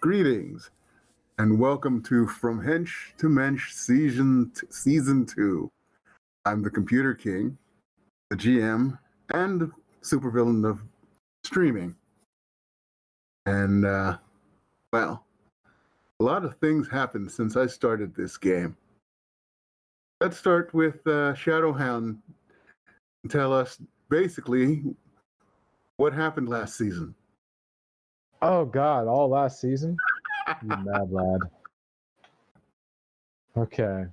Greetings and welcome to From Hensch to Mensch season 2. I'm the Computer King, the GM, and supervillain of streaming. And, well, a lot of things happened since I started this game. Let's start with Shadowhound and tell us basically what happened last season. Oh God, all last season? You mad lad. Okay.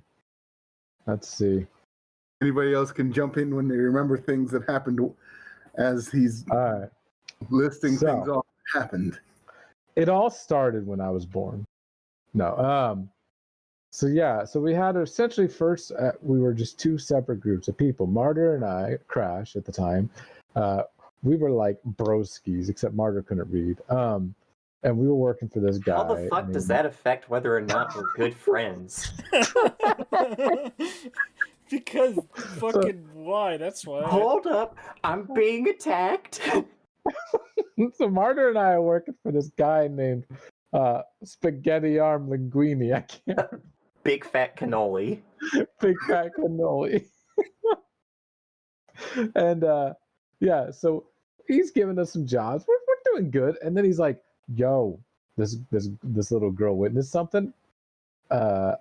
Let's see. Anybody else can jump in when they remember things that happened as he's listing things off that happened. It all started when I was born. No. So we had essentially first, we were just two separate groups of people. Martyr and I, Crash at the time, we were like broskies, except Martyr couldn't read. And we were working for this guy. How the fuck does that affect whether or not we're good friends? Because fucking why? That's why. Hold up, I'm being attacked. So Martyr and I are working for this guy named Spaghetti Arm Linguini. I can't. Big fat cannoli. Big fat cannoli. And yeah, so he's giving us some jobs. We're doing good. And then he's like, "Yo, this little girl witnessed something. I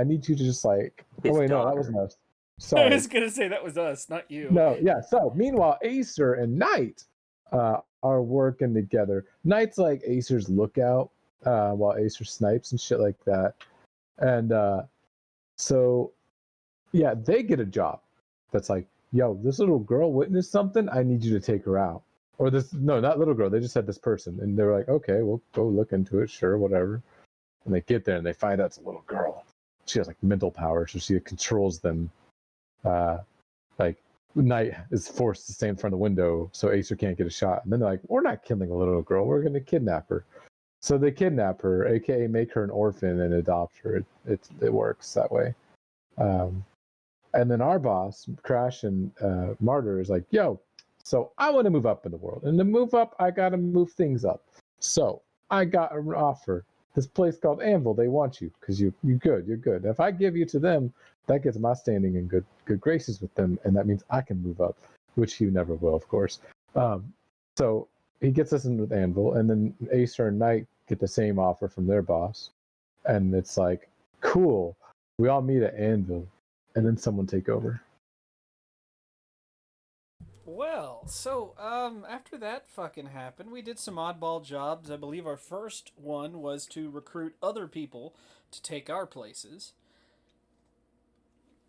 need you to just like." His oh wait, no, that daughter. wasn't us. I Sorry. was gonna say that was us, not you. No, yeah. So meanwhile, Acer and Knight are working together. Knight's like Acer's lookout, while Acer snipes and shit like that. And so yeah, they get a job that's like, yo, this little girl witnessed something. I need you to take her out. Or this, no, not little girl. They just said this person, and they're like, okay, we'll go look into it. Sure, whatever. And they get there and they find out it's a little girl. She has like mental power, so she controls them. Like Knight is forced to stay in front of the window so Acer can't get a shot. And then they're like, we're not killing a little girl. We're going to kidnap her. So they kidnap her, aka make her an orphan and adopt her. It works that way. And then our boss, Crash and Martyr, is like, yo, so I want to move up in the world. And to move up, I got to move things up. So I got an offer. This place called Anvil, they want you because you're good. If I give you to them, that gets my standing in good graces with them, and that means I can move up, which you never will, of course. So he gets us in with Anvil, and then Acer and Knight get the same offer from their boss, and it's like, cool. We all meet at Anvil, and then someone take over. Well, so after that fucking happened, we did some oddball jobs. I believe our first one was to recruit other people to take our places.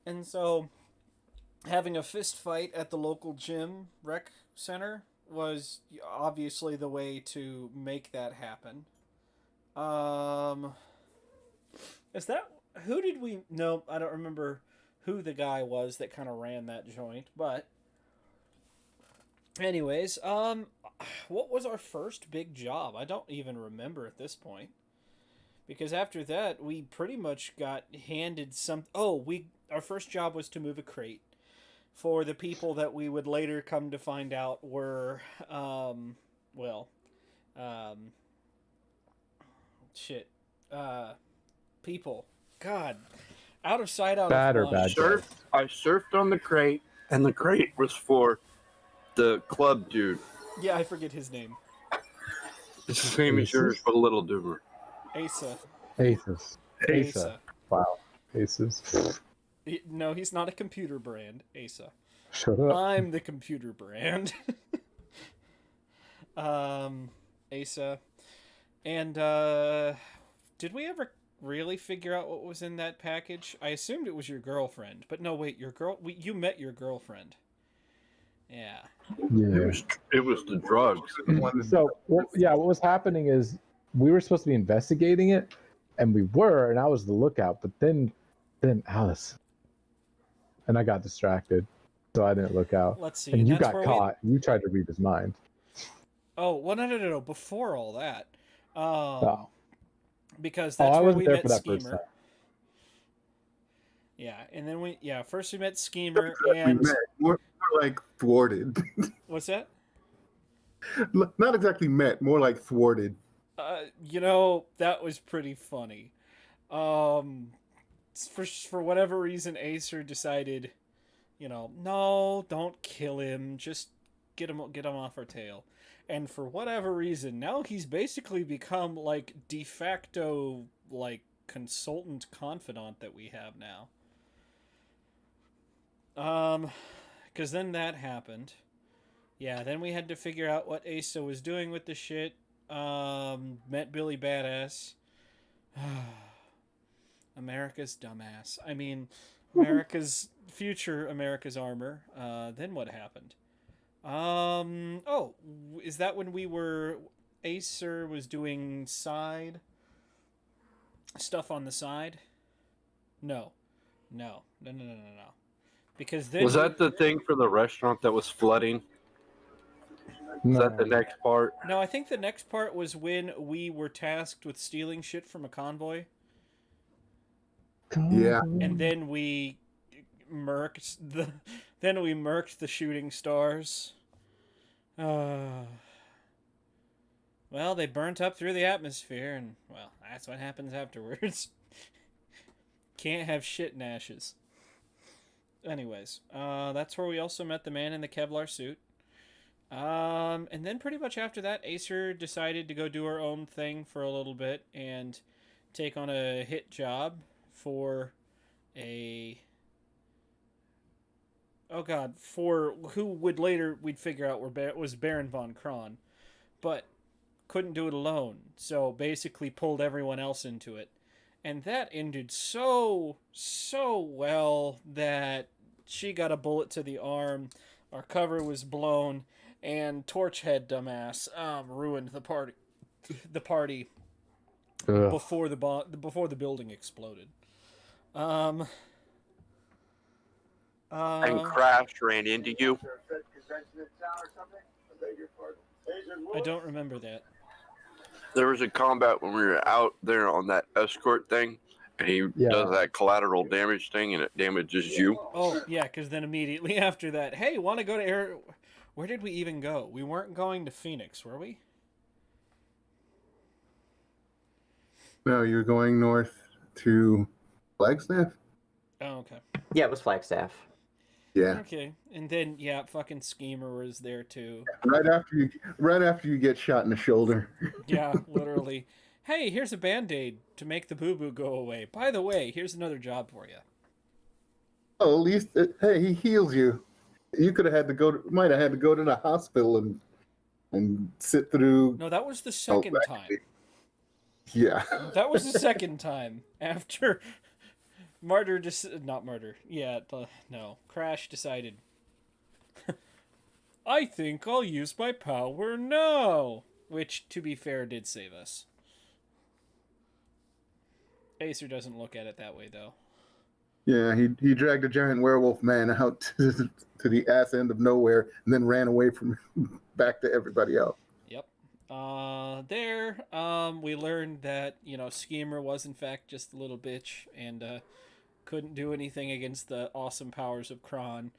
And so having a fist fight at the local gym rec center was obviously the way to make that happen. Is that who did we? No, I don't remember who the guy was that kind of ran that joint, but anyways, what was our first big job? I don't even remember at this point. Because after that, we pretty much got handed some. Oh, our first job was to move a crate for the people that we would later come to find out were, shit, people. God, out of sight, out Bad or of mind. bad? I surfed on the crate, and the crate was for the club dude. Yeah, I forget his name. His name is yours, but a little dimmer. Asa. Asa. Wow. Aces. No, he's not a computer brand, Asa. Shut up. I'm the computer brand. Asa. And, did we ever really figure out what was in that package? I assumed it was your girlfriend, but no, wait, you met your girlfriend. Yeah. It was the drugs. So, what was happening is we were supposed to be investigating it, and we were, and I was the lookout, but then Alice. And I got distracted, so I didn't look out. Let's see. And you got caught. You tried to read his mind. Oh, well, no. Before all that. Because I that's where wasn't we there met for that first Schemer. time. Yeah, and then first we met Schemer, We and met. More like thwarted. what's that? Not exactly met, more like thwarted. That was pretty funny. For whatever reason, Acer decided, no, don't kill him. Just get him off our tail. And for whatever reason, now he's basically become like de facto like consultant confidant that we have now. Because then that happened. Yeah, then we had to figure out what Asa was doing with the shit. Met Billy Badass. America's dumbass. I mean, America's America's armor. Then what happened? Is that when Acer was doing side stuff on the side? No. Because then Was that the thing for the restaurant that was flooding? No. Is that the next part? No, I think the next part was when we were tasked with stealing shit from a convoy. Yeah. And then we murked the shooting stars. Well, they burnt up through the atmosphere, and well, that's what happens afterwards. Can't have shit in ashes. Anyways, that's where we also met the man in the Kevlar suit. And then pretty much after that, Acer decided to go do her own thing for a little bit and take on a hit job for for who would later we'd figure out was Baron von Kron, but couldn't do it alone, so basically pulled everyone else into it. And that ended so well that she got a bullet to the arm, our cover was blown, and Torchhead dumbass ruined the party. Ugh. Before the building exploded. And Crash ran into you. I don't remember that. There was a combat when we were out there on that escort thing, and he does that collateral damage thing, and it damages you. Oh, yeah, because then immediately after that, hey, want to go to air... Where did we even go? We weren't going to Phoenix, were we? No, you're going north to Flagstaff? Oh, okay. Yeah, it was Flagstaff. Yeah. Okay, and then, yeah, fucking Schemer was there, too. Right after you get shot in the shoulder. Yeah, literally. Hey, here's a Band-Aid to make the boo-boo go away. By the way, here's another job for you. Oh, at least, hey, he heals you. You might have had to go to the hospital and sit through. No, that was the second time. Yeah. That was the second time after Crash decided, I think I'll use my power now. Which, to be fair, did save us. Acer doesn't look at it that way, though. Yeah, he dragged a giant werewolf man out to the ass end of nowhere and then ran away from back to everybody else. Yep. We learned that, Schemer was in fact just a little bitch and couldn't do anything against the awesome powers of Kron.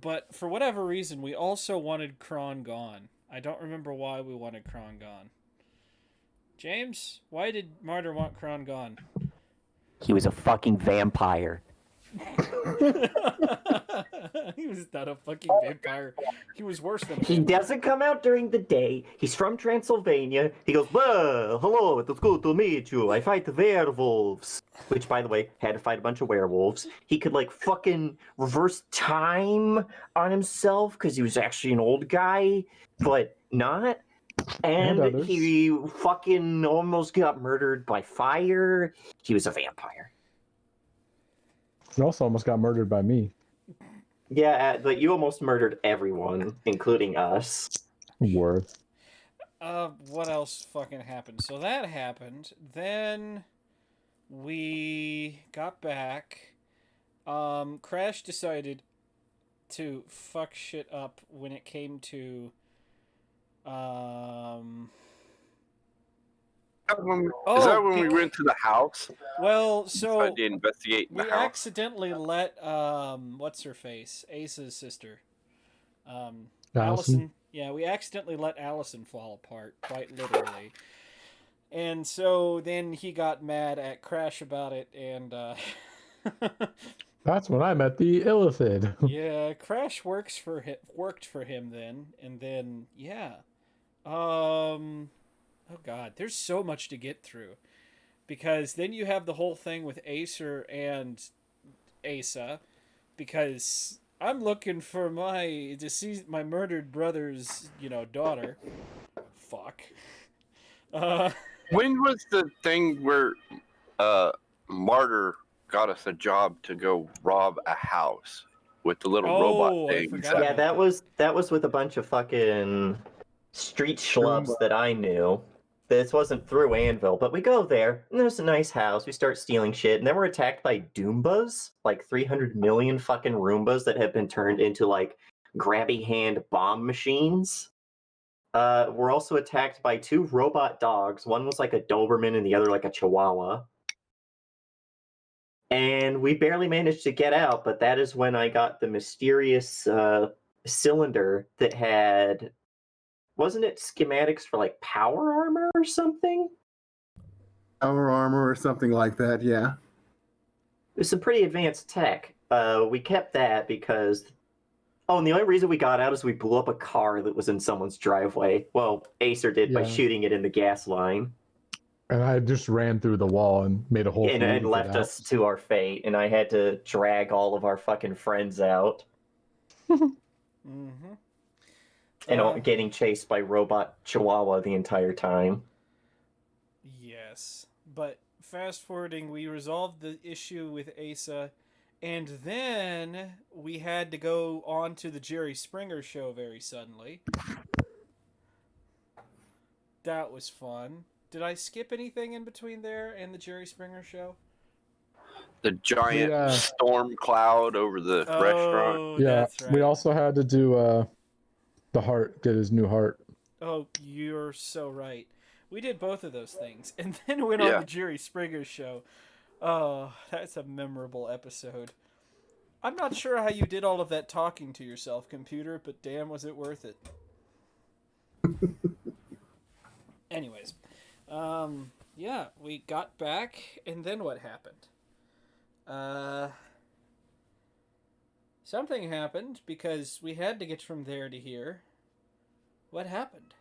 But for whatever reason, we also wanted Kron gone. I don't remember why we wanted Kron gone. James, why did Martyr want Kron gone? He was a fucking vampire. He was not a fucking vampire. He was worse than a He vampire. doesn't come out during the day. He's from Transylvania. He goes, well, hello, it's good to meet you. I fight werewolves. Which, by the way, had to fight a bunch of werewolves. He could, fucking reverse time on himself because he was actually an old guy, but not. And he fucking almost got murdered by fire. He was a vampire. He also almost got murdered by me. Yeah, but you almost murdered everyone, including us. Worth. What else fucking happened? So that happened. Then we got back. Crash decided to fuck shit up when it came to Is that when we went to the house? Well, so Decided to investigate we the house. accidentally let what's her face, Ace's sister, Allison? Yeah, we accidentally let Allison fall apart, quite literally. And so then he got mad at Crash about it, and That's when I met the Illithid. yeah, Crash worked for him then, and then yeah, oh god, there's so much to get through, because then you have the whole thing with Acer and Asa, because I'm looking for my murdered brother's, daughter. Fuck. When was the thing where Martyr got us a job to go rob a house with the little robot I things? forgot. Yeah, that was with a bunch of fucking street schlubs that I knew. This wasn't through Anvil, but we go there, and there's a nice house. We start stealing shit, and then we're attacked by Doombas, 300 million fucking Roombas that have been turned into, grabby hand bomb machines. We're also attacked by 2 robot dogs. One was like a Doberman, and the other like a Chihuahua. and we barely managed to get out, but that is when I got the mysterious cylinder that had, wasn't it schematics for like power armor or something? Power armor or something like that, yeah. It was some pretty advanced tech. We kept that because, oh, and the only reason we got out is we blew up a car that was in someone's driveway. Well, Acer did by Yeah. shooting it in the gas line. And I just ran through the wall and made a hole for you to And get left out. us to our fate, and I had to drag all of our fucking friends out. Mm-hmm. And getting chased by robot Chihuahua the entire time. Yes, but fast forwarding, we resolved the issue with Asa, and then we had to go on to the Jerry Springer show very suddenly. That was fun. Did I skip anything in between there and the Jerry Springer show? The giant storm cloud over the restaurant. Oh, Yeah, that's right. we also had to do the heart, get his new heart. Oh, you're so right. We did both of those things, and then went on the Jerry Springer show. Oh, that's a memorable episode. I'm not sure how you did all of that talking to yourself, computer, but damn, was it worth it. Anyways, yeah, we got back, and then what happened? Something happened because we had to get from there to here. What happened?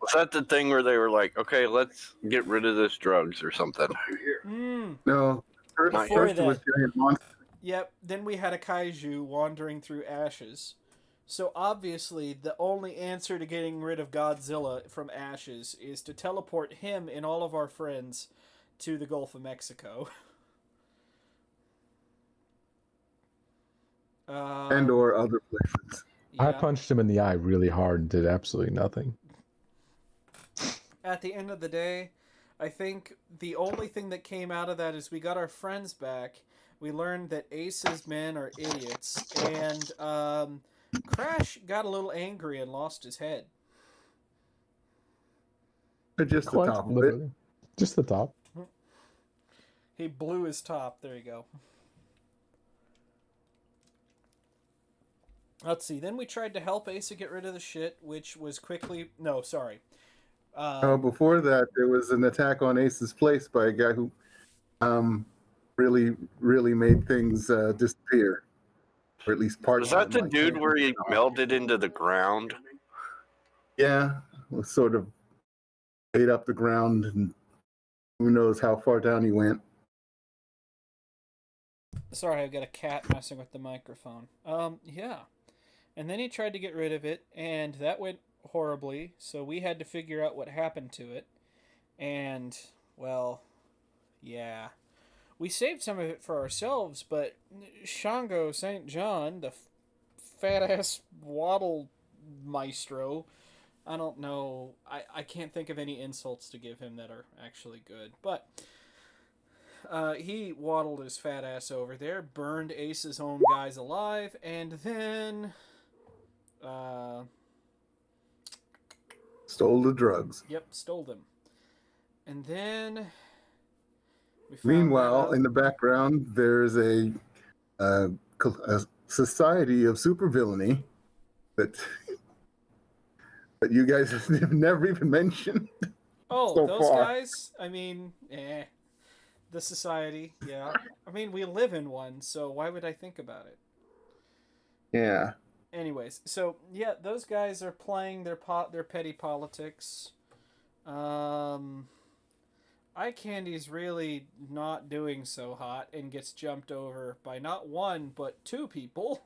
Was that the thing where they were like, okay, let's get rid of this drugs or something? No, Before first it was that- giant monster. Yep, then we had a kaiju wandering through ashes. So obviously, the only answer to getting rid of Godzilla from ashes is to teleport him and all of our friends to the Gulf of Mexico. And or other places. I Yeah. punched him in the eye really hard and did absolutely nothing. At the end of the day, I think the only thing that came out of that is we got our friends back. We learned that Ace's men are idiots, and Crash got a little angry and lost his head. Just the Quite top of it. literally. Just the top. He blew his top. There you go. Let's see. Then we tried to help Asa get rid of the shit, which was quickly... No, sorry. Before that, there was an attack on Ace's place by a guy who really made things disappear. Or at least parts Was of that the them, I dude think. where he melted into the ground? Yeah, was sort of ate up the ground, and who knows how far down he went. Sorry, I've got a cat messing with the microphone. Yeah. And then he tried to get rid of it, and that went horribly, so we had to figure out what happened to it. And, well, yeah. We saved some of it for ourselves, but Shango St. John, the fat-ass waddle maestro, I don't know. I can't think of any insults to give him that are actually good. But he waddled his fat ass over there, burned Ace's own guys alive, and then Stole the drugs. yep, stole them. And then we found Meanwhile, out- in the background, there's a society of supervillainy that you guys have never even mentioned. oh, so those far. guys, I mean, the society, yeah. I mean, we live in one, so why would I think about it? Yeah. Anyways, so yeah, those guys are playing their petty politics. Eye Candy's really not doing so hot and gets jumped over by not one but two people.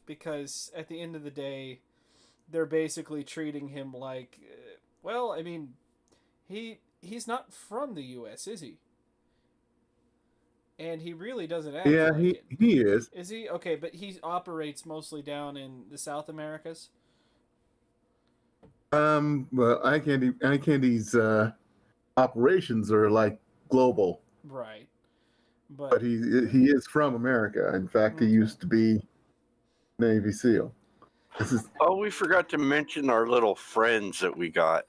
Because at the end of the day, they're basically treating him like, well, I mean, he's not from the U.S., is he? And he really doesn't act Yeah, like it. he is. Is he? Okay, but he operates mostly down in the South Americas. Well, Eye Candy's operations are like global, Right. but he is from America. In fact, he used to be Navy SEAL. This is Oh, we forgot to mention our little friends that we got.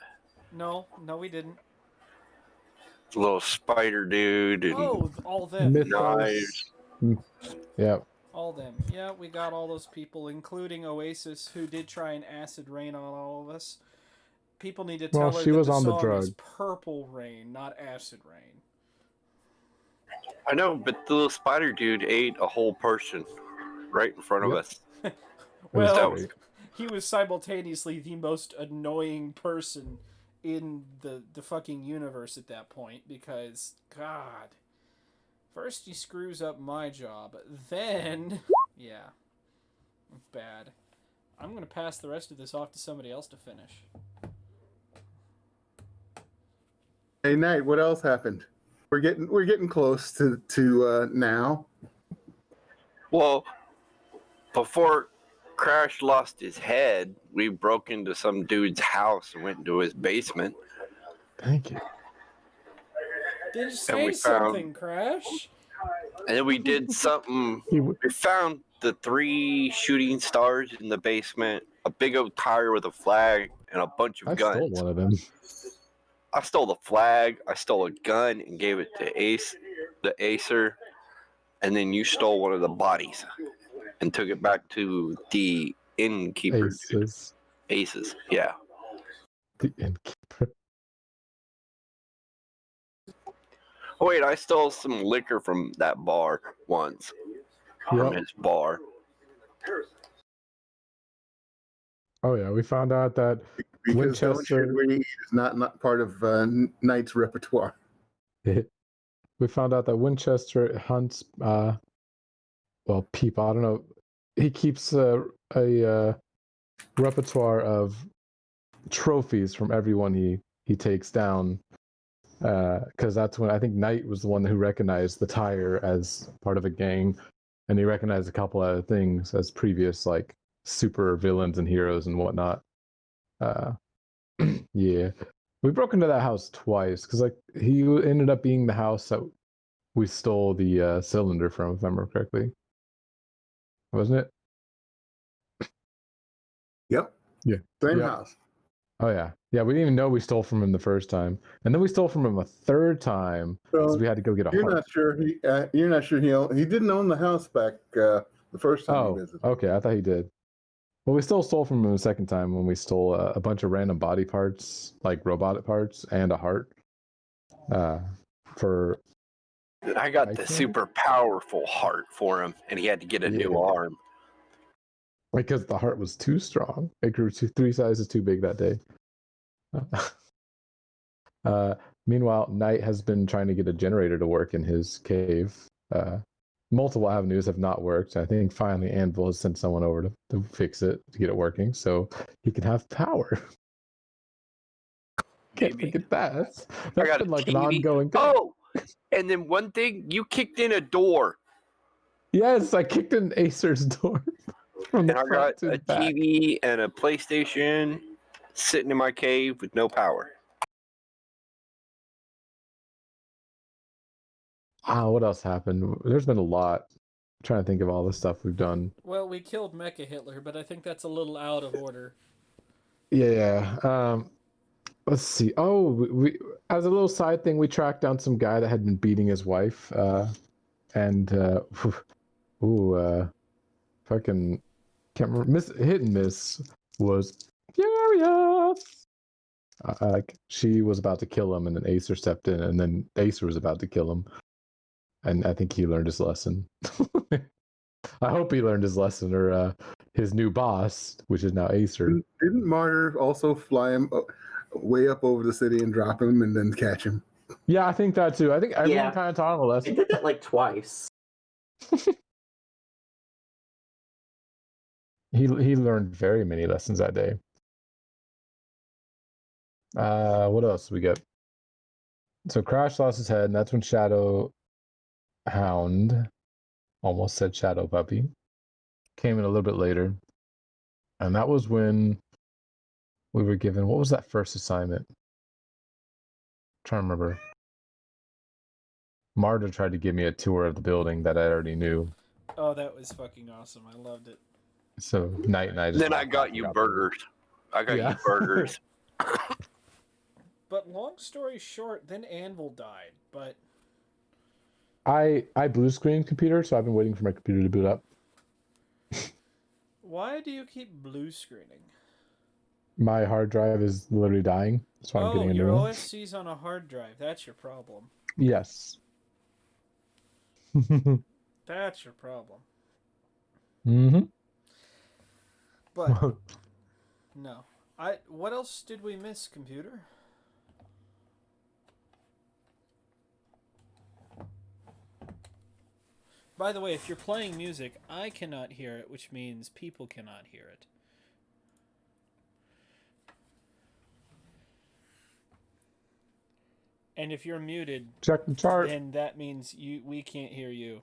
No, we didn't. little spider dude and Oh, all them. knives. Yeah. All them. Yeah, we got all those people, including Oasis, who did try and acid rain on all of us. People need to tell Well, her she that was the on the song is drug. Purple Rain, not Acid Rain. I know, but the little spider dude ate a whole person right in front of Yep. us. was Well, great. he was simultaneously the most annoying person in the fucking universe at that point because, God, first he screws up my job, then, yeah, bad. I'm gonna pass the rest of this off to somebody else to finish. Hey, Knight, what else happened? We're getting close to now. Well, before Crash lost his head, we broke into some dude's house and went into his basement. Thank you. Did you And say we found, something, Crash? and then we did something. We found the 3 shooting stars in the basement, a big old tire with a flag, and a bunch of I guns. stole one of them. I stole the flag, I stole a gun and gave it to the Acer, and then you stole one of the bodies and took it back to the innkeeper. Aces. Aces, yeah. The innkeeper. Oh wait, I stole some liquor from that bar once. From Yep. his bar. Oh yeah, we found out that Because don't Winchester. shoot where you eat is not part of Knight's repertoire. We found out that Winchester hunts. Well, people. I don't know. He keeps a repertoire of trophies from everyone he takes down. Because that's when I think Knight was the one who recognized the tire as part of a gang, and he recognized a couple other things as previous like super villains and heroes and whatnot. Yeah, we broke into that house twice because like he ended up being the house that we stole the cylinder from, if I remember correctly, wasn't it? Yep. Yeah. Same Yep. house. Oh yeah, yeah. We didn't even know we stole from him the first time, and then we stole from him a third time because So we had to go get a you're heart. not sure you're not sure he didn't own the house back the first time he Oh, visited. okay. I thought he did. Well, we still stole from him the second time when we stole a bunch of random body parts, like robotic parts, and a heart. For I got I the can't- super powerful heart for him, and he had to get a new Yeah. arm. because the heart was too strong. It grew 3 sizes too big that day. Meanwhile, Knight has been trying to get a generator to work in his cave. Multiple avenues have not worked. I think finally Anvil has sent someone over to fix it, to get it working, so he can have power. Can't Maybe. forget that. I That's got been a like an TV. ongoing thing. Oh, and then one thing, you kicked in a door, Yes, I kicked in Acer's door from the and I front got to a the back. TV and a PlayStation sitting in my cave with no power. What else happened? There's been a lot. I'm trying to think of all the stuff we've done. Well, we killed Mecha Hitler, but I think that's a little out of order. Yeah. Let's see. Oh, we as a little side thing, we tracked down some guy that had been beating his wife. And fucking can't remember. Hit and miss was furious. Like she was about to kill him, and then Acer stepped in, and then Acer was about to kill him, and I think he learned his lesson. I hope he learned his lesson, or his new boss, which is now Acer. Didn't Martyr also fly him way up over the city and drop him and then catch him? Yeah, I think that too. I think everyone Yeah. kind of taught him a I lesson. did that like twice. He learned very many lessons that day. What else we got? So Crash lost his head, and that's when Shadow Hound, almost said Shadow Puppy, came in a little bit later. And that was when we were given, what was that first assignment? I'm trying to remember. Marta tried to give me a tour of the building that I already knew. Oh, that was fucking awesome. I loved it. So Knight and I just Then I got you burgers. I got Yeah. you burgers. But long story short, then Anvil died. But I blue screen computer, so I've been waiting for my computer to boot up. why do you keep blue screening? My hard drive is literally dying. That's why I'm getting a your new one. OSC's on a hard drive. That's your problem. Yes. That's your problem. Mm-hmm. But no. What else did we miss, computer? By the way, if you're playing music, I cannot hear it, which means people cannot hear it. And if you're muted, Check the chart. then that means we can't hear you.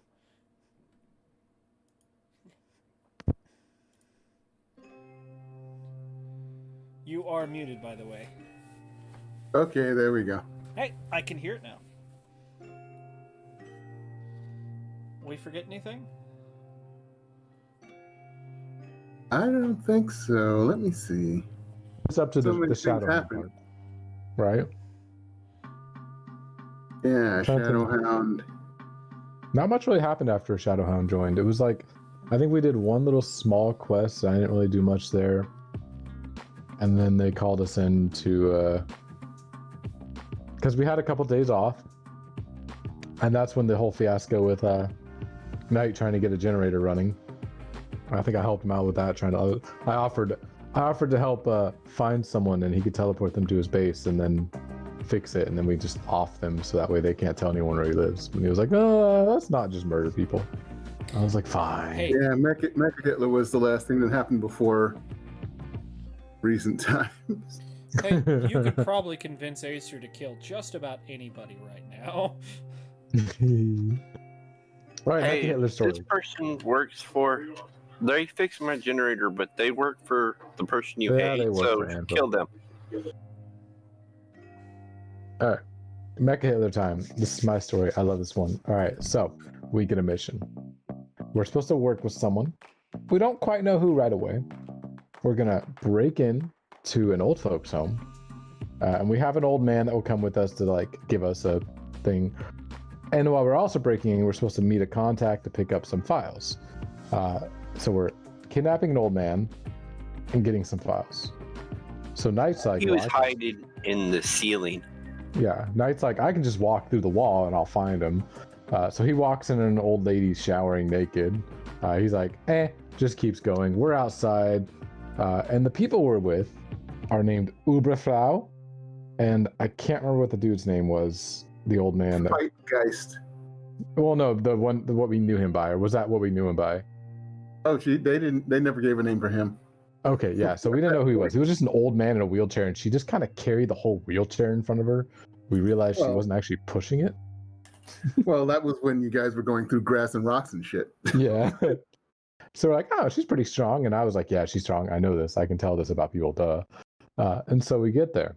You are muted, by the way. Okay, there we go. Hey, I can hear it now. We forget anything? I don't think so. Let me see. It's up to So the many things shadow happen. part. Right? Yeah, Trying to- Shadowhound. Not much really happened after Shadowhound joined. It was like, I think we did one little small quest. I didn't really do much there. And then they called us in to, because we had a couple days off. And that's when the whole fiasco with Knight trying to get a generator running. I think I helped him out with that. I offered to help find someone, and he could teleport them to his base and then fix it, and then we just off them so that way they can't tell anyone where he lives. And he was like, let's not just murder people. I was like, fine. Hey. Yeah, Mecha Hitler was the last thing that happened before recent times. Hey, you could probably convince Acer to kill just about anybody right now. Right, Hey, Hitler story. this person works for. They fix my generator, but they work for the person you Yeah, they hate, work so for Anvil. kill them. All right, Mecha Hitler time. This is my story. I love this one. All right, so we get a mission. We're supposed to work with someone. We don't quite know who right away. We're gonna break in to an old folks' home, and we have an old man that will come with us to like give us a thing. And while we're also breaking in, we're supposed to meet a contact to pick up some files. So we're kidnapping an old man and getting some files. So Knight's like, He was "Well, hiding in the ceiling. yeah, Knight's like, I can just walk through the wall and I'll find him. So he walks in and an old lady showering naked. He's like, just keeps going. We're outside. And the people we're with are named Uberfrau. And I can't remember what the dude's name was. The old man. Fightgeist. Well, no, what we knew him by. Or was that what we knew him by? Oh, they never gave a name for him. Okay, yeah. So we didn't know who he was. He was just an old man in a wheelchair, and she just kind of carried the whole wheelchair in front of her. We realized she wasn't actually pushing it. Well, that was when you guys were going through grass and rocks and shit. Yeah. So we're like, oh, she's pretty strong. And I was like, yeah, she's strong. I know this. I can tell this about people, duh. And so we get there.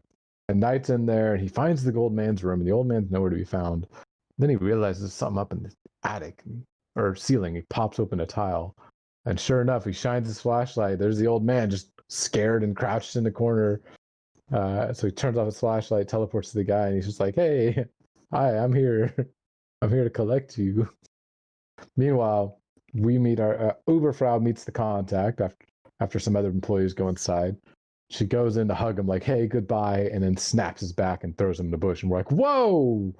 And Knight's in there, and he finds the old man's room, and the old man's nowhere to be found. Then he realizes something up in the attic or ceiling. He pops open a tile. And sure enough, he shines his flashlight. There's the old man just scared and crouched in the corner. So he turns off his flashlight, teleports to the guy, and he's just like, hey, hi, I'm here. I'm here to collect you. Meanwhile, we meet our Uberfrau meets the contact after some other employees go inside. She goes in to hug him like, hey, goodbye, and then snaps his back and throws him in the bush. And we're like, whoa!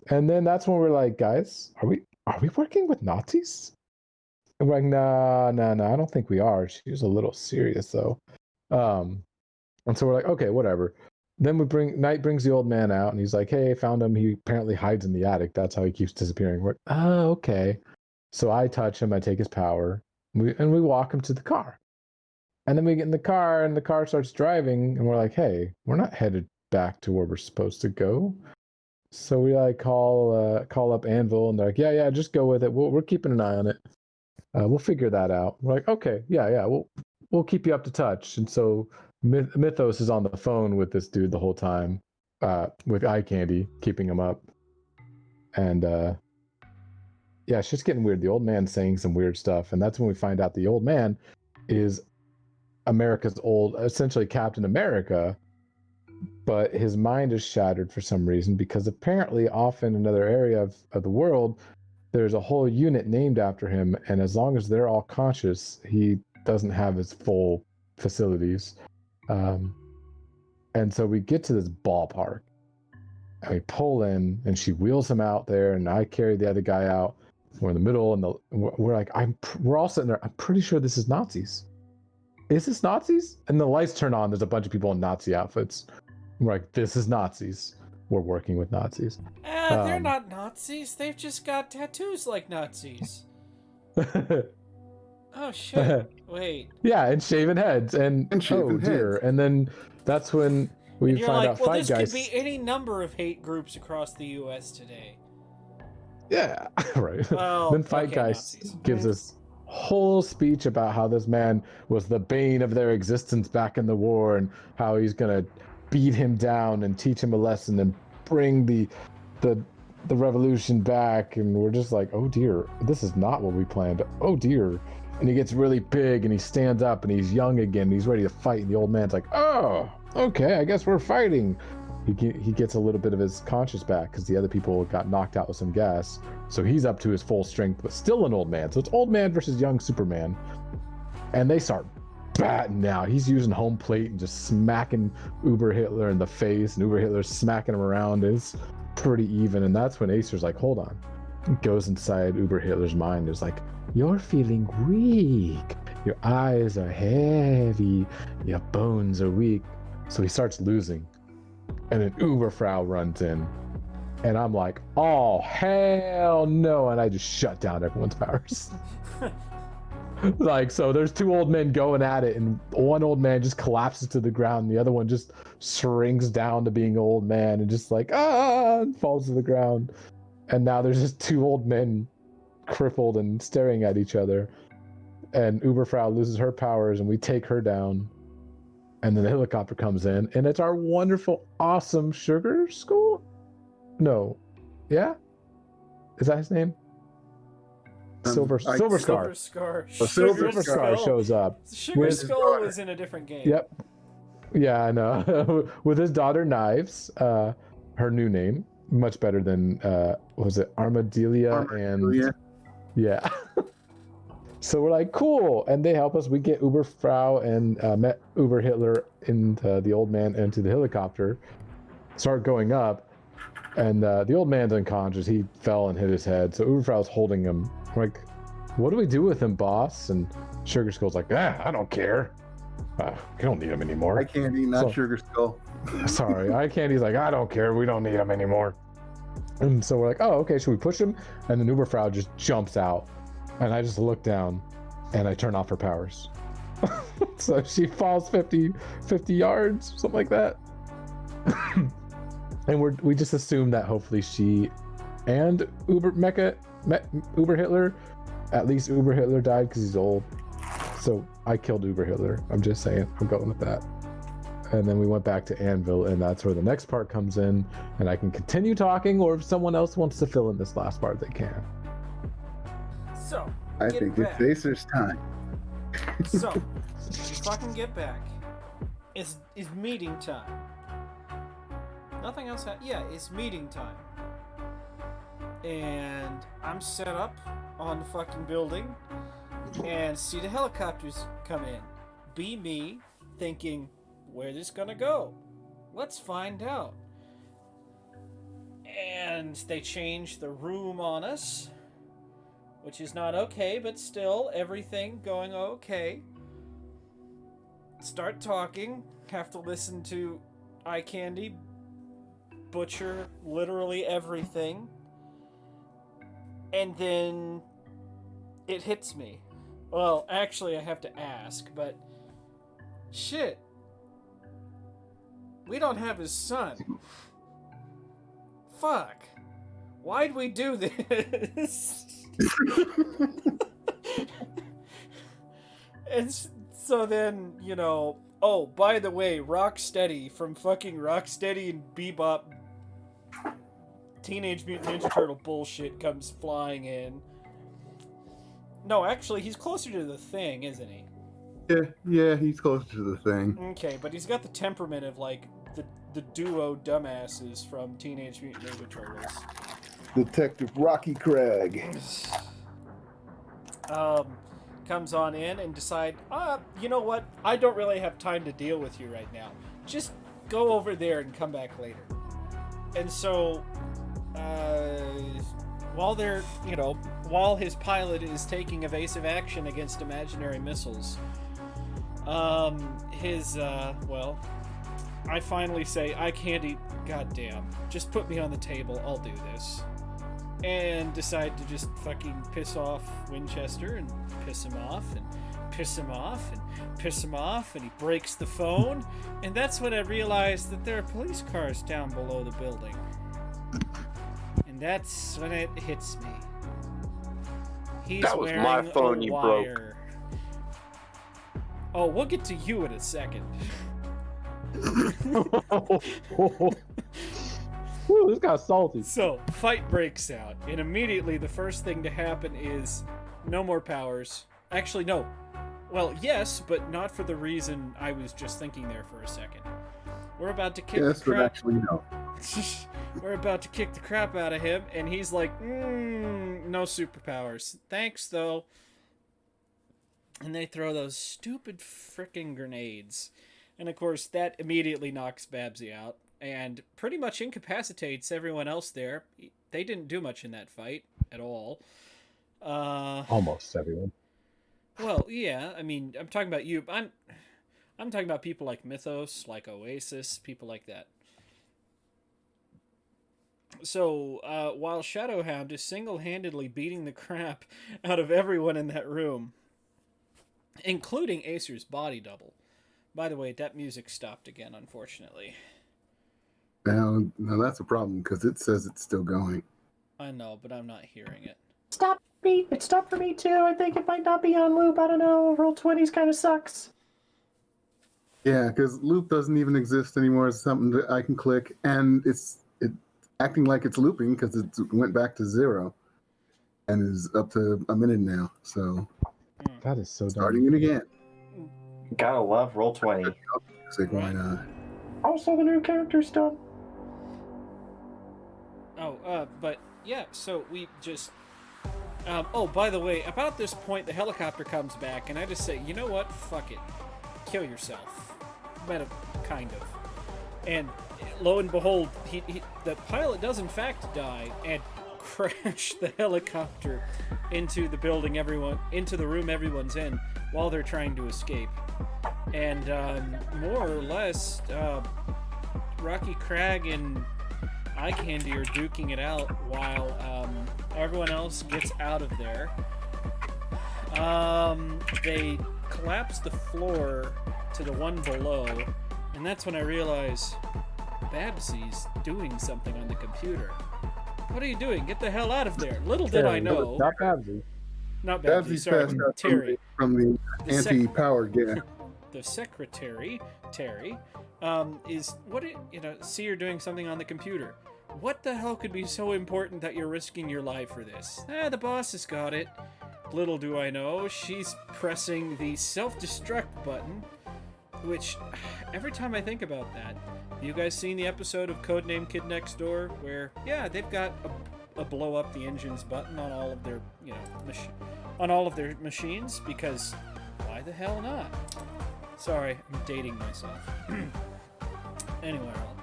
And then that's when we're like, guys, are we working with Nazis? And we're like, no, I don't think we are. She was a little serious though. And so we're like, okay, whatever. Then Knight brings the old man out, and he's like, hey, found him. He apparently hides in the attic. That's how he keeps disappearing. We're like, oh, okay. So I touch him, I take his power, and we walk him to the car. And then we get in the car, and the car starts driving, and we're like, hey, we're not headed back to where we're supposed to go. So we like call up Anvil, and they're like, yeah, just go with it. We're keeping an eye on it. We'll figure that out. We're like, okay, yeah, we'll keep you up to touch. And so Mythos is on the phone with this dude the whole time, with eye candy, keeping him up. And yeah, it's just getting weird. The old man's saying some weird stuff, and that's when we find out the old man is America's essentially Captain America, but his mind is shattered for some reason because apparently off in another area of the world, there's a whole unit named after him, and as long as they're all conscious, he doesn't have his full facilities. And so we get to this ballpark, and we pull in, and she wheels him out there, and I carry the other guy out. We're in the middle, and we're like, we're all sitting there. I'm pretty sure this is Nazis. Is this Nazis? And the lights turn on. There's a bunch of people in Nazi outfits. We're like, this is Nazis. We're working with Nazis. They're not Nazis. They've just got tattoos like Nazis. Oh shit! Wait. Yeah, and shaven heads, and shaven oh dear, heads. and then that's when we And you're find like, out well, Fight this Guys. could be any number of hate groups across the U.S. today. Yeah, right. Well, Then Fight okay, Guys Nazis. gives this whole speech about how this man was the bane of their existence back in the war, and how he's gonna beat him down and teach him a lesson and bring the revolution back. And we're just like, oh dear, this is not what we planned. Oh dear. And he gets really big, and he stands up, and he's young again, and he's ready to fight. And the old man's like, oh, okay, I guess we're fighting. He gets a little bit of his conscience back because the other people got knocked out with some gas. So he's up to his full strength, but still an old man. So it's old man versus young Superman. And they start batting out. He's using home plate and just smacking Uber Hitler in the face, and Uber Hitler's smacking him around. It's pretty even. And that's when Acer's like, hold on. He goes inside Uber Hitler's mind. It's like, you're feeling weak. Your eyes are heavy. Your bones are weak. So he starts losing. And then Uberfrau runs in. And I'm like, oh, hell no. And I just shut down everyone's powers. Like, so there's two old men going at it, and one old man just collapses to the ground, and the other one just shrinks down to being an old man and just like, and falls to the ground. And now there's just two old men crippled and staring at each other. And Uberfrau loses her powers, and we take her down. And then the helicopter comes in, and it's our wonderful, awesome Sugar Skull? No. Yeah? Is that his name? Silver Scar. Silver Scar. Silver Silver Scar shows up. Sugar with- Skull was in a different game. Yep. Yeah, I know. With his daughter Knives, her new name, much better than was it Armadillia and yeah. So we're like, cool, and they help us. We get Uberfrau and met Uber Hitler and the old man into the helicopter. Start going up, and the old man's unconscious. He fell and hit his head. So Uberfrau's holding him. We're like, what do we do with him, boss? And Sugar Skull's like, I don't care. You don't need him anymore. I can't eat, not Sugar Skull. Sorry, I can't. He's like, I don't care. We don't need him anymore. And so we're like, oh, okay. Should we push him? And then Uberfrau just jumps out. And I just look down and I turn off her powers. So she falls 50 yards, something like that. And we just assume that hopefully she and Uber Hitler, at least Uber Hitler died because he's old. So I killed Uber Hitler. I'm just saying, I'm going with that. And then we went back to Anvil, and that's where the next part comes in, and I can continue talking, or if someone else wants to fill in this last part, they can. So, I get think back. it's Acer's time. So, we fucking get back. It's meeting time. Nothing else. Yeah, it's meeting time. And I'm set up on the fucking building and see the helicopters come in. Be me thinking, where's this gonna go? Let's find out. And they change the room on us, which is not okay, but still, everything going okay. Start talking, have to listen to eye candy butcher literally everything, and then it hits me. Well, actually, I have to ask, but shit, we don't have his son. Fuck. Why'd we do this? And so then, oh, by the way, Rocksteady from fucking Rocksteady and Bebop Teenage Mutant Ninja Turtle bullshit comes flying in. No, actually, he's closer to the Thing, isn't he? Yeah, he's closer to the Thing. Okay, but he's got the temperament of, like, the the duo dumbasses from Teenage Mutant Ninja Turtles. Detective Rocky Craig. Comes on in and decide, you know what? I don't really have time to deal with you right now. Just go over there and come back later. And so, while his pilot is taking evasive action against imaginary missiles, I finally say, I can't eat, goddamn, just put me on the table, I'll do this. And decide to just fucking piss off Winchester and piss him off and piss him off and piss him off, and he breaks the phone. And that's when I realized that there are police cars down below the building. And that's when it hits me. He's That was wearing my phone a you wire. Oh, we'll get to you in a second. Ooh, this got salty. So, fight breaks out, and immediately the first thing to happen is no more powers. Actually, no. Well, yes, but not for the reason I was just thinking there for a second. We're about to kick Yes, the but crap. actually no. We're about to kick the crap out of him, and he's like, no superpowers. Thanks, though. And they throw those stupid frickin' grenades. And of course, that immediately knocks Babsy out and pretty much incapacitates everyone else there. They didn't do much in that fight at all. Almost everyone. Well, yeah, I mean, I'm talking about you. I'm talking about people like Mythos, like Oasis, people like that. So, while Shadowhound is single-handedly beating the crap out of everyone in that room, including Acer's body double. By the way, that music stopped again, unfortunately. Now that's a problem because it says it's still going. I know, but I'm not hearing it. Stop me! It stopped for me too. I think it might not be on loop. I don't know. Roll20s kind of sucks. Yeah, because loop doesn't even exist anymore. It's something that I can click, and it's acting like it's looping because it went back to 0 and is up to a minute now. So That is so dumb. starting it again. Gotta love Roll20. Music, why not? Also, the new character's done. But yeah, so we just... by the way, about this point, the helicopter comes back, and I just say, you know what? Fuck it. Kill yourself. Kind of. And lo and behold, the pilot does in fact die and crash the helicopter into the building into the room everyone's in while they're trying to escape. And more or less, Rocky Crag and Eye Candy are duking it out while everyone else gets out of there. They collapse the floor to the one below, and that's when I realize Babsy's doing something on the computer. What are you doing? Get the hell out of there. Little did I know. Not Babsy. Not Babsy, Babsy's sorry, passed out Terry. from the The sec- anti-power gas. The secretary, Terry, is see you're doing something on the computer. What the hell could be so important that you're risking your life for this? The boss has got it. Little do I know, she's pressing the self-destruct button, which, every time I think about that, you guys seen the episode of Codename Kid Next Door, where, yeah, they've got a blow up the engines button on all of their, on all of their machines, because why the hell not? Sorry, I'm dating myself.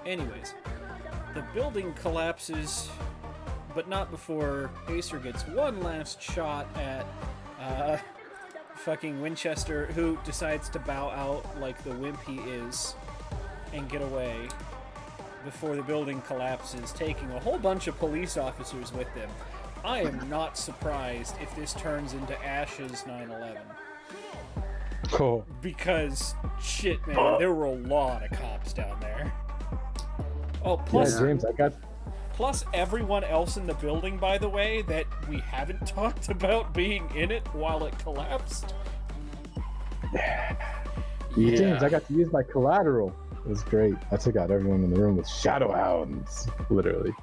Anyways, the building collapses, but not before Acer gets one last shot at fucking Winchester, who decides to bow out like the wimp he is and get away before the building collapses, taking a whole bunch of police officers with them. I am not surprised if this turns into Ash's 9/11. Cool. Because, shit, man, there were a lot of cops down there. Oh, plus, Yeah, James, plus everyone else in the building, by the way, that we haven't talked about being in it while it collapsed. James, I got to use my collateral. It was great. I took out everyone in the room with shadow hounds, literally.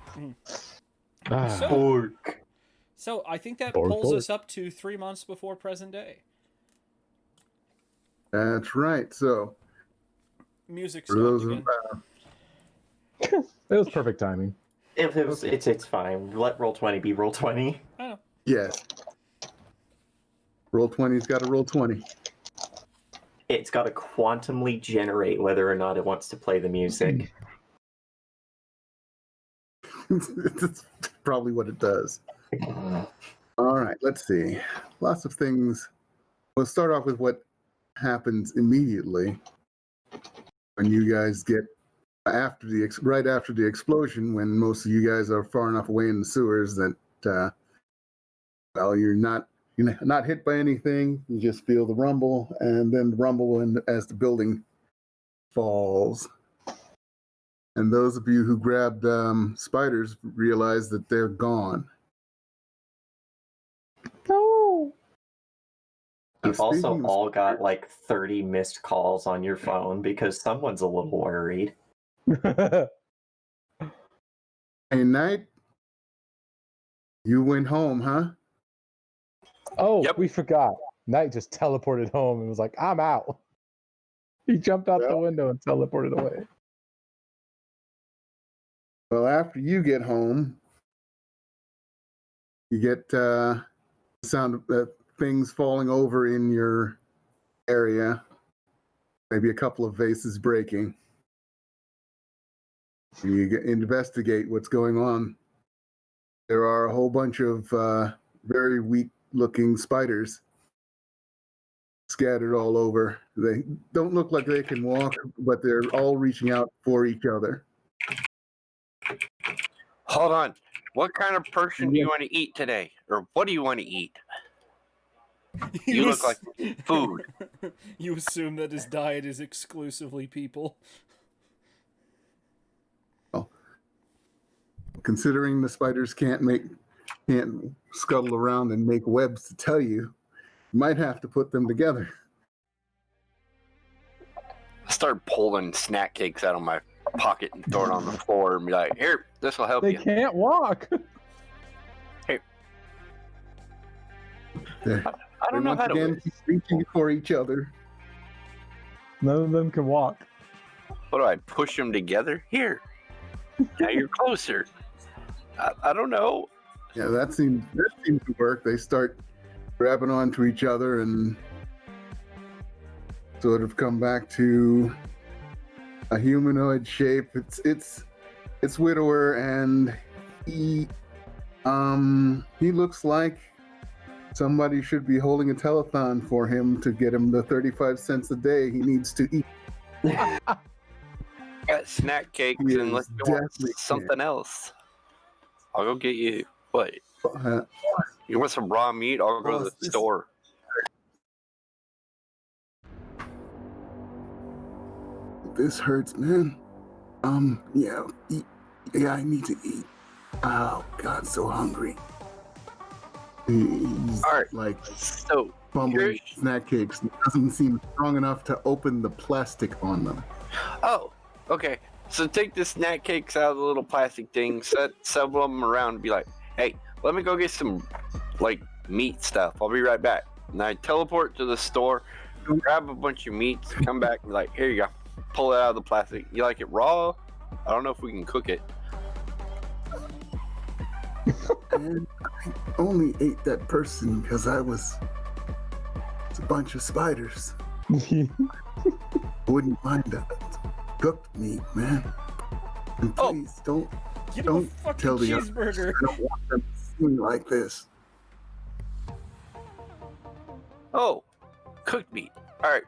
So I think that Bork, pulls bork. us up to 3 months before present day. That's right. So Music for those stopped of again. It was perfect timing. It's fine. Let Roll20 be Roll20. Oh. Yes. Roll 20's got to roll 20. It's got to quantumly generate whether or not it wants to play the music. That's probably what it does. All right, let's see. Lots of things. We'll start off with what happens immediately when you guys get right after the explosion, when most of you guys are far enough away in the sewers that well, you're not hit by anything. You just feel the rumble, and then the rumble as the building falls. And those of you who grabbed spiders realize that they're gone. No. You've also Speaking of all got spiders- like 30 missed calls on your phone because someone's a little worried. Hey, Knight, you went home, huh? Oh, Yep. we forgot. Knight just teleported home and was like, I'm out. He jumped out the Well- window and teleported away. Well, after you get home, you get the sound of things falling over in your area. Maybe a couple of vases breaking. You investigate what's going on. There are a whole bunch of very weak-looking spiders scattered all over. They don't look like they can walk, but they're all reaching out for each other. Hold on. What kind of person do you want to eat today? Or what do you want to eat? You look like food. You assume that his diet is exclusively people. Considering the spiders can't scuttle around and make webs to tell you, you might have to put them together. I start pulling snack cakes out of my pocket and throw it on the floor and be like, here, this will help They you. can't walk. I don't know how to Again, keep reaching for each other. None of them can walk. What do I push them together? Here. Now you're closer. I don't know. Yeah, that seems to work. They start grabbing onto each other and sort of come back to a humanoid shape. It's Widower, and he looks like somebody should be holding a telethon for him to get him the 35 cents a day he needs to eat. Got snack cakes He and is let's go on definitely something else. I'll go get you. What? You want some raw meat? I'll go to the store. This hurts, man. Yeah, I need to eat. Oh God, so hungry. He's All right. like So fumbling snack cakes. It doesn't seem strong enough to open the plastic on them. Oh, okay. So take the snack cakes out of the little plastic thing, set several of them around, and be like, hey, let me go get some, like, meat stuff. I'll be right back. And I teleport to the store, grab a bunch of meats, come back, and be like, here you go. Pull it out of the plastic. You like it raw? I don't know if we can cook it. And I only ate that person because it's a bunch of spiders. Wouldn't mind that cooked meat, man. And Oh. please don't Give him a Don't fucking tell the others. cheeseburger. I don't want them to see me like this. Oh, cooked meat. All right.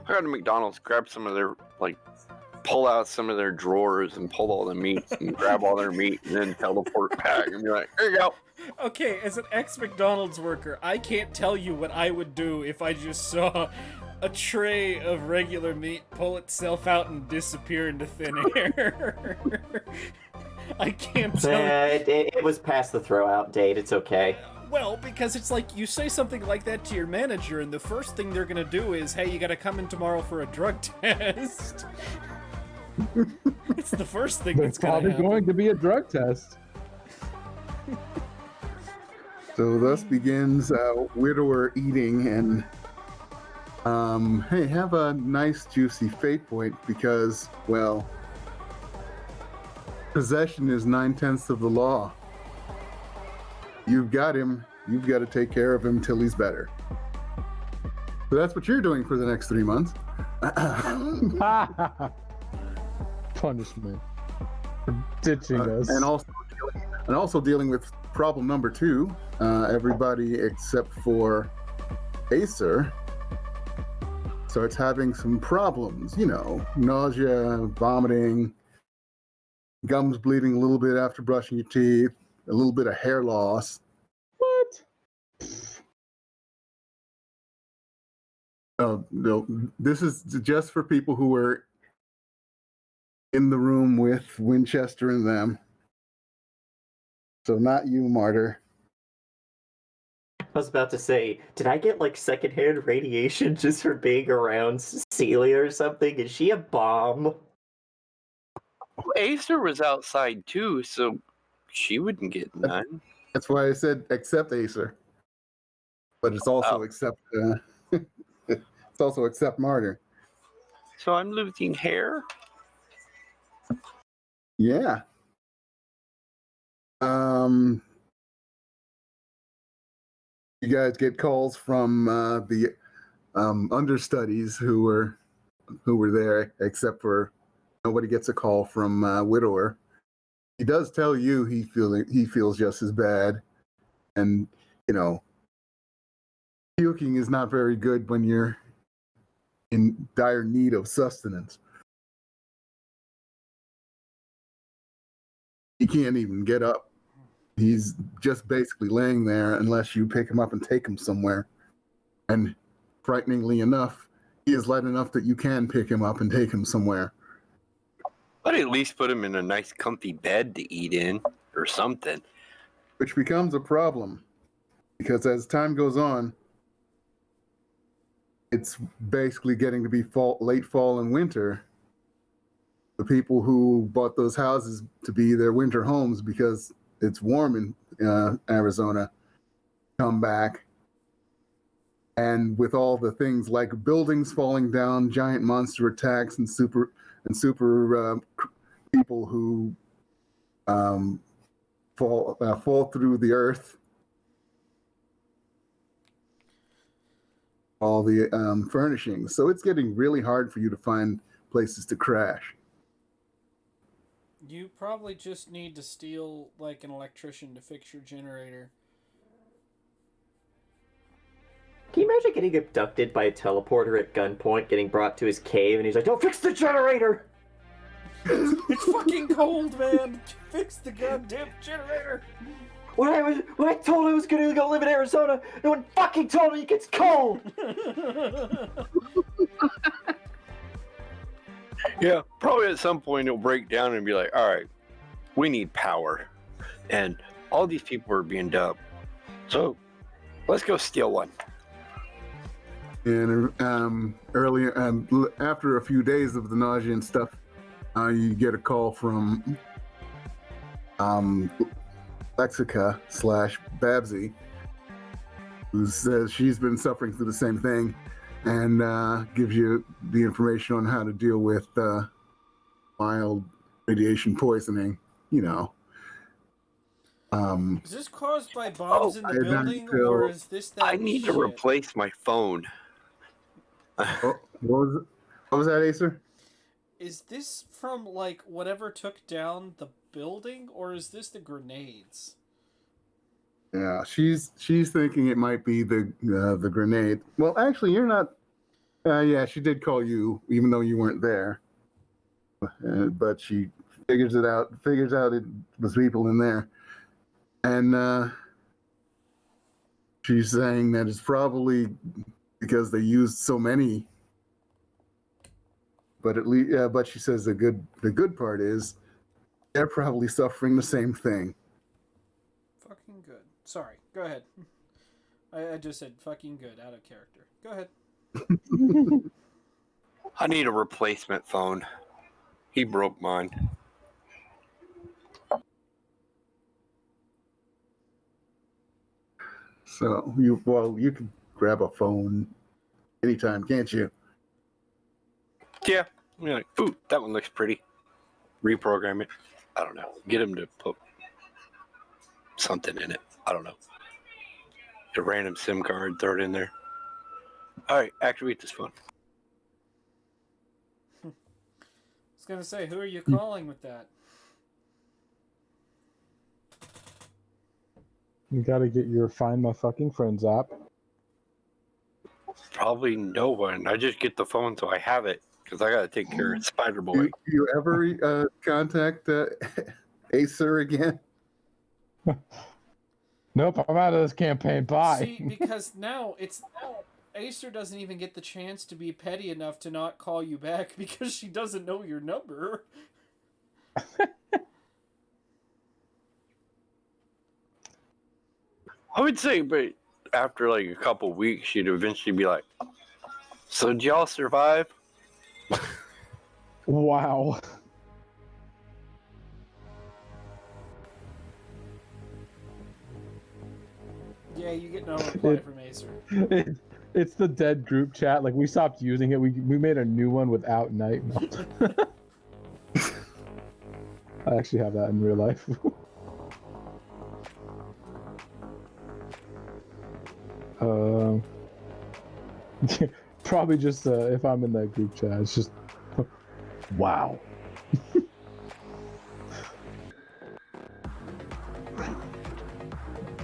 I got to McDonald's, grab some of their, like, pull out some of their drawers and pull all the meat and grab all their meat and then teleport back and be like, here you go. Okay, as an ex-McDonald's worker, I can't tell you what I would do if I just saw a tray of regular meat pull itself out and disappear into thin air. I can't tell you. It was past the throw out date. It's okay. Well, because it's like you say something like that to your manager, and the first thing they're gonna do is, hey, you gotta come in tomorrow for a drug test. It's the first thing There's that's gonna probably happen. going to be a drug test. So thus begins Widower eating, and hey, have a nice juicy fate point because, well, Possession is 9/10 of the law. You've got him. You've got to take care of him till he's better. So that's what you're doing for the next 3 months. Punishment for ditching us. And also dealing with problem number 2. Everybody except for Acer starts having some problems. You know, nausea, vomiting, gums bleeding a little bit after brushing your teeth, a little bit of hair loss. What? Oh no! This is just for people who were in the room with Winchester and them. So not you, Martyr. I was about to say, did I get like secondhand radiation just for being around Celia or something? Is she a bomb? Well, Acer was outside too, so she wouldn't get none. That's why I said except Acer. But it's also except it's also except Martyr. So I'm losing hair? Yeah. You guys get calls from the understudies who were there, except for nobody gets a call from Widower. He does tell you he feels just as bad, and you know, puking is not very good when you're in dire need of sustenance. He can't even get up. He's just basically laying there unless you pick him up and take him somewhere. And frighteningly enough, he is light enough that you can pick him up and take him somewhere. But at least put him in a nice comfy bed to eat in or something. Which becomes a problem. Because as time goes on, it's basically getting to be late fall and winter. The people who bought those houses to be their winter homes because it's warm in Arizona come back. And with all the things like buildings falling down, giant monster attacks, and super people who fall through the earth, all the furnishings. So it's getting really hard for you to find places to crash. You probably just need to steal, like, an electrician to fix your generator. Can you imagine getting abducted by a teleporter at gunpoint, getting brought to his cave, and he's like, "Don't fix the generator!" It's fucking cold, man! Fix the goddamn generator! When I told him I was gonna go live in Arizona, no one fucking told me it gets cold! Yeah, probably at some point it'll break down and be like, all right, we need power. And all these people are being dumped. So let's go steal one. And after a few days of the nausea and stuff, you get a call from Lexica / Babsy, who says she's been suffering through the same thing, and gives you the information on how to deal with mild radiation poisoning. You know. Is this caused by bombs in the building, feel, or is this that I need to replace my phone. what was that, Acer? Is this from, like, whatever took down the building, or is this the grenades? Yeah, she's thinking it might be the grenade. Well, actually, you're not. Yeah, she did call you, even though you weren't there. But she figures out it was people in there, and she's saying that it's probably because they used so many. But at least, but she says the good part is they're probably suffering the same thing. Fucking good. Sorry, go ahead. I just said fucking good, out of character. Go ahead. I need a replacement phone. He broke mine. So you can grab a phone anytime, can't you? Yeah. You're like, ooh, that one looks pretty. Reprogram it. I don't know. Get him to put something in it. I don't know. A random SIM card, throw it in there. All right, activate this phone. I was gonna say, who are you calling with that? You gotta get your Find My Fucking Friends app. Probably no one. I just get the phone so I have it because I gotta take care of Spider Boy. Do you ever contact Acer again? Nope, I'm out of this campaign. Bye. See, because now Acer doesn't even get the chance to be petty enough to not call you back because she doesn't know your number. I would say, but after like a couple weeks, she'd eventually be like, "So did y'all survive?" Wow. Yeah, you get no reply from Acer. It's the dead group chat. Like, we stopped using it. We made a new one without night mode. I actually have that in real life. Probably just if I'm in that group chat, it's just wow.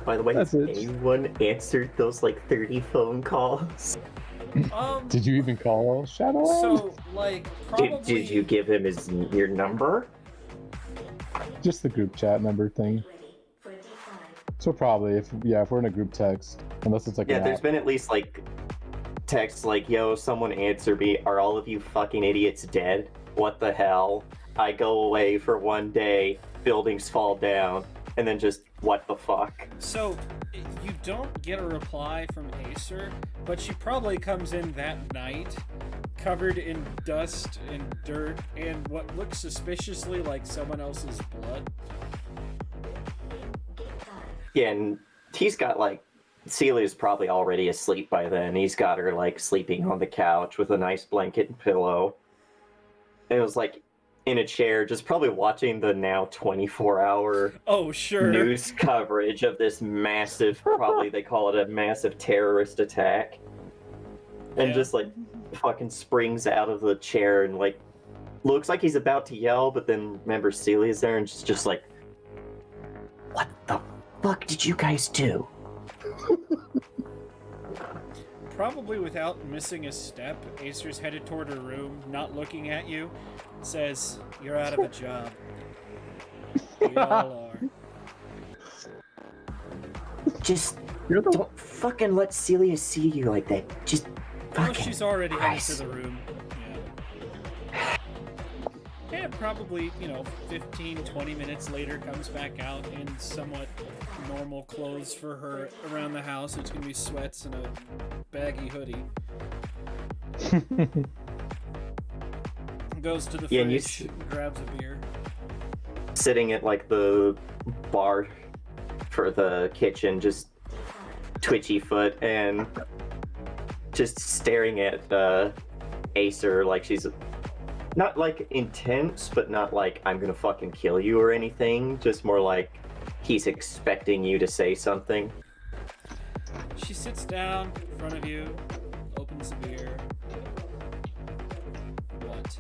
By the way, That's has it. anyone answered those like 30 phone calls? Did you even call Shadow? So, like, probably... Did you give him your number? Just the group chat number thing. So probably, if we're in a group text, unless it's like Yeah, an there's app. been at least like texts like, "Yo, someone answer me. Are all of you fucking idiots dead? What the hell? I go away for one day, buildings fall down, and then just what the fuck?" So, you don't get a reply from Acer, but she probably comes in that night, covered in dust and dirt, and what looks suspiciously like someone else's blood. Yeah, and he's got like Celia's probably already asleep by then. He's got her like sleeping on the couch with a nice blanket and pillow. And it was like in a chair, just probably watching the now 24-hour Oh, sure. news coverage of this massive, probably they call it a massive terrorist attack. And Yeah. just like fucking springs out of the chair and like looks like he's about to yell, but then remembers Celia's there and just like, what the fuck did you guys do? Probably without missing a step, Acer's headed toward her room, not looking at you, says, "You're out of a job." We all are. Just You're the don't fucking let Celia see you like that. Just Oh, fucking she's already headed Christ. to the room. Yeah. And probably, 15, 20 minutes later comes back out in somewhat normal clothes for her around the house. It's going to be sweats and a baggy hoodie. Goes to the Yeah, and you fridge, grabs a beer. sitting at like the bar for the kitchen, just twitchy foot and just staring at Acer like she's not like intense, but not like I'm gonna fucking kill you or anything. Just more like he's expecting you to say something. She sits down in front of you, opens the beer. What?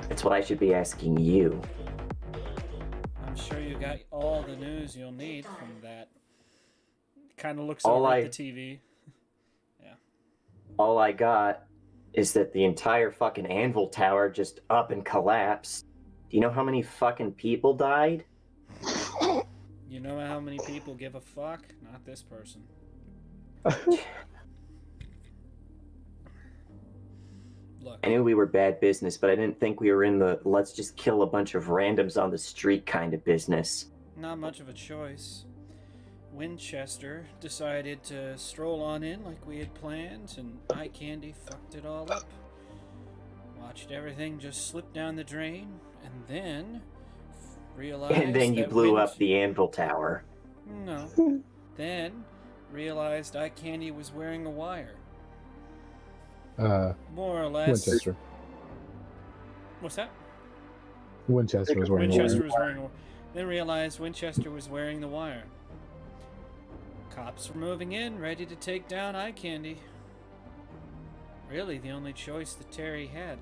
That's what I should be asking you. I'm sure you got all the news you'll need from that. Kind of looks All over I- at the TV. All I got is that the entire fucking Anvil Tower just up and collapsed. Do you know how many fucking people died? You know how many people give a fuck? Not this person. Look, I knew we were bad business, but I didn't think we were in the let's just kill a bunch of randoms on the street kind of business. not much of a choice. Winchester decided to stroll on in like we had planned, and Eye Candy fucked it all up. Watched everything just slip down the drain, and then realized And then you that blew up the Anvil Tower. No. Then realized Eye Candy was wearing a wire. More or less. Winchester. What's that? Winchester was wearing Winchester a was wearing. Then realized Winchester was wearing the wire. Cops were moving in, ready to take down Eye Candy. Really, the only choice that Terry had.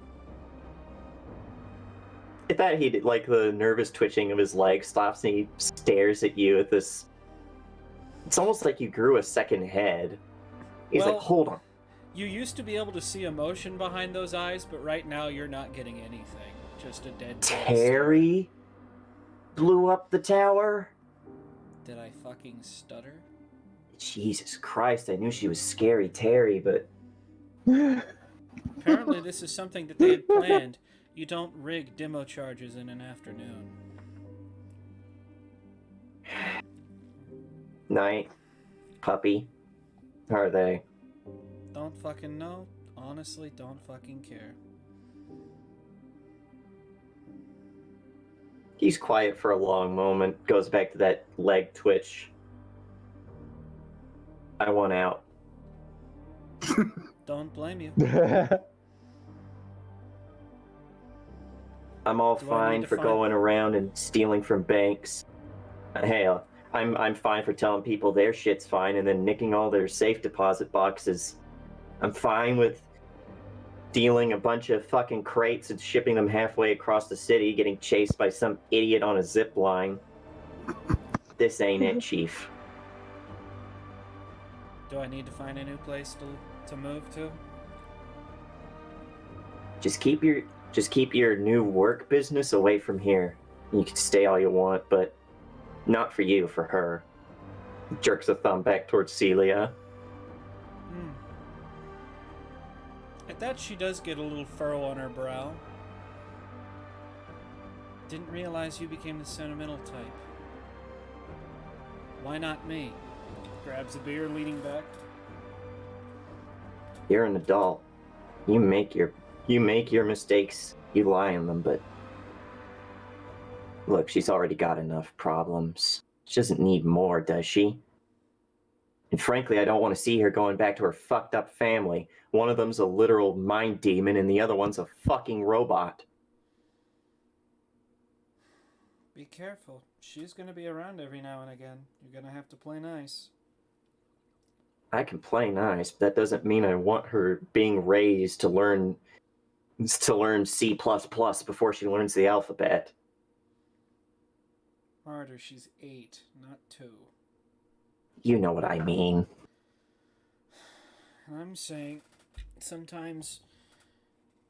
At that, he did, like, the nervous twitching of his leg stops and he stares at you with this. It's almost like you grew a second head. He's Well, like, hold on. You used to be able to see emotion behind those eyes, but right now you're not getting anything. Just a dead face. Terry blew up the tower? Did I fucking stutter? Jesus Christ, I knew she was scary Terry, but Apparently this is something that they had planned. You don't rig demo charges in an afternoon. Night, puppy, how are they? Don't fucking know. Honestly, don't fucking care. He's quiet for a long moment, goes back to that leg twitch. I want out. Don't blame you. I'm all Do I need fine to for find- going around and stealing from banks. Hell, I'm fine for telling people their shit's fine and then nicking all their safe deposit boxes. I'm fine with stealing a bunch of fucking crates and shipping them halfway across the city, getting chased by some idiot on a zip line. This ain't it, Chief. Do I need to find a new place to move to? Just keep your new work business away from here. You can stay all you want, but not for you, for her. Jerks a thumb back towards Celia. At that, she does get a little furrow on her brow. Didn't realize you became the sentimental type. Why not me? Grabs a beer, leaning back. You're an adult. You make your mistakes. You lie on them, but look, she's already got enough problems. She doesn't need more, does she? And frankly, I don't want to see her going back to her fucked up family. One of them's a literal mind demon, and the other one's a fucking robot. Be careful. She's gonna be around every now and again. You're gonna have to play nice. I can play nice, but that doesn't mean I want her being raised to learn C++ before she learns the alphabet. Martyr, she's 8, not 2. You know what I mean. I'm saying, sometimes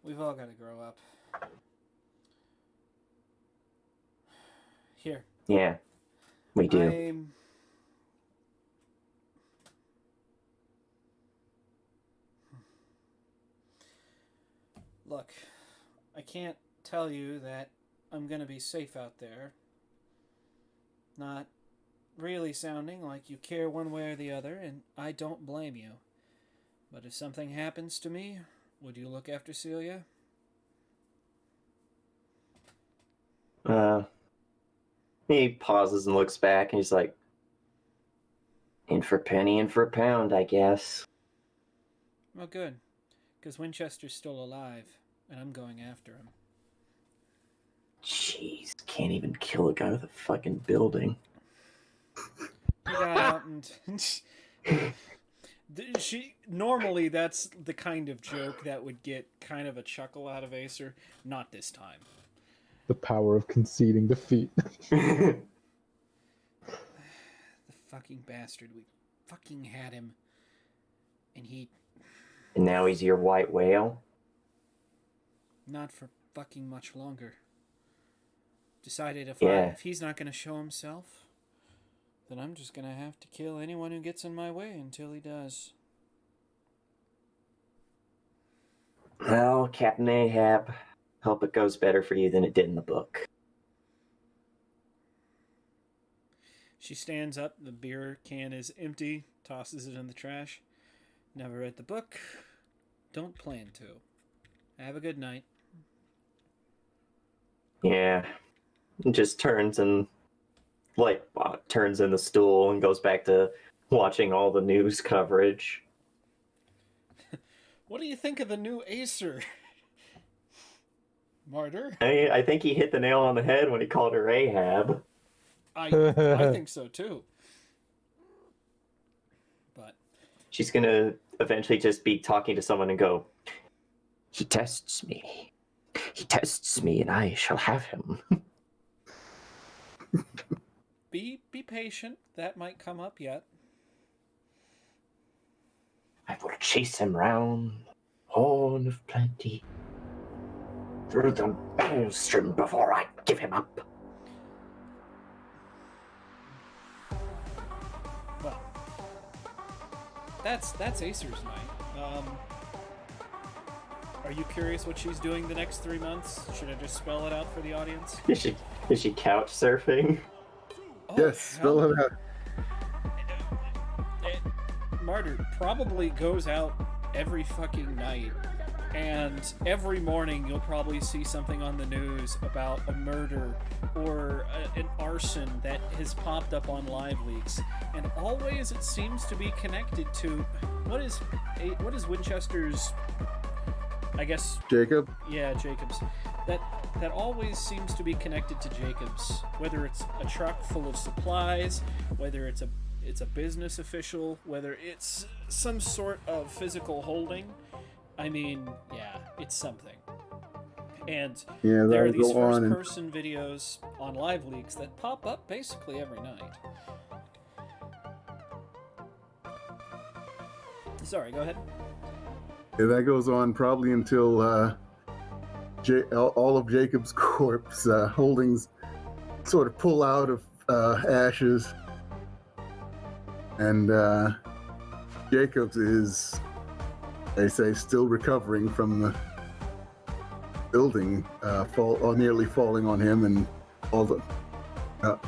we've all got to grow up. Here. Yeah, we do. Look, I can't tell you that I'm gonna be safe out there. Not really sounding like you care one way or the other, and I don't blame you. But if something happens to me, would you look after Celia? He pauses and looks back, and he's like, in for penny, in for pound, I guess. Well, good, because Winchester's still alive, and I'm going after him. Jeez, can't even kill a guy with a fucking building. He got out and she normally that's the kind of joke that would get kind of a chuckle out of Acer. Not this time. The power of conceding defeat. The fucking bastard. We fucking had him, and And now he's your white whale? not for fucking much longer. Decided if he's not gonna show himself, then I'm just gonna have to kill anyone who gets in my way until he does. Well, Captain Ahab, hope it goes better for you than it did in the book. She stands up, the beer can is empty, tosses it in the trash. Never read the book. Don't plan to. Have a good night. Yeah. Just turns and, turns in the stool and goes back to watching all the news coverage. What do you think of the new Acer? Martyr? I think he hit the nail on the head when he called her Ahab. I think so too. But She's gonna eventually just be talking to someone and go, "He tests me. He tests me, and I shall have him." be patient. That might come up yet. I will chase him round the Horn of Plenty through the maelstrom before I give him up. Well, that's Acer's night. Are you curious what she's doing the next 3 months? Should I just spell it out for the audience? Is she couch surfing? Oh, Yes, spell it out. Martyr probably goes out every fucking night, and every morning you'll probably see something on the news about a murder or an arson that has popped up on live leaks, and always it seems to be connected to what is Winchester's, I guess, Jacob? yeah, Jacobs. That always seems to be connected to Jacobs, whether it's a truck full of supplies, whether it's a business official, whether it's some sort of physical holding. I mean, yeah, it's something. And Yeah, there are that'll these go on and first-person videos on live leaks that pop up basically every night. Sorry, go ahead. yeah, that goes on probably until all of Jacob's corpse holdings sort of pull out of ashes, and Jacobs is, they say, still recovering from the building nearly falling on him, and all the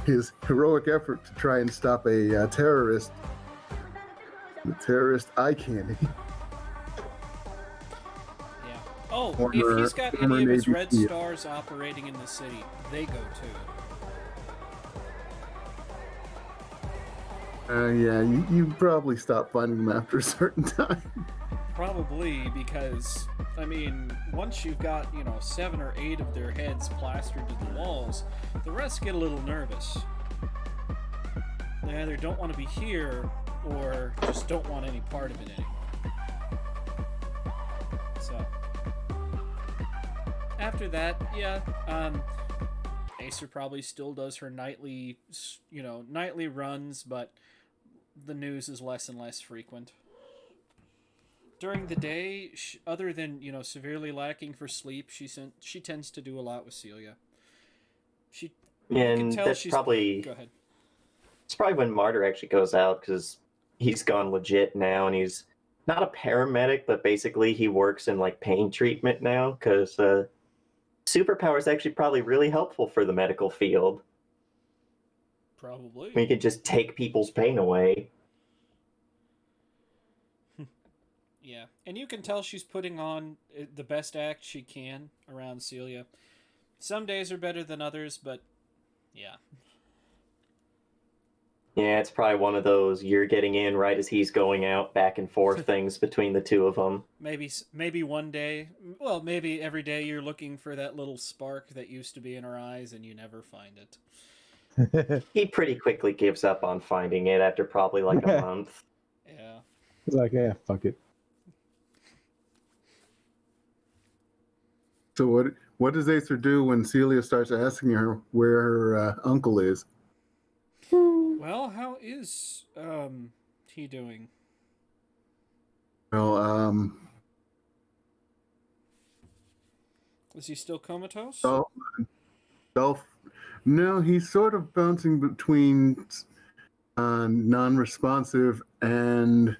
his heroic effort to try and stop a terrorist eye candy. Yeah. Oh, if Former- he's got former any of his Navy red SEAL. stars operating in the city, they go too. Yeah, you probably stop finding them after a certain time. Probably because, I mean, once you've got, 7 or 8 of their heads plastered to the walls, the rest get a little nervous. They either don't want to be here or just don't want any part of it anymore. So, after that, yeah, Acer probably still does her nightly runs, but the news is less and less frequent. During the day, other than severely lacking for sleep, she tends to do a lot with Celia. You can And tell that's she's. probably Go ahead. it's probably when Martyr actually goes out, because he's gone legit now, and he's not a paramedic, but basically he works in like pain treatment now, because superpower is actually probably really helpful for the medical field. Probably. We can just take people's pain away. Yeah, and you can tell she's putting on the best act she can around Celia. Some days are better than others, but yeah. Yeah, it's probably one of those you're getting in right as he's going out, back and forth things between the two of them. Maybe one day, well, maybe every day you're looking for that little spark that used to be in her eyes and you never find it. He pretty quickly gives up on finding it after probably like a month. Yeah. He's like, yeah, fuck it. So what does Acer do when Celia starts asking her where her uncle is? Well, how is he doing? Well, Is he still comatose? No, he's sort of bouncing between non-responsive and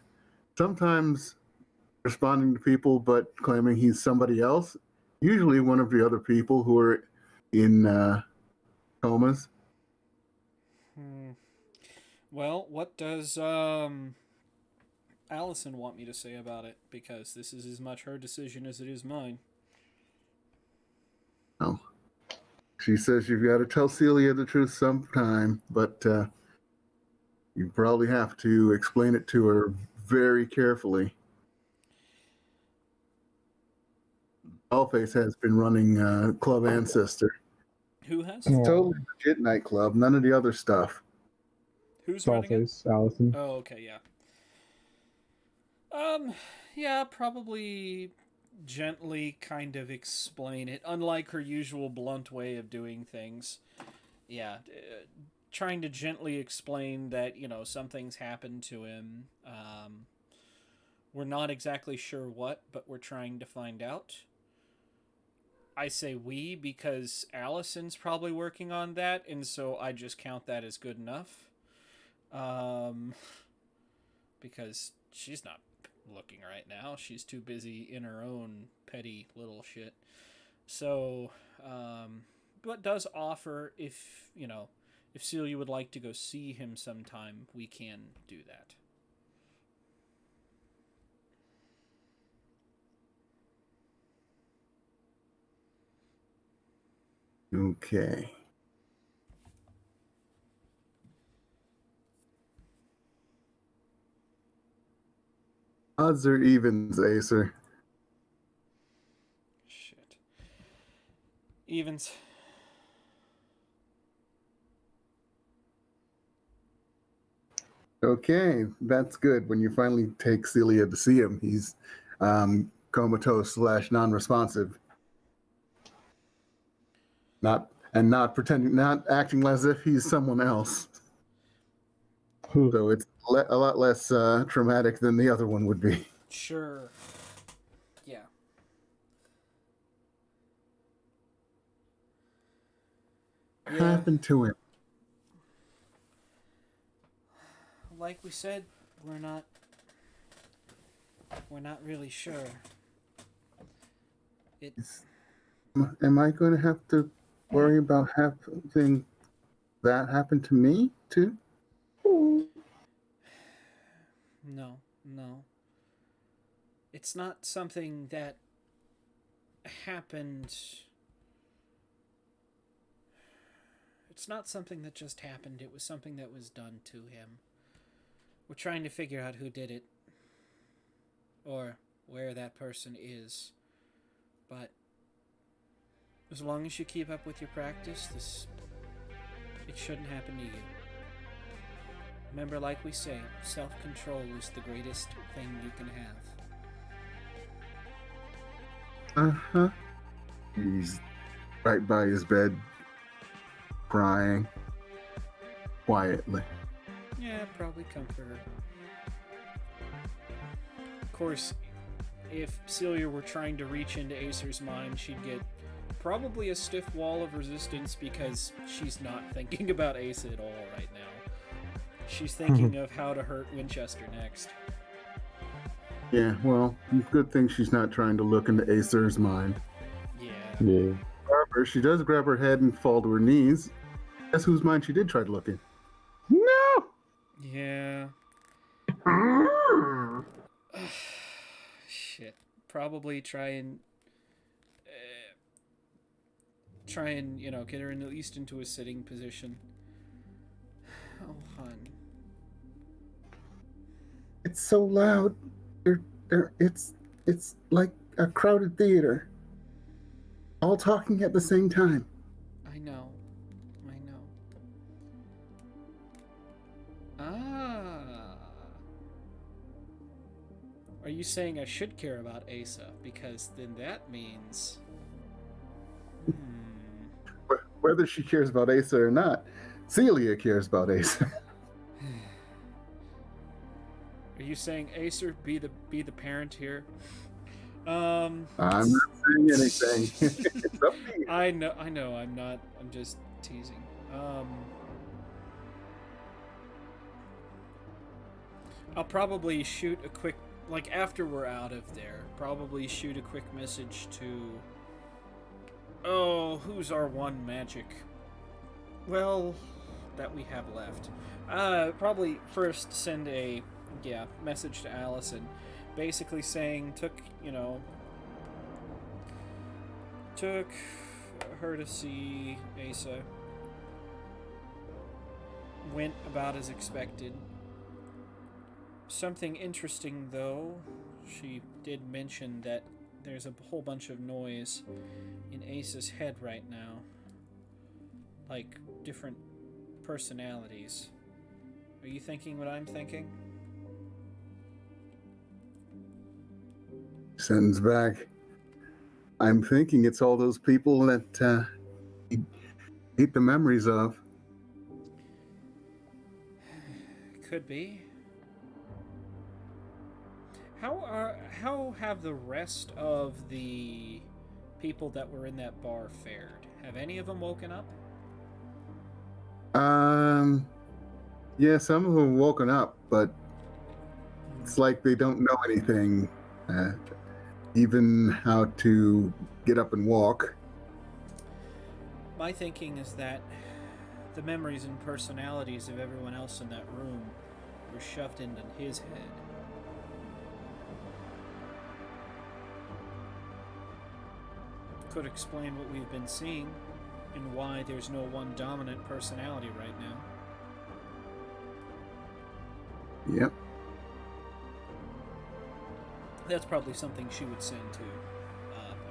sometimes responding to people, but claiming he's somebody else. Usually one of the other people who are in comas. Well, what does Allison want me to say about it? Because this is as much her decision as it is mine. Oh. She says you've got to tell Celia the truth sometime, but you probably have to explain it to her very carefully. Dollface has been running Club Ancestor. Who has? Yeah. Totally legit nightclub. None of the other stuff. Who's running it? Dollface, Allison. Oh, okay, yeah. Yeah, probably gently kind of explain it, unlike her usual blunt way of doing things. Yeah, trying to gently explain that, something's happened to him. We're not exactly sure what, but we're trying to find out. I say we because Allison's probably working on that, and so I just count that as good enough. Because she's not looking right now. She's too busy in her own petty little shit. So, but does offer if Celia would like to go see him sometime, we can do that. Okay. Odds or evens, Acer? Shit. Evens. Okay, that's good. When you finally take Celia to see him, he's comatose / non-responsive. Not pretending, not acting as if he's someone else. So it's a lot less traumatic than the other one would be. Sure. Yeah. What happened to him? Like we said, we're not really sure. Am I going to have to worry about having that happen to me too? No. It's not something that happened. It's not something that just happened. It was something that was done to him. We're trying to figure out who did it. Or where that person is. But as long as you keep up with your practice, it shouldn't happen to you. Remember, like we say, self-control is the greatest thing you can have. Uh-huh. He's right by his bed, crying quietly. Yeah, probably comfort her. Of course, if Celia were trying to reach into Acer's mind, she'd get probably a stiff wall of resistance because she's not thinking about Ace at all right now. She's thinking of how to hurt Winchester next. Yeah, well, good thing she's not trying to look into Acer's mind. Yeah. However, she does grab her head and fall to her knees. Guess whose mind she did try to look in? No! Yeah. Shit. Probably try and get her at least into a sitting position. Oh, hun. It's so loud. It's like a crowded theater. All talking at the same time. I know. Ah. Are you saying I should care about Asa? Because then that means... Whether she cares about Asa or not, Celia cares about Asa. Are you saying Acer be the parent here? I'm not saying anything. It's up to you. I know. I'm not. I'm just teasing. I'll probably shoot a quick, after we're out of there, probably shoot a quick message to... Oh, who's our one magic? Well, that we have left. Probably first send a, message to Allison, basically saying took her to see Asa. Went about as expected. Something interesting, though, she did mention that there's a whole bunch of noise in Ace's head right now. Like different personalities. Are you thinking what I'm thinking? Sends back. I'm thinking it's all those people that he ate the memories of. Could be. How have the rest of the people that were in that bar fared? Have any of them woken up? Yeah, some of them woken up, but it's like they don't know anything, even how to get up and walk. My thinking is that the memories and personalities of everyone else in that room were shoved into his head. Could explain what we've been seeing and why there's no one dominant personality right now. Yep. That's probably something she would send to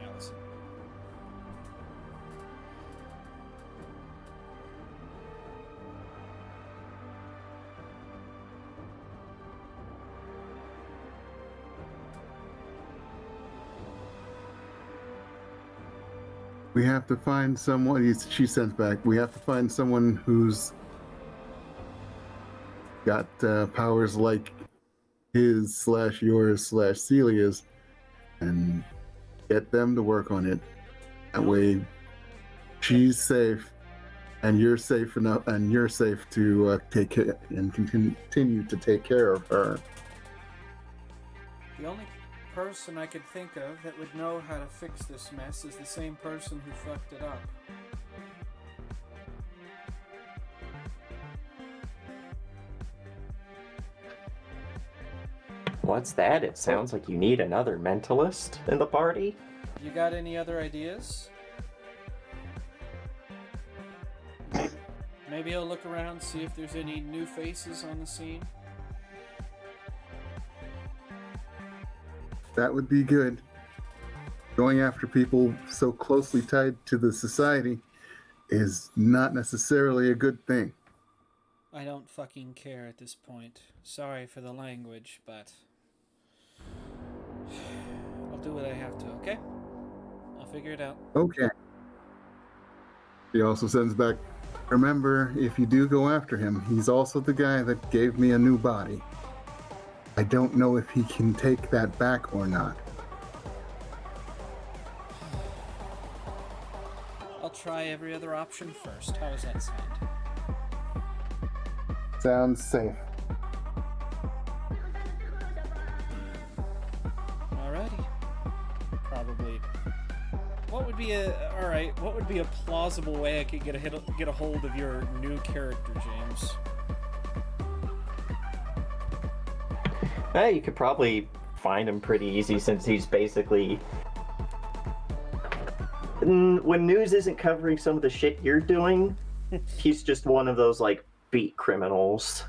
Allison. We have to find someone, she sends back, we have to find someone who's got powers like his / yours / Celia's and get them to work on it. That way she's safe and you're safe enough and you're safe to take care and continue to take care of her. The only person I could think of that would know how to fix this mess is the same person who fucked it up. What's that? It sounds like you need another mentalist in the party. You got any other ideas? Maybe I'll look around, see if there's any new faces on the scene. That would be good. Going after people so closely tied to the society is not necessarily a good thing. I don't fucking care at this point. Sorry for the language, but I'll do what I have to, okay? I'll figure it out. Okay. He also sends back, remember, if you do go after him, he's also the guy that gave me a new body. I don't know if he can take that back or not. I'll try every other option first. How does that sound? Sounds safe. Alrighty. Probably. What would be a plausible way I could get a hold of your new character, James? You could probably find him pretty easy since he's basically... When news isn't covering some of the shit you're doing, he's just one of those, like, beat criminals.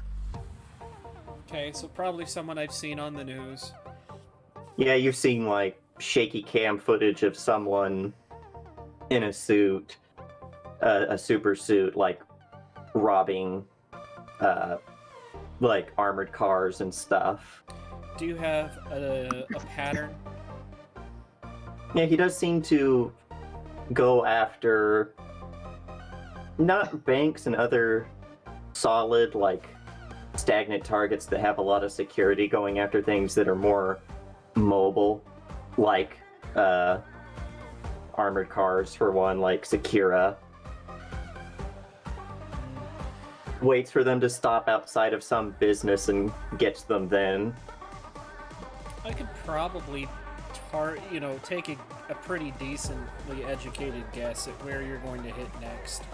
Okay, so probably someone I've seen on the news. Yeah, you've seen, like, shaky cam footage of someone in a suit, a super suit, like, robbing, like, armored cars and stuff. Do you have a pattern? Yeah, he does seem to go after not banks and other solid, like, stagnant targets that have a lot of security, going after things that are more mobile, like armored cars for one, like Sakura. Waits for them to stop outside of some business and gets them then. I could probably take a pretty decently educated guess at where you're going to hit next.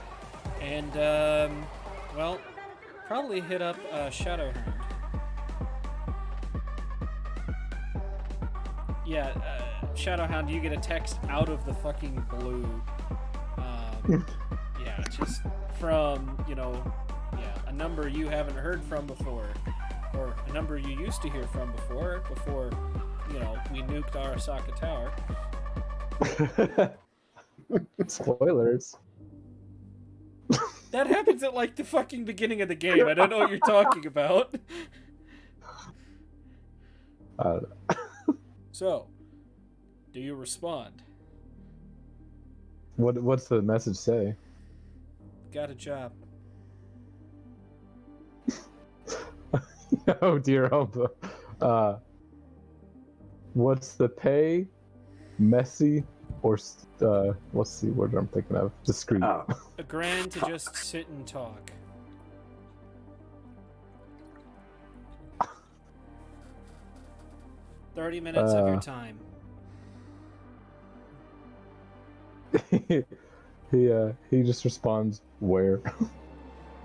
And, well, probably hit up Shadowhound. Yeah, Shadowhound, you get a text out of the fucking blue. Yeah, just from, a number you haven't heard from before. Or a number you used to hear from before, we nuked Arasaka Tower. Spoilers. That happens at like the fucking beginning of the game. I don't know what you're talking about. So, do you respond? What's the message say? Got a job. Oh dear. What's the pay? Messy or what's the word I'm thinking of? Discreet. Oh. $1,000 to just sit and talk. $30 minutes of your time. he just responds, where?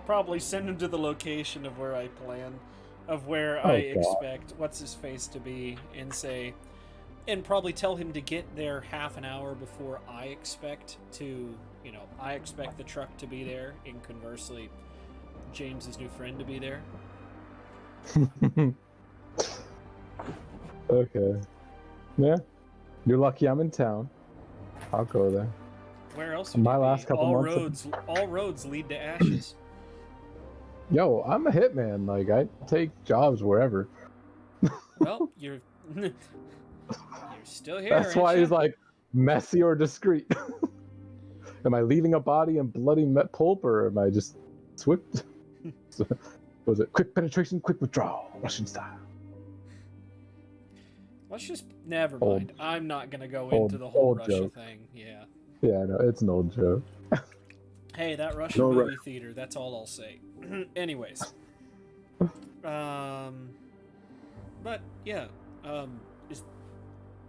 Probably send him to the location of where I plan, of where Oh, I God. expect what's his face to be, and probably tell him to get there half an hour before I expect I expect the truck to be there, and conversely, James's new friend to be there. Okay. Yeah. You're lucky I'm in town. I'll go there. Where else would My you be? last couple months All roads lead to ashes. Yo, I'm a hitman. Like, I take jobs wherever. Well, you're still here. That's why ain't he's ya? like messy or discreet. Am I leaving a body in bloody pulp, or am I just swift? Was it quick penetration, quick withdrawal, Russian style? Let's just never Old- mind. I'm not gonna go old- into the whole old Russia joke. thing. Yeah. Yeah, I know, it's an old joke. Hey, that Russian No, movie theater. That's all I'll say. Anyways. But yeah. I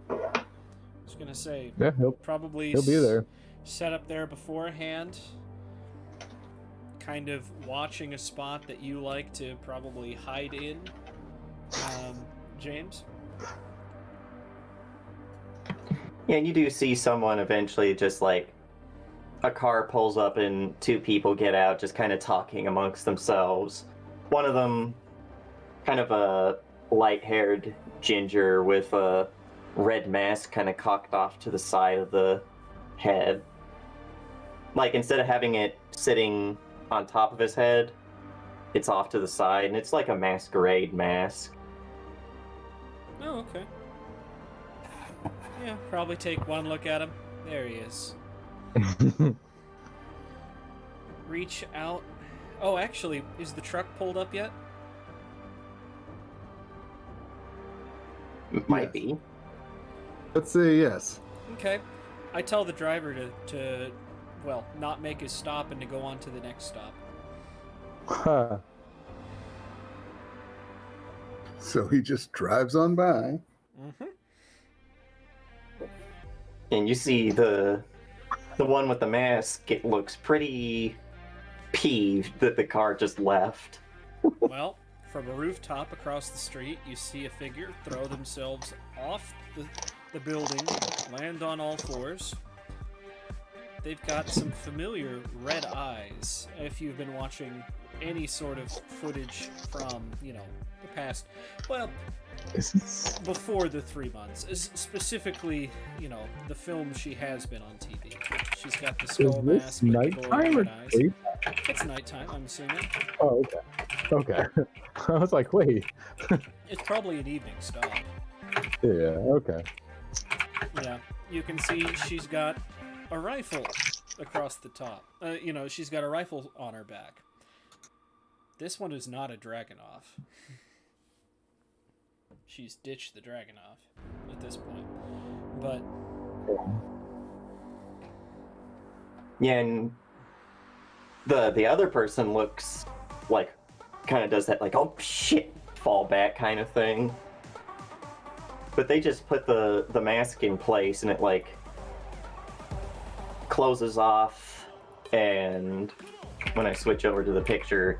was gonna say Yeah, probably he'll be there. set up there beforehand. Kind of watching a spot that you like to probably hide in. James. Yeah, and you do see someone eventually just like a car pulls up and two people get out just kind of talking amongst themselves. One of them kind of a light-haired ginger with a red mask kind of cocked off to the side of the head. Like instead of having it sitting on top of his head, it's off to the side and it's like a masquerade mask. Oh, okay. Yeah, probably take one look at him. There he is. Reach out. Oh, actually, is the truck pulled up yet? Might be. Let's say yes. Okay. I tell the driver to not make his stop and to go on to the next stop. Huh. So he just drives on by. Mm-hmm. And you see the one with the mask, it looks pretty peeved that the car just left. Well, from a rooftop across the street, you see a figure throw themselves off the building, land on all fours. They've got some familiar red eyes. If you've been watching any sort of footage from, the past, before the 3 months, specifically, the film she has been on TV. She's got the Is skull this mask with the nighttime glowing or red eyes. day? It's nighttime, I'm assuming. Oh, okay. I was like, wait. It's probably an evening stop. Yeah, okay. Yeah, you can see she's got a rifle across the top. She's got a rifle on her back. This one is not a Dragunov. She's ditched the Dragunov at this point. But Yeah, and the other person looks like kind of does that like, oh shit, fall back kind of thing. But they just put the mask in place and it like closes off, and when I switch over to the picture,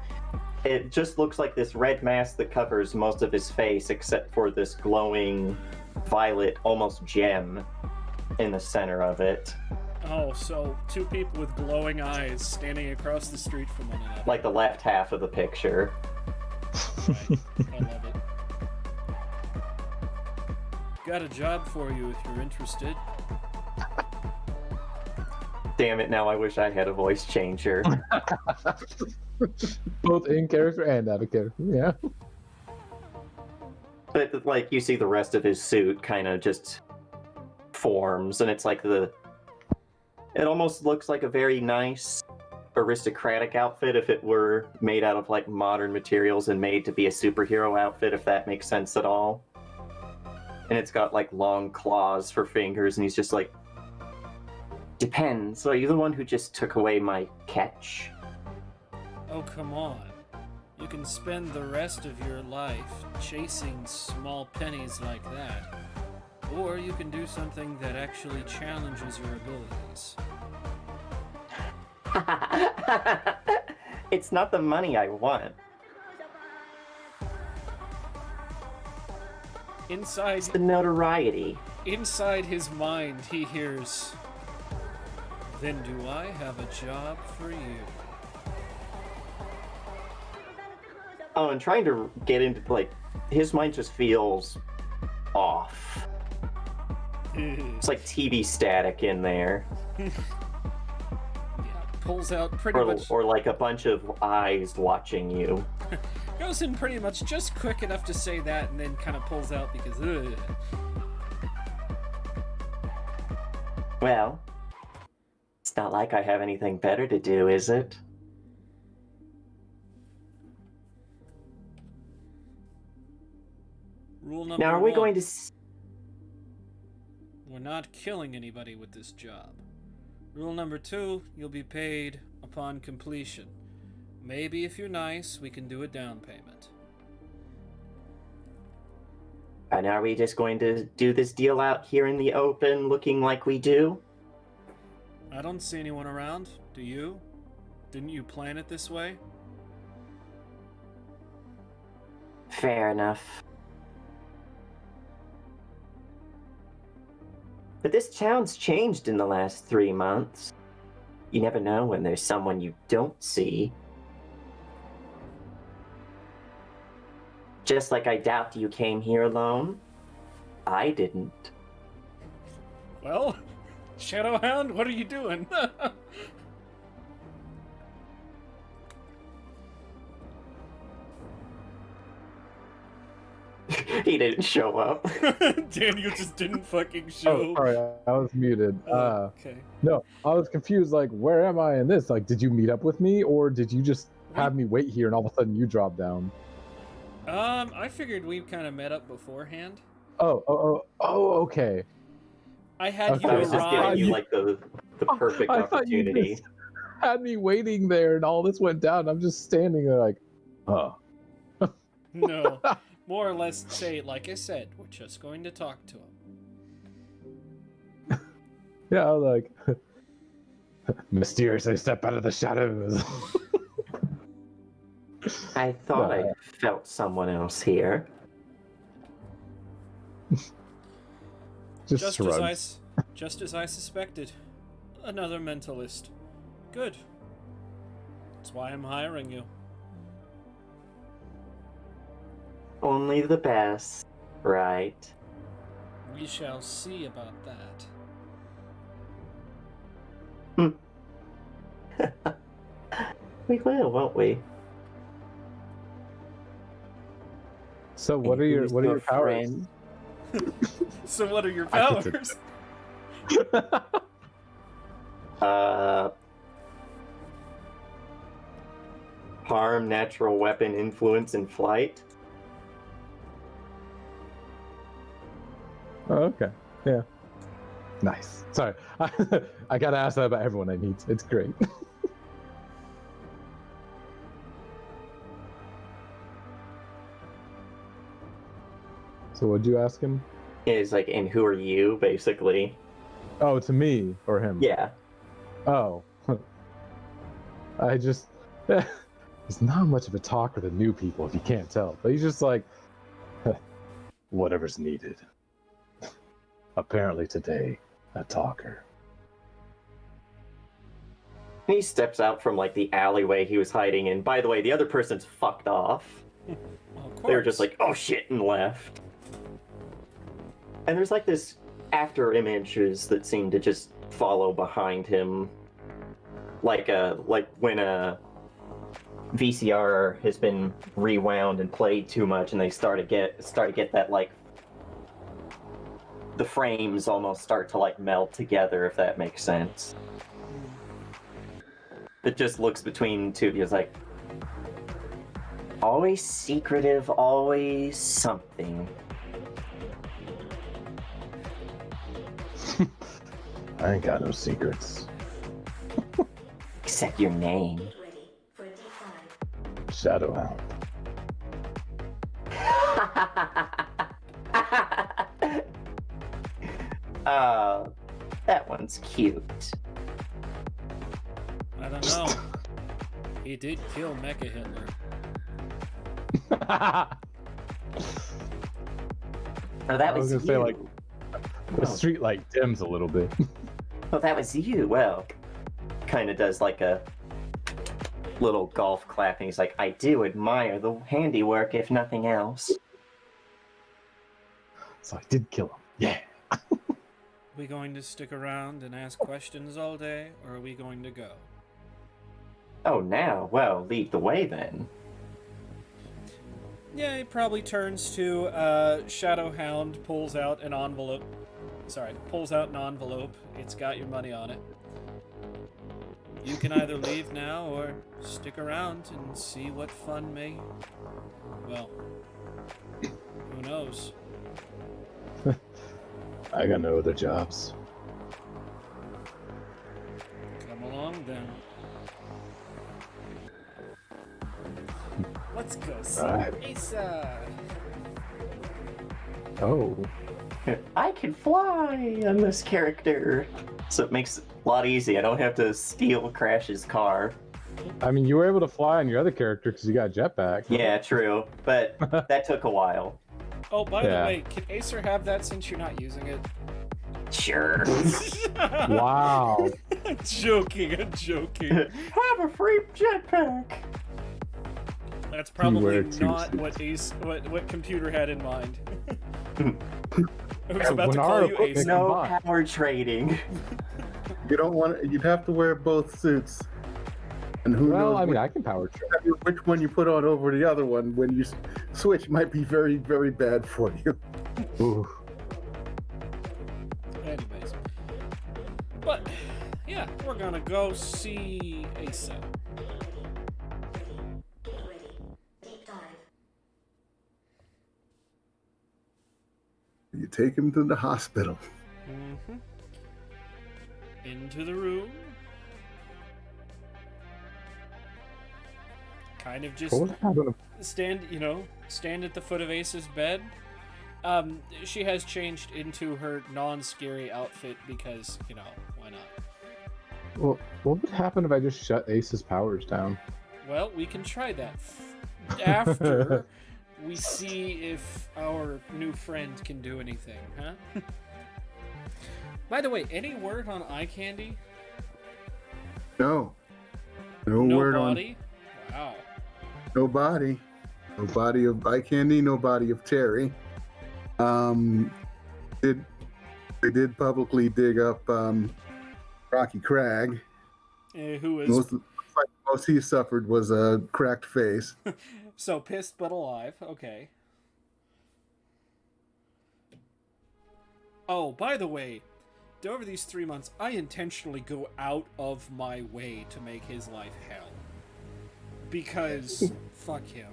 it just looks like this red mask that covers most of his face except for this glowing violet, almost gem in the center of it. oh, so two people with glowing eyes standing across the street from one another. Like the left half of the picture. Right. I love it. Got a job for you if you're interested. Damn it, now I wish I had a voice changer. Both in character and out of character. Yeah. But, like, you see the rest of his suit kind of just forms, and it's like it almost looks like a very nice aristocratic outfit if it were made out of, like, modern materials and made to be a superhero outfit, if that makes sense at all. And it's got, like, long claws for fingers, and he's just like, depends. Are you the one who just took away my catch? Oh, come on. You can spend the rest of your life chasing small pennies like that. Or you can do something that actually challenges your abilities. It's not the money I want. It's the notoriety. Inside his mind, he hears, "Then do I have a job for you?" Oh, and trying to get into, like, his mind just feels off. It's like TV static in there. Yeah, pulls out pretty much... Or like a bunch of eyes watching you. Goes in pretty much just quick enough to say that, and then kind of pulls out because... Well, it's not like I have anything better to do, is it? Rule number Now, are we one. going to... We're not killing anybody with this job. Rule number 2, you'll be paid upon completion. Maybe if you're nice, we can do a down payment. And are we just going to do this deal out here in the open looking like we do? I don't see anyone around. Do you? Didn't you plan it this way? Fair enough. But this town's changed in the last 3 months. You never know when there's someone you don't see. Just like I doubt you came here alone. I didn't. Well, Shadowhound, what are you doing? He didn't show up. Daniel just didn't fucking Oh, show. sorry, I was muted. Okay. No, I was confused. Like, where am I in this? Like, did you meet up with me, or did you just have me wait here and all of a sudden you drop down? I figured we kind of met up beforehand. Oh, okay. I had Okay. you I was just giving arrive. you like the perfect I thought you opportunity. just had me waiting there, and all this went down. I'm just standing there like, huh. No, more or less say, like I said, we're just going to talk to him. Yeah, I was like, mysteriously step out of the shadows. I thought I felt someone else here. Just shrugs. Just as I suspected. Another mentalist. Good. That's why I'm hiring you. Only the best, right? We shall see about that. We will, won't we? So what are your powers? friend? So what are your I get to- powers? Harm, natural weapon, influence, and flight. Oh, okay. Yeah. Nice. Sorry. I gotta ask that about everyone I meet. It's great. So what'd you ask him? Is like, and who are you, basically? Oh, to me or him? Yeah. Oh. I just... He's not much of a talker to new people, if you can't tell. But he's just like, whatever's needed. Apparently today, a talker. He steps out from like the alleyway he was hiding in. By the way, the other person's fucked off. Well, of They were just course. like, oh shit, and left. And there's like this after images that seem to just follow behind him, like when a VCR has been rewound and played too much, and they start to get that like the frames almost start to like meld together, if that makes sense. It just looks between two of you, it's like always secretive, always something. I ain't got no secrets. Except your name. Shadowhound. That one's cute. I don't know. He did kill Mecha Hitler. Oh, that I was was gonna say, you. like, the street light dims a little bit. Oh, that was you. Well, kind of does like a little golf clapping. He's like, I do admire the handiwork, if nothing else. So I did kill him. Yeah. We going to stick around and ask questions all day, or are we going to go? Oh, now? Well, lead the way then. Yeah, he probably turns to Shadowhound, pulls out an envelope. It's got your money on it. You can either leave now or stick around and see what fun may... Well, who knows? I got no other jobs. Come along then. Let's go see Asa. Oh. I can fly on this character. So it makes it a lot easier. I don't have to steal Crash's car. I mean, you were able to fly on your other character because you got a jetpack. Yeah, true. But that took a while. Oh, by Yeah. the way, can Acer have that since you're not using it? Sure. Wow. I'm joking. Have a free jetpack. That's probably wear two not suits. what computer had in mind. I was about When to our call you equipment Ace. No combined. power trading. You don't want it. You'd have to wear both suits. And who Well, knows I mean, I can power trade. which one you put on over the other one when you switch might be very, very bad for you. Ooh. Anyways. But, yeah, we're gonna go see Asa. You take him to the hospital. Mm-hmm. Into the room. Kind of just What happened? stand at the foot of Ace's bed. She has changed into her non-scary outfit because, why not? Well, what would happen if I just shut Ace's powers down? Well, we can try that after we see if our new friend can do anything, huh? By the way, any word on eye candy? No. No No word body? Wow. on no body. No body of eye candy, no body of Terry. They did publicly dig up Rocky Crag. Who is Most he suffered was a cracked face. so pissed but alive. Okay. Oh, by the way, over these 3 months, I intentionally go out of my way to make his life hell. Because, fuck him.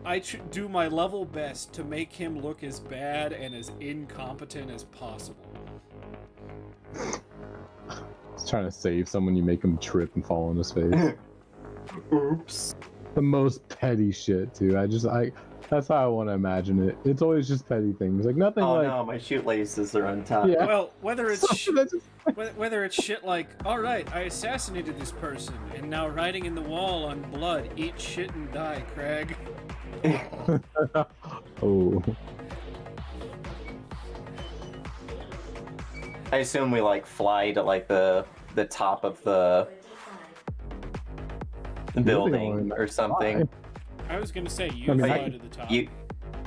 I do my level best to make him look as bad and as incompetent as possible. He's trying to save someone, you make him trip and fall on his face. Oops. The most petty shit, too. That's how I want to imagine it. It's always just petty things, like nothing Oh like. no, my shoelaces are untied. Yeah. Well, whether it's That's just- whether it's shit like, all right, I assassinated this person, and now writing in the wall on blood, eat shit and die, Craig. Oh. I assume we like fly to like the top of the building going or something. I was gonna say, I mean, fly I- to the top.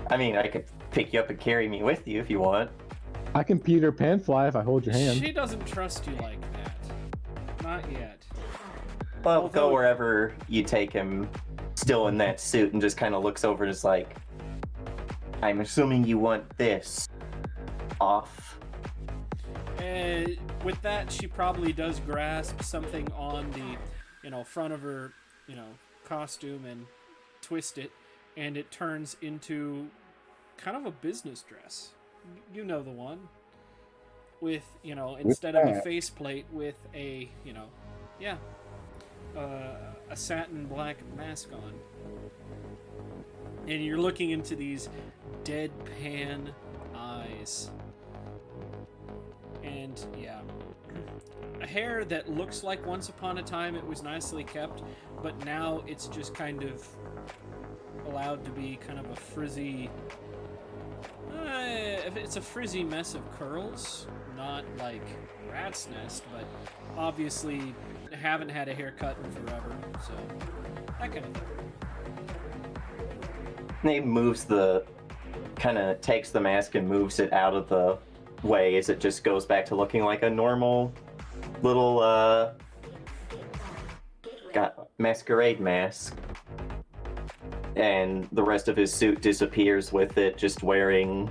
I mean, I could pick you up and carry me with you if you want. I can Peter Pan fly if I hold your hand. She doesn't trust you like that. Not yet. Well, go Although- wherever you take him, still in that suit, and just kind of looks over and is like, I'm assuming you want this off. With that, she probably does grasp something on the, front of her, costume and twist it, and it turns into kind of a business dress. You know the one. With, instead of a faceplate, with a, a satin black mask on. And you're looking into these deadpan eyes. And, yeah. A hair that looks like once upon a time it was nicely kept, but now it's just kind of allowed to be kind of a frizzy... it's a frizzy mess of curls, not like rat's nest, but obviously haven't had a haircut in forever, so that kind of thing. He takes the mask and moves it out of the way as it just goes back to looking like a normal little masquerade mask. And the rest of his suit disappears with it, just wearing,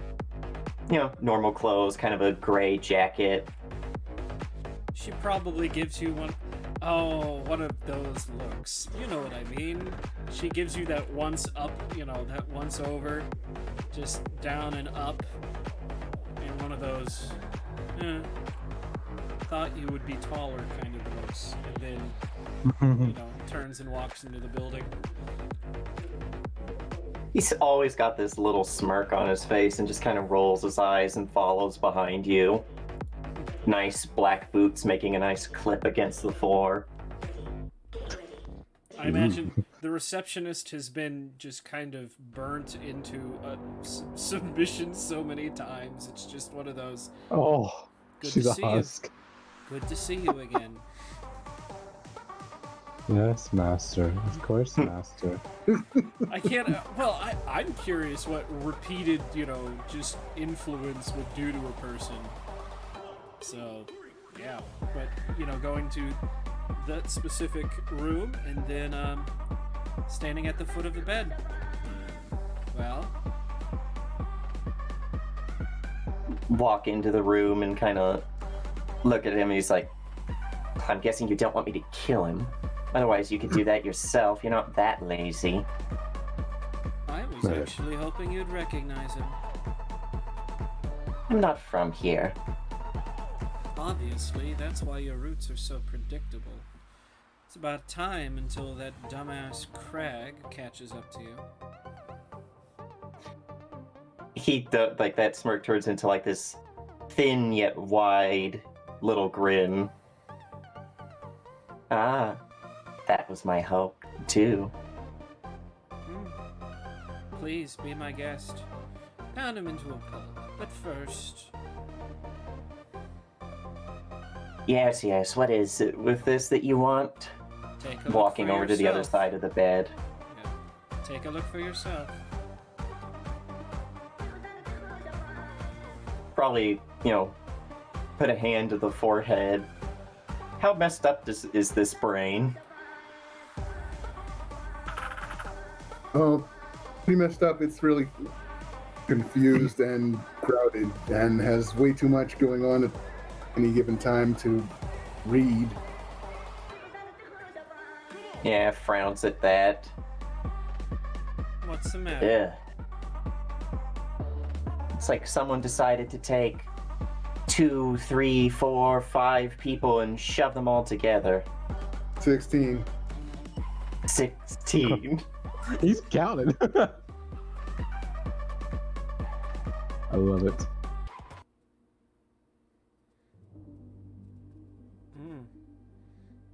normal clothes, kind of a gray jacket. She probably gives you one of those looks. You know what I mean? She gives you that once up, that once over, just down and up, and one of those, thought you would be taller kind of looks, and then, turns and walks into the building. He's always got this little smirk on his face and just kind of rolls his eyes and follows behind you. Nice black boots making a nice clip against the floor. I imagine the receptionist has been just kind of burnt into a submission so many times. It's just one of those. Oh, Good she's to a see husk. you. Good to see you again. Yes, master. Of course, master. I can't. Well, I'm curious what repeated, just influence would do to a person. So, yeah. But, going to that specific room and then standing at the foot of the bed. Well, Walk into the room and kind of look at him, and he's like, I'm guessing you don't want me to kill him. Otherwise, you could do that yourself. You're not that lazy. I was Right. actually hoping you'd recognize him. I'm not from here. Obviously, that's why your roots are so predictable. It's about time until that dumbass Crag catches up to you. That smirk turns into like this thin yet wide little grin. Ah, that was my hope, too. Please be my guest. Pound him into a pulp. But first, Yes, what is it with this that you want? take a look Walking for over to the other yourself. side of the bed. Yeah. Take a look for yourself. Probably, put a hand to the forehead. How messed up is this brain? Oh, pretty messed up. It's really confused and crowded and has way too much going on at any given time to read. Yeah, frowns at that. What's the matter? Ugh. It's like someone decided to take 2, 3, 4, 5 people and shove them all together. 16. 16. He's counted. I love it.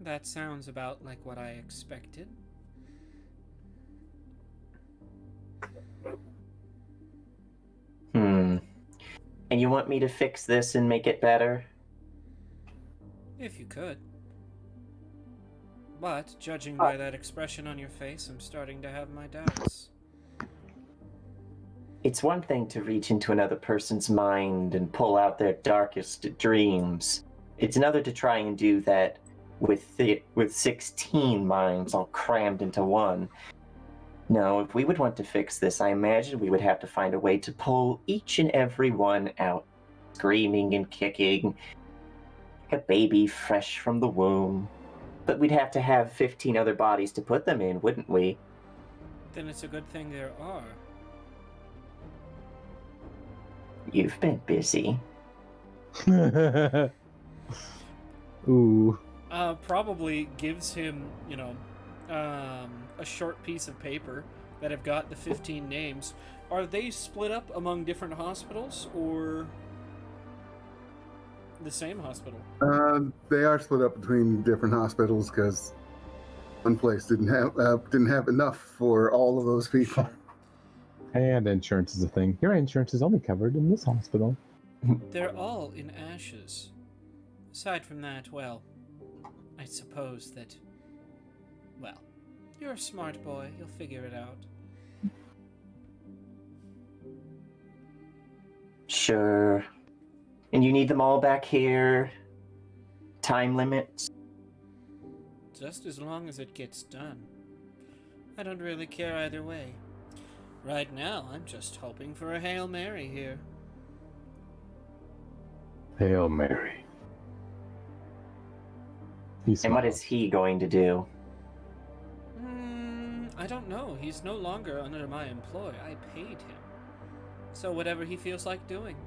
That sounds about like what I expected. And you want me to fix this and make it better? If you could. But, judging by that expression on your face, I'm starting to have my doubts. It's one thing to reach into another person's mind and pull out their darkest dreams. It's another to try and do that with 16 minds all crammed into one. No, if we would want to fix this, I imagine we would have to find a way to pull each and every one out, screaming and kicking, like a baby fresh from the womb. But we'd have to have 15 other bodies to put them in, wouldn't we? Then it's a good thing there are. You've been busy. Ooh. Probably gives him, a short piece of paper that have got the 15 names. Are they split up among different hospitals or the same hospital? They are split up between different hospitals because one place didn't have enough for all of those people. And insurance is a thing. Your insurance is only covered in this hospital. They're all in ashes. Aside from that, well, I suppose that... Well, you're a smart boy. You'll figure it out. Sure. And you need them all back here? Time limits? Just as long as it gets done. I don't really care either way. Right now, I'm just hoping for a Hail Mary here. Hail Mary. And what is he going to do? I don't know. He's no longer under my employ. I paid him. So whatever he feels like doing.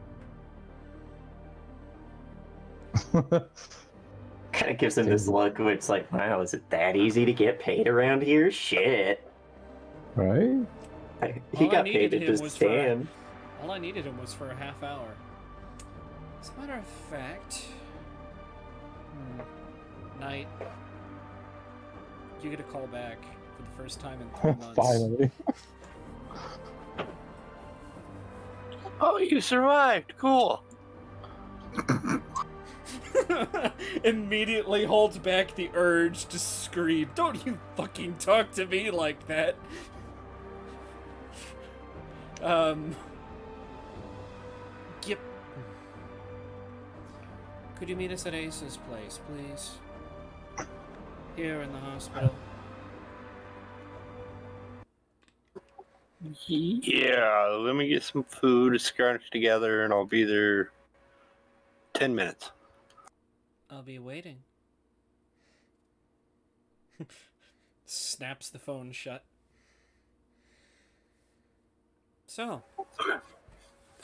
Kind of gives him this look where it's like, wow, is it that easy to get paid around here? Shit. Right? He All I got needed paid to him just was for a- stand. All I needed him was for a half hour. As a matter of fact... Night. You get a call back for the first time in 3 months. Finally. Oh, you survived. Cool. Immediately holds back the urge to scream. Don't you fucking talk to me like that. Yep. Could you meet us at Ace's place, please? Here in the hospital. Yeah, let me get some food scrunched together and I'll be there 10 minutes. I'll be waiting. Snaps the phone shut. So,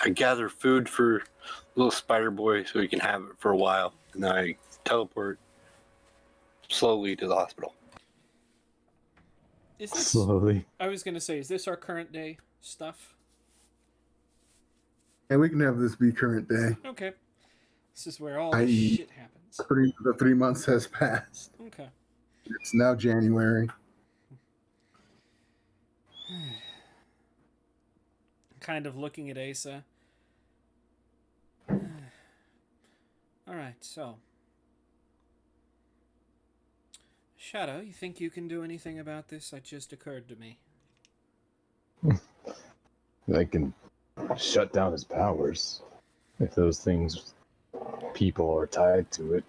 I gather food for little spider boy so he can have it for a while, and then I teleport slowly to the hospital. is this... Slowly. I was gonna say, is this our current day stuff? And we can have this be current day. Okay. This is where all the I- shit happens. The 3 months has passed. Okay. It's now January. Kind of looking at Asa. Alright, so. Shadow, you think you can do anything about this? It just occurred to me. They can shut down his powers if those things, people are tied to it.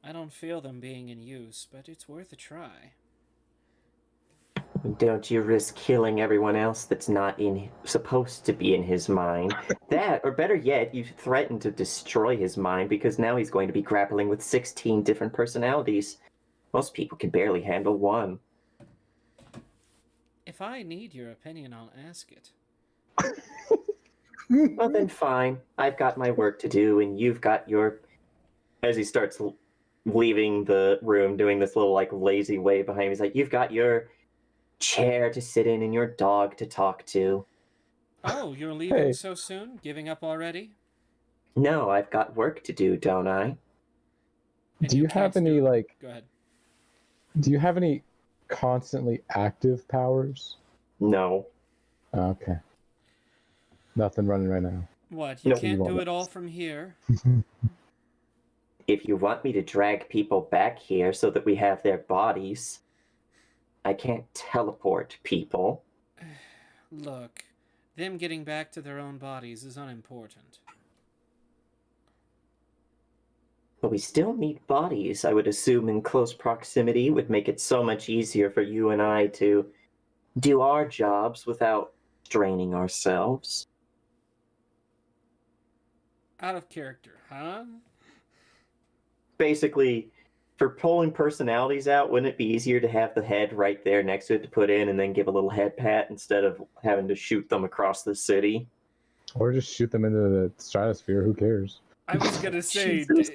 I don't feel them being in use, but it's worth a try. Don't you risk killing everyone else that's not supposed to be in his mind. That, or better yet, you threaten to destroy his mind because now he's going to be grappling with 16 different personalities. Most people can barely handle one. If I need your opinion, I'll ask it. Well, then fine. I've got my work to do, and you've got your... As he starts leaving the room, doing this little, lazy wave behind him, he's like, you've got your chair to sit in and your dog to talk to. Oh, you're leaving Hey. so soon? Giving up already? No, I've got work to do, don't I? And Do you have can't any, do- like, Go ahead. do you have any constantly active powers? No. Okay. Nothing running right now. What, you No, can't you do won't. it all from here? If you want me to drag people back here so that we have their bodies, I can't teleport people. Look, them getting back to their own bodies is unimportant. But we still need bodies. I would assume in close proximity would make it so much easier for you and I to do our jobs without straining ourselves. Out of character, huh? Basically, for pulling personalities out, wouldn't it be easier to have the head right there next to it to put in and then give a little head pat instead of having to shoot them across the city? Or just shoot them into the stratosphere. Who cares? I was gonna say, Jesus.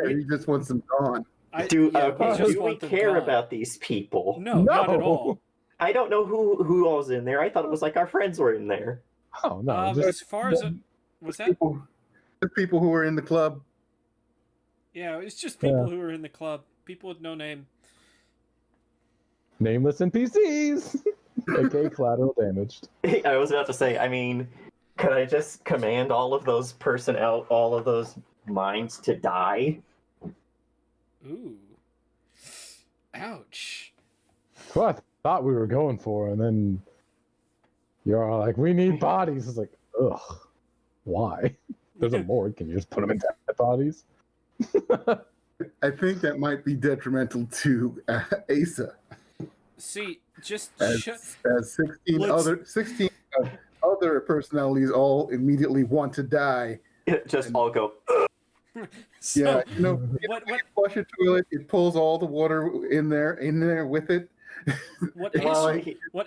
Yeah, he just wants them gone. Do we we care about these people? No, not at all. I don't know who all's in there. I thought it was like our friends were in there. Oh no! As far as what's that? The people who were in the club. Yeah, it's just people who are in the club. People with no name. Nameless NPCs, aka collateral damaged. I was about to say. I mean, could I just command all of those all of those minds to die? Ooh. Ouch. That's what I thought we were going for, and then you're all like, "We need bodies." It's like, ugh, why? There's a morgue. Can you just put them in dead bodies? I think that might be detrimental to Asa. See, just As 16 other personalities all immediately want to die. Just all go. So, Yeah, you know, what flush a toilet, it pulls all the water in there with it. what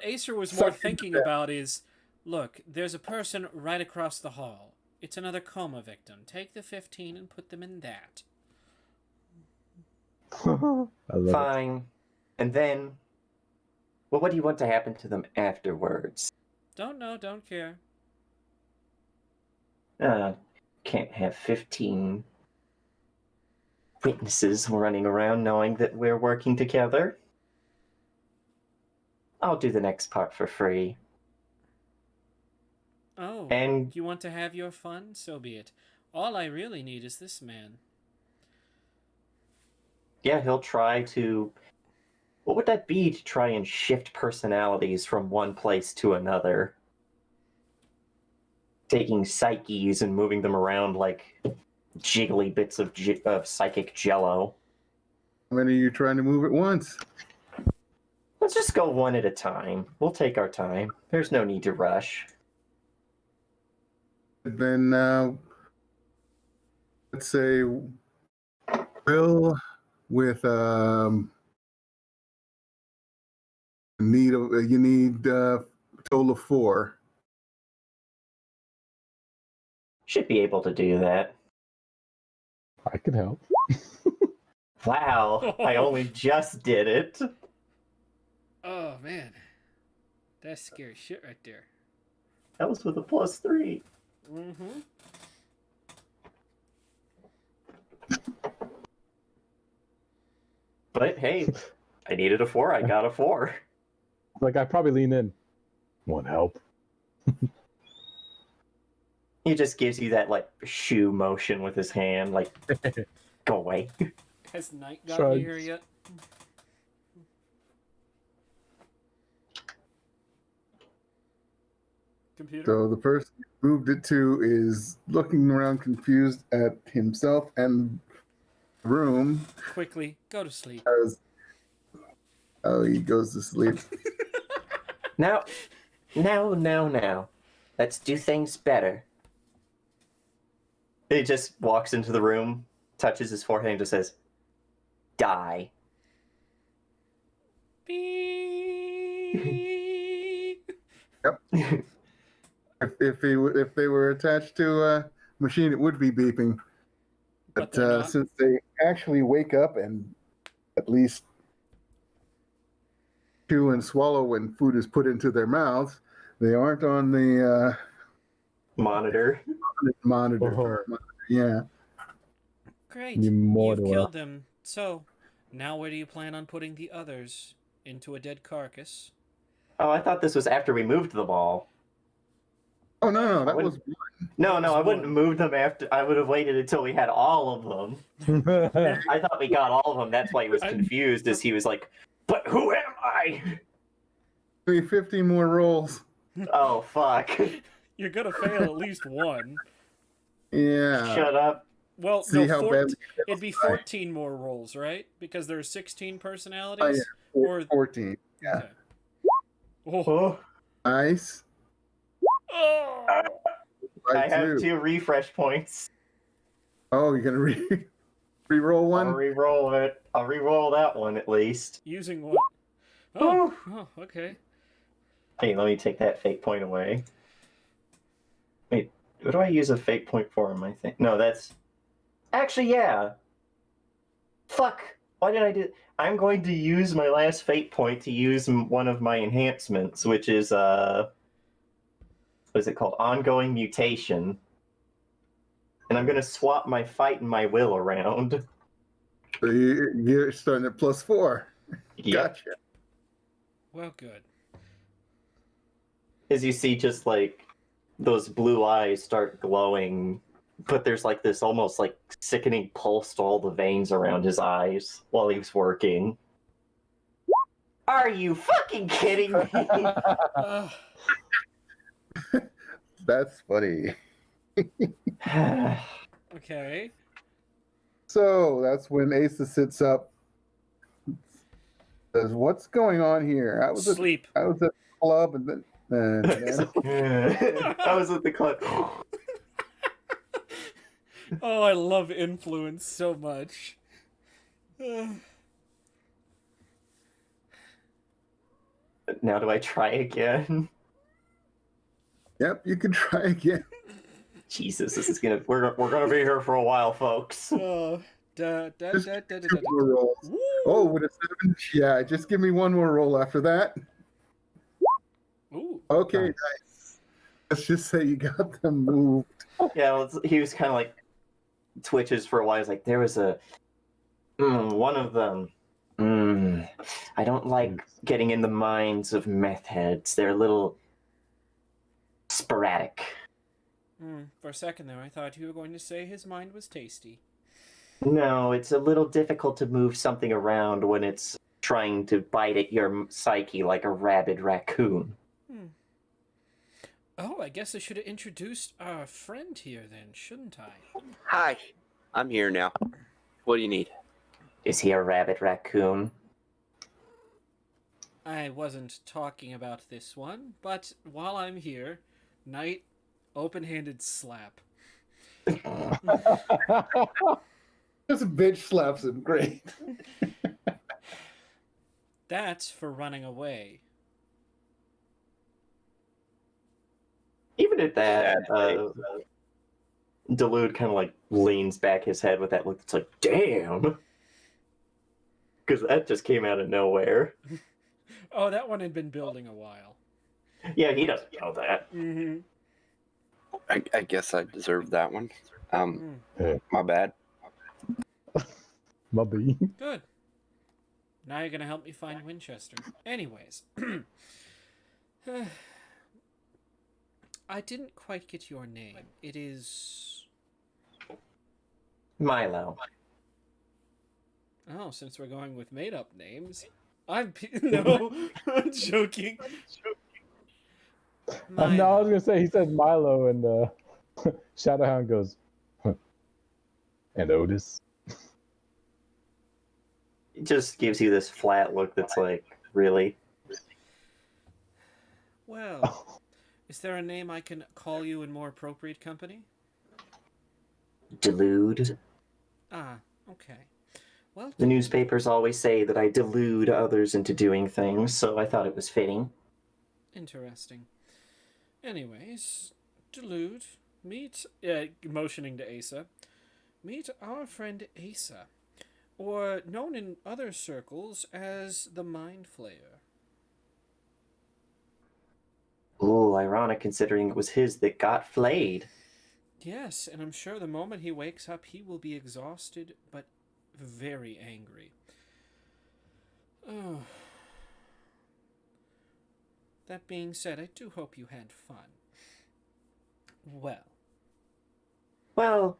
Acer was more Suck it thinking back. about is, look, there's a person right across the hall. It's another coma victim. Take the 15 and put them in that. I love it. Fine. And then, well, what do you want to happen to them afterwards? Don't know, don't care. Can't have 15 witnesses running around knowing that we're working together. I'll do the next part for free. Oh, And you want to have your fun? So be it. All I really need is this man. yeah, he'll try to. What would that be to try and shift personalities from one place to another? Taking psyches and moving them around like jiggly bits of psychic jello. How many are you trying to move at once? Let's just go one at a time. We'll take our time. There's no need to rush. Then let's say Will with you need a total of 4. Should be able to do that. I could help. Wow, I only just did it. Oh, man. That's scary shit right there. That was with a +3. Mm-hmm. But hey, I needed a 4. I got a 4. Like, I probably lean in. Want help? He just gives you that like shoe motion with his hand, like go away. Has Night gotten Shrugs. here yet? Computer? So the person who moved it to is looking around confused at himself and the room Quickly, go to sleep. as he goes to sleep. Now. Let's do things better. He just walks into the room, touches his forehead, and just says, "Die." Beep. Yep. If they were attached to a machine, it would be beeping. But But they're not. since they actually wake up and at least chew and swallow when food is put into their mouths, they aren't on the Monitor. monitor. Yeah. Great. You more You've to killed them. So, now where do you plan on putting the others? Into a dead carcass? Oh, I thought this was after we moved them all. Oh no, that When- was No, That I was wouldn't one. move them after. I would have waited until we had all of them. I thought we got all of them. That's why he was confused, as he was like, "But who am I?" 15 more rolls. Oh, fuck. You're gonna fail at least one. Yeah. Shut up. Well, See no, how badly it'd be try. 14 more rolls, right? Because there are 16 Oh, yeah. personalities? 14. Yeah. Okay. Oh. Oh, Nice. Oh. I Right, have too. 2 refresh points. Oh, you're going to re-roll one? I'll re-roll it. I'll re-roll that one at least. Using what? Oh, okay. Hey, let me take that fate point away. Wait, what do I use a fate point for in my thing? No, that's... Actually, yeah. Fuck. Why did I do... I'm going to use my last fate point to use one of my enhancements, which is, what is it called? Ongoing Mutation. And I'm going to swap my fight and my will around. So you're starting at +4. Yep. Gotcha. Well, good. As you see, just like those blue eyes start glowing, but there's like this almost like sickening pulse to all the veins around his eyes while he was working. Are you fucking kidding me? That's funny. Okay. So that's when Asa sits up. Says, "What's going on here? I was at Sleep. the club, and then I was at the club. Oh, I love influence so much. Now do I try again? Yep, you can try again." Jesus, this is gonna we're gonna be here for a while, folks. Oh, Just two more rolls. Woo! Oh, with a 7. Yeah, just give me one more roll after that. Ooh. Okay, Nice. nice. Let's just say you got them moved. Yeah, well, he was kind of like twitches for a while. He's like, there was a one of them. I don't like getting in the minds of meth heads. They're a little sporadic. For a second there, I thought you were going to say his mind was tasty. No, it's a little difficult to move something around when it's trying to bite at your psyche like a rabid raccoon. Oh, I guess I should have introduced our friend here then, shouldn't I? Hi, I'm here now. What do you need? Is he a rabid raccoon? I wasn't talking about this one, but while I'm here, Knight, open-handed slap. Just bitch slaps him. Great. That's for running away. Even at that, Delude kind of like leans back his head with that look that's like, damn! Because that just came out of nowhere. Oh, that one had been building a while. Yeah, he doesn't know that. Mm-hmm. I guess I deserved that one. My bad. Bubby. Good. Now you're gonna help me find Winchester. Anyways. I didn't quite get your name. It is... Milo. Oh, since we're going with made-up names, no, I'm joking. No, I was gonna say he said Milo, and Shadowhound goes, huh. And Otis. It just gives you this flat look that's like, really? Well, is there a name I can call you in more appropriate company? Delude. Ah, okay. Well, The newspapers always say that I delude others into doing things, so I thought it was fitting. interesting. Anyways, Delude, meet, motioning to Asa, meet our friend Asa, or known in other circles as the Mind Flayer. Ooh, ironic considering it was his that got flayed. Yes, and I'm sure the moment he wakes up, he will be exhausted, but very angry. Oh. That being said, I do hope you had fun. Well,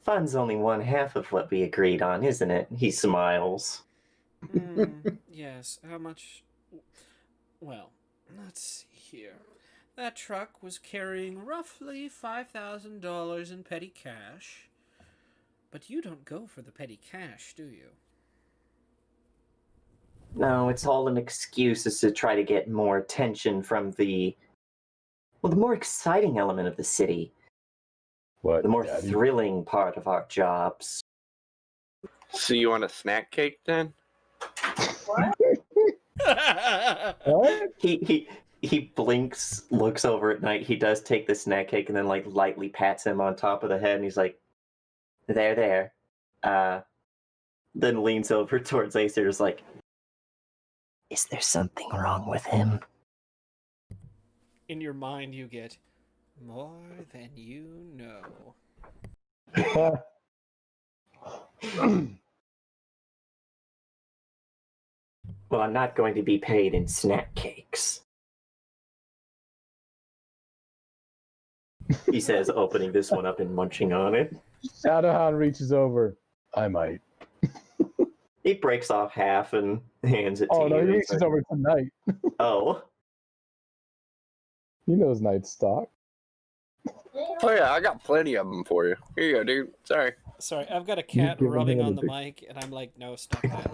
fun's only one half of what we agreed on, isn't it? He smiles. Yes, how much... Well, let's see here. That truck was carrying roughly $5,000 in petty cash. But you don't go for the petty cash, do you? No, it's all an excuse is to try to get more attention from the more exciting element of the city, What? the more Daddy? thrilling part of our jobs. So you want a snack cake then? What? He blinks, looks over at Night. He does take the snack cake and then like lightly pats him on top of the head, and he's like, "There." Then leans over towards Acer, is like, "Is there something wrong with him?" In your mind, you get more than you know. Well, I'm not going to be paid in snack cakes, he says, opening this one up and munching on it. Shadowhound reaches over. I might. He breaks off half and hands it to you. Oh no, he He's reaches like, over tonight. "Oh, He knows Night's stock. Oh yeah, I got plenty of them for you. Here you go, dude. Sorry. Sorry, I've got a cat give him rubbing hell on to the do. mic, and I'm like, no, stop that.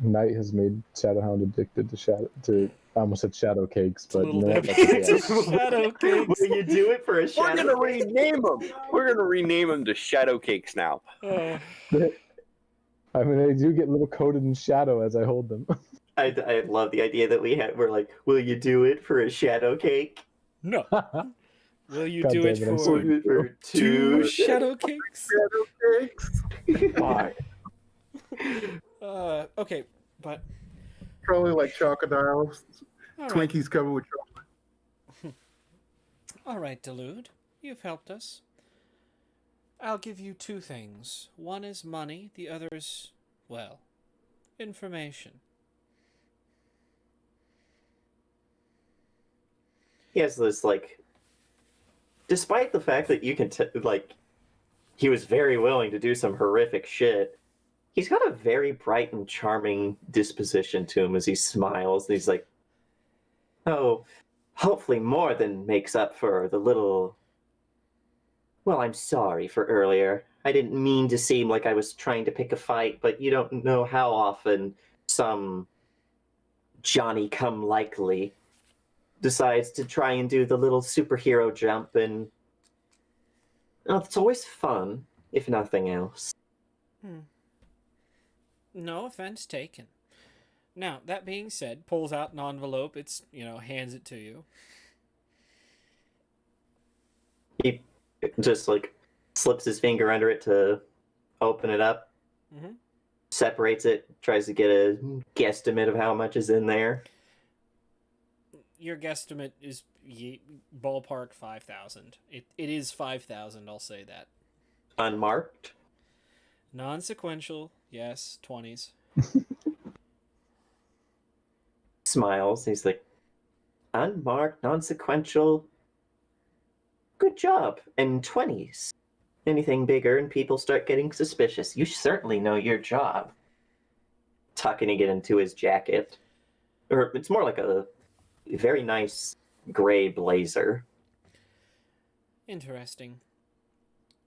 Night has made Shadowhound addicted to I almost said shadow cakes, but Little you know what? Debbie. That's okay. Shadow cakes. will you do it for a We're shadow gonna cake?" rename them. We're gonna rename them to Shadow Cakes now. I mean, they do get a little coated in shadow as I hold them. I love the idea that we're like, "Will you do it for a shadow cake?" No. Will you God do damn it it, I'm for sorry. For two two shadow cakes? Fine. Okay, but Probably like crocodiles, all right. Twinkies covered with chocolate. All right, Delude. You've helped us. I'll give you two things. One is money, the other is, well, information. He has this like, despite the fact that you can like, he was very willing to do some horrific shit. He's got a very bright and charming disposition to him as he smiles. And he's like, "Oh, hopefully more than makes up for the little. Well, I'm sorry for earlier. I didn't mean to seem like I was trying to pick a fight, but you don't know how often some Johnny come likely decides to try and do the little superhero jump, and it's always fun, if nothing else." No offense taken. Now, that being said, pulls out an envelope. It's, hands it to you. He just like slips his finger under it to open it up, Mm-hmm. separates it, tries to get a guesstimate of how much is in there. Your guesstimate is ballpark 5,000. It is 5,000, I'll say that. Unmarked. Non-sequential, yes, 20s. Smiles. He's like, "Unmarked, non-sequential. Good job." And 20s. Anything bigger and people start getting suspicious. You certainly know your job. Tucking it into his jacket. Or it's more like a very nice gray blazer. Interesting.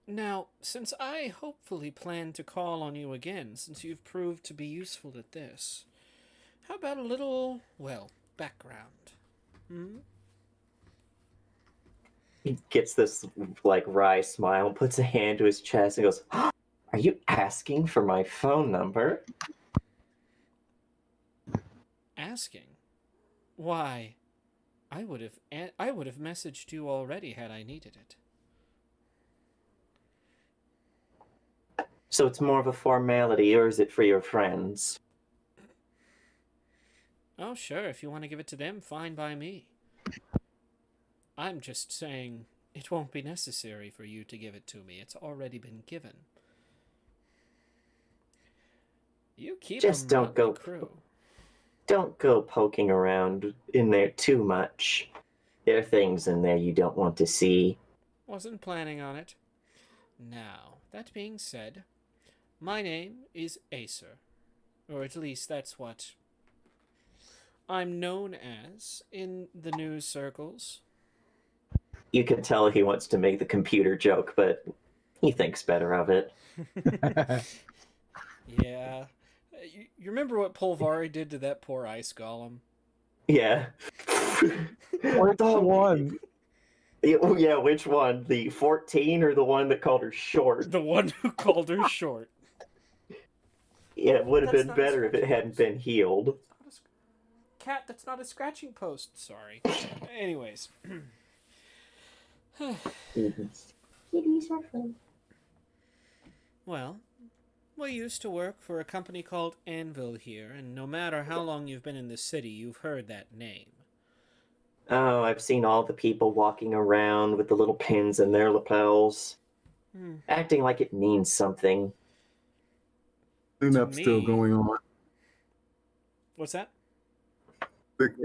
Now, since I hopefully plan to call on you again, since you've proved to be useful at this, how about a little, background? He gets this like wry smile, puts a hand to his chest, and goes, "Are you asking for my phone number?" Asking? Why, I would have messaged you already had I needed it. So it's more of a formality, or is it for your friends? Oh, sure, if you want to give it to them, fine by me. I'm just saying it won't be necessary for you to give it to me. It's already been given. You keep Just a don't motley go- crew. Don't go poking around in there too much. There are things in there you don't want to see. Wasn't planning on it. Now, that being said, my name is Acer. Or at least that's what I'm known as in the news circles. You can tell he wants to make the computer joke, but he thinks better of it. Yeah. You remember what Polvari did to that poor ice golem? Yeah. Which one? Yeah, which one? The 14 or the one that called her short? The one who called her short. Yeah, it would have That's been not a better if it scratching hadn't post. been healed. Cat, that's not a scratching post. Sorry. Anyways. Kitties are fun. Well, we used to work for a company called Anvil here, and no matter how long you've been in the city, you've heard that name. Oh, I've seen all the people walking around with the little pins in their lapels, acting like it means something. Cleanup's still me- going on. What's that?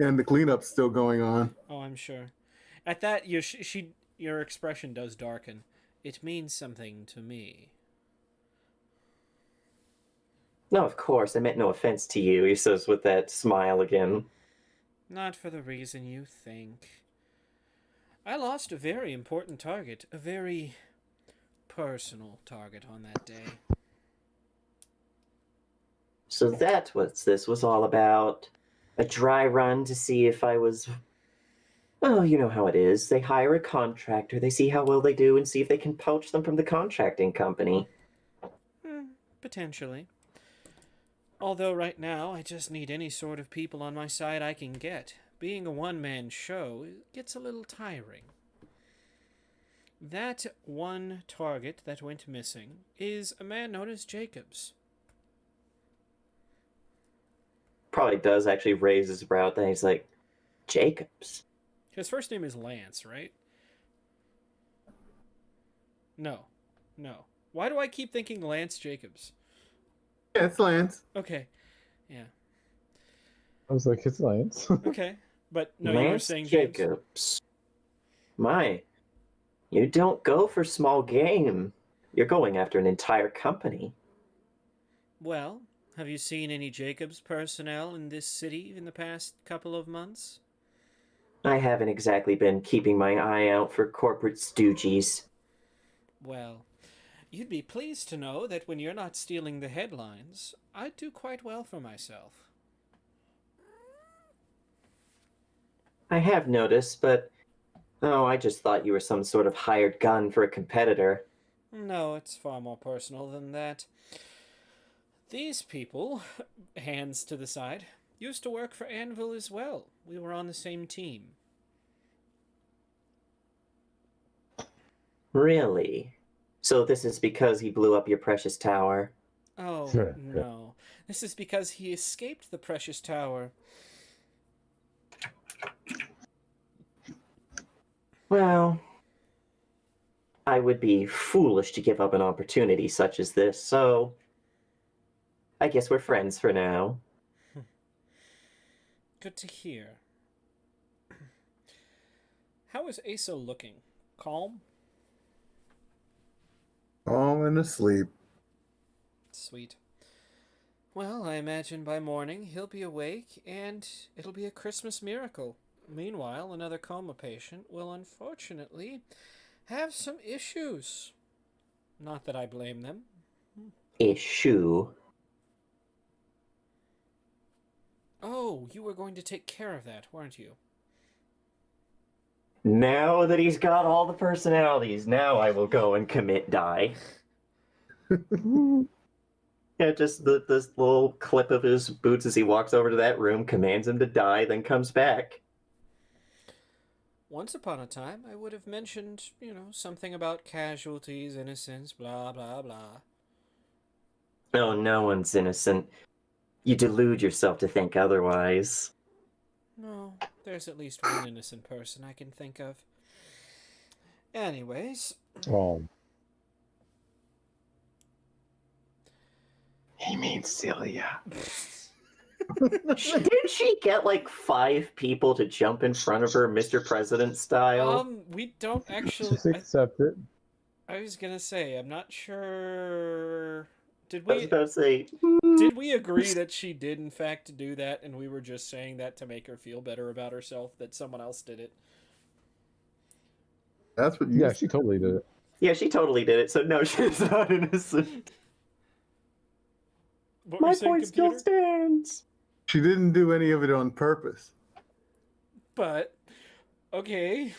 And the cleanup's still going on. Oh, I'm sure. At that, your expression does darken. It means something to me. No, of course, I meant no offense to you, he says with that smile again. Not for the reason you think. I lost a very important target, a very personal target on that day. So that's what this was all about. A dry run to see if I was... Oh, you know how it is. They hire a contractor, they see how well they do, and see if they can poach them from the contracting company. Potentially. Although right now, I just need any sort of people on my side I can get. Being a one-man show gets a little tiring. That one target that went missing is a man known as Jacobs. Probably does actually raise his brow, then he's like, Jacobs? His first name is Lance, right? No. Why do I keep thinking Lance Jacobs? Yeah, it's Lance. Okay. Yeah. I was like, it's Lance. Okay. But no, you were Lance saying James. Jacobs. My, you don't go for small game. You're going after an entire company. Well, have you seen any Jacobs personnel in this city in the past couple of months? I haven't exactly been keeping my eye out for corporate stooges. Well, you'd be pleased to know that when you're not stealing the headlines, I do quite well for myself. I have noticed, but... Oh, I just thought you were some sort of hired gun for a competitor. No, it's far more personal than that. These people, hands to the side, used to work for Anvil as well. We were on the same team. Really? So this is because he blew up your precious tower? Oh, Sure. no. This is because he escaped the precious tower. Well, I would be foolish to give up an opportunity such as this, so... I guess we're friends for now. Good to hear. How is Asa looking? Calm? All and asleep. Sweet. Well, I imagine by morning he'll be awake, and it'll be a Christmas miracle. Meanwhile, another coma patient will unfortunately have some issues. Not that I blame them. Issue. Oh, you were going to take care of that, weren't you? Now that he's got all the personalities, now I will go and commit die. Yeah, just this little clip of his boots as he walks over to that room, commands him to die, then comes back. Once upon a time, I would have mentioned, something about casualties, innocence, blah, blah, blah. Oh, no one's innocent. You delude yourself to think otherwise. No, there's at least one innocent person I can think of. Anyways. Oh. He means Celia. Didn't she get like 5 people to jump in front of her, Mr. President style? We don't actually... Just accept it. I was gonna say, I'm not sure Did I was we about to say, did we agree that she did in fact do that, and we were just saying that to make her feel better about herself that someone else did it? That's what you Yeah, said. she totally did it. yeah, she totally did it. So no, she's not innocent. What were My you saying, point still computer? stands. She didn't do any of it on purpose. But okay,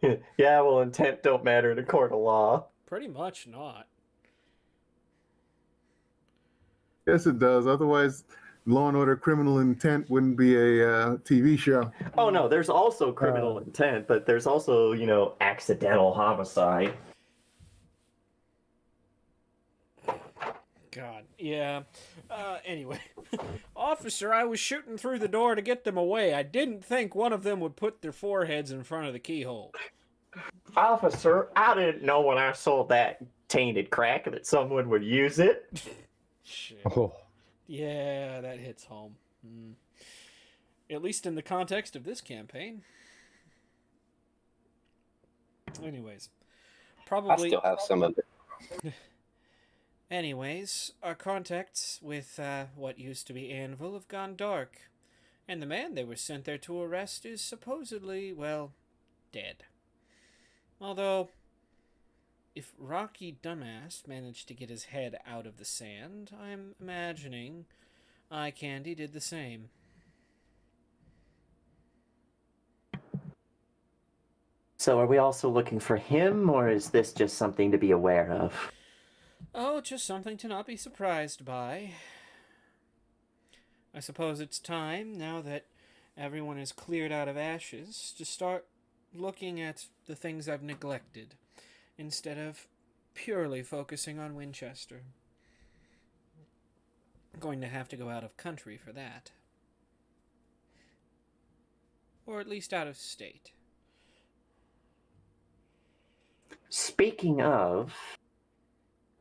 Yeah, well, intent don't matter in a court of law. pretty much not. Yes, it does. Otherwise, Law and Order: Criminal Intent wouldn't be a TV show. Oh no, there's also criminal intent, but there's also, accidental homicide. God, yeah. Anyway, officer, I was shooting through the door to get them away. I didn't think one of them would put their foreheads in front of the keyhole. Officer, I didn't know when I sold that tainted crack that someone would use it. Shit. Oh, Yeah, that hits home. At least in the context of this campaign. Anyways, I probably. still have some of it. Anyways, our contacts with what used to be Anvil have gone dark, and the man they were sent there to arrest is supposedly, well, dead. Although, if Rocky Dumbass managed to get his head out of the sand, I'm imagining Eye Candy did the same. So are we also looking for him, or is this just something to be aware of? Oh, just something to not be surprised by. I suppose it's time, now that everyone is cleared out of ashes, to start looking at the things I've neglected, instead of purely focusing on Winchester. I'm going to have to go out of country for that. Or at least out of state. Speaking of,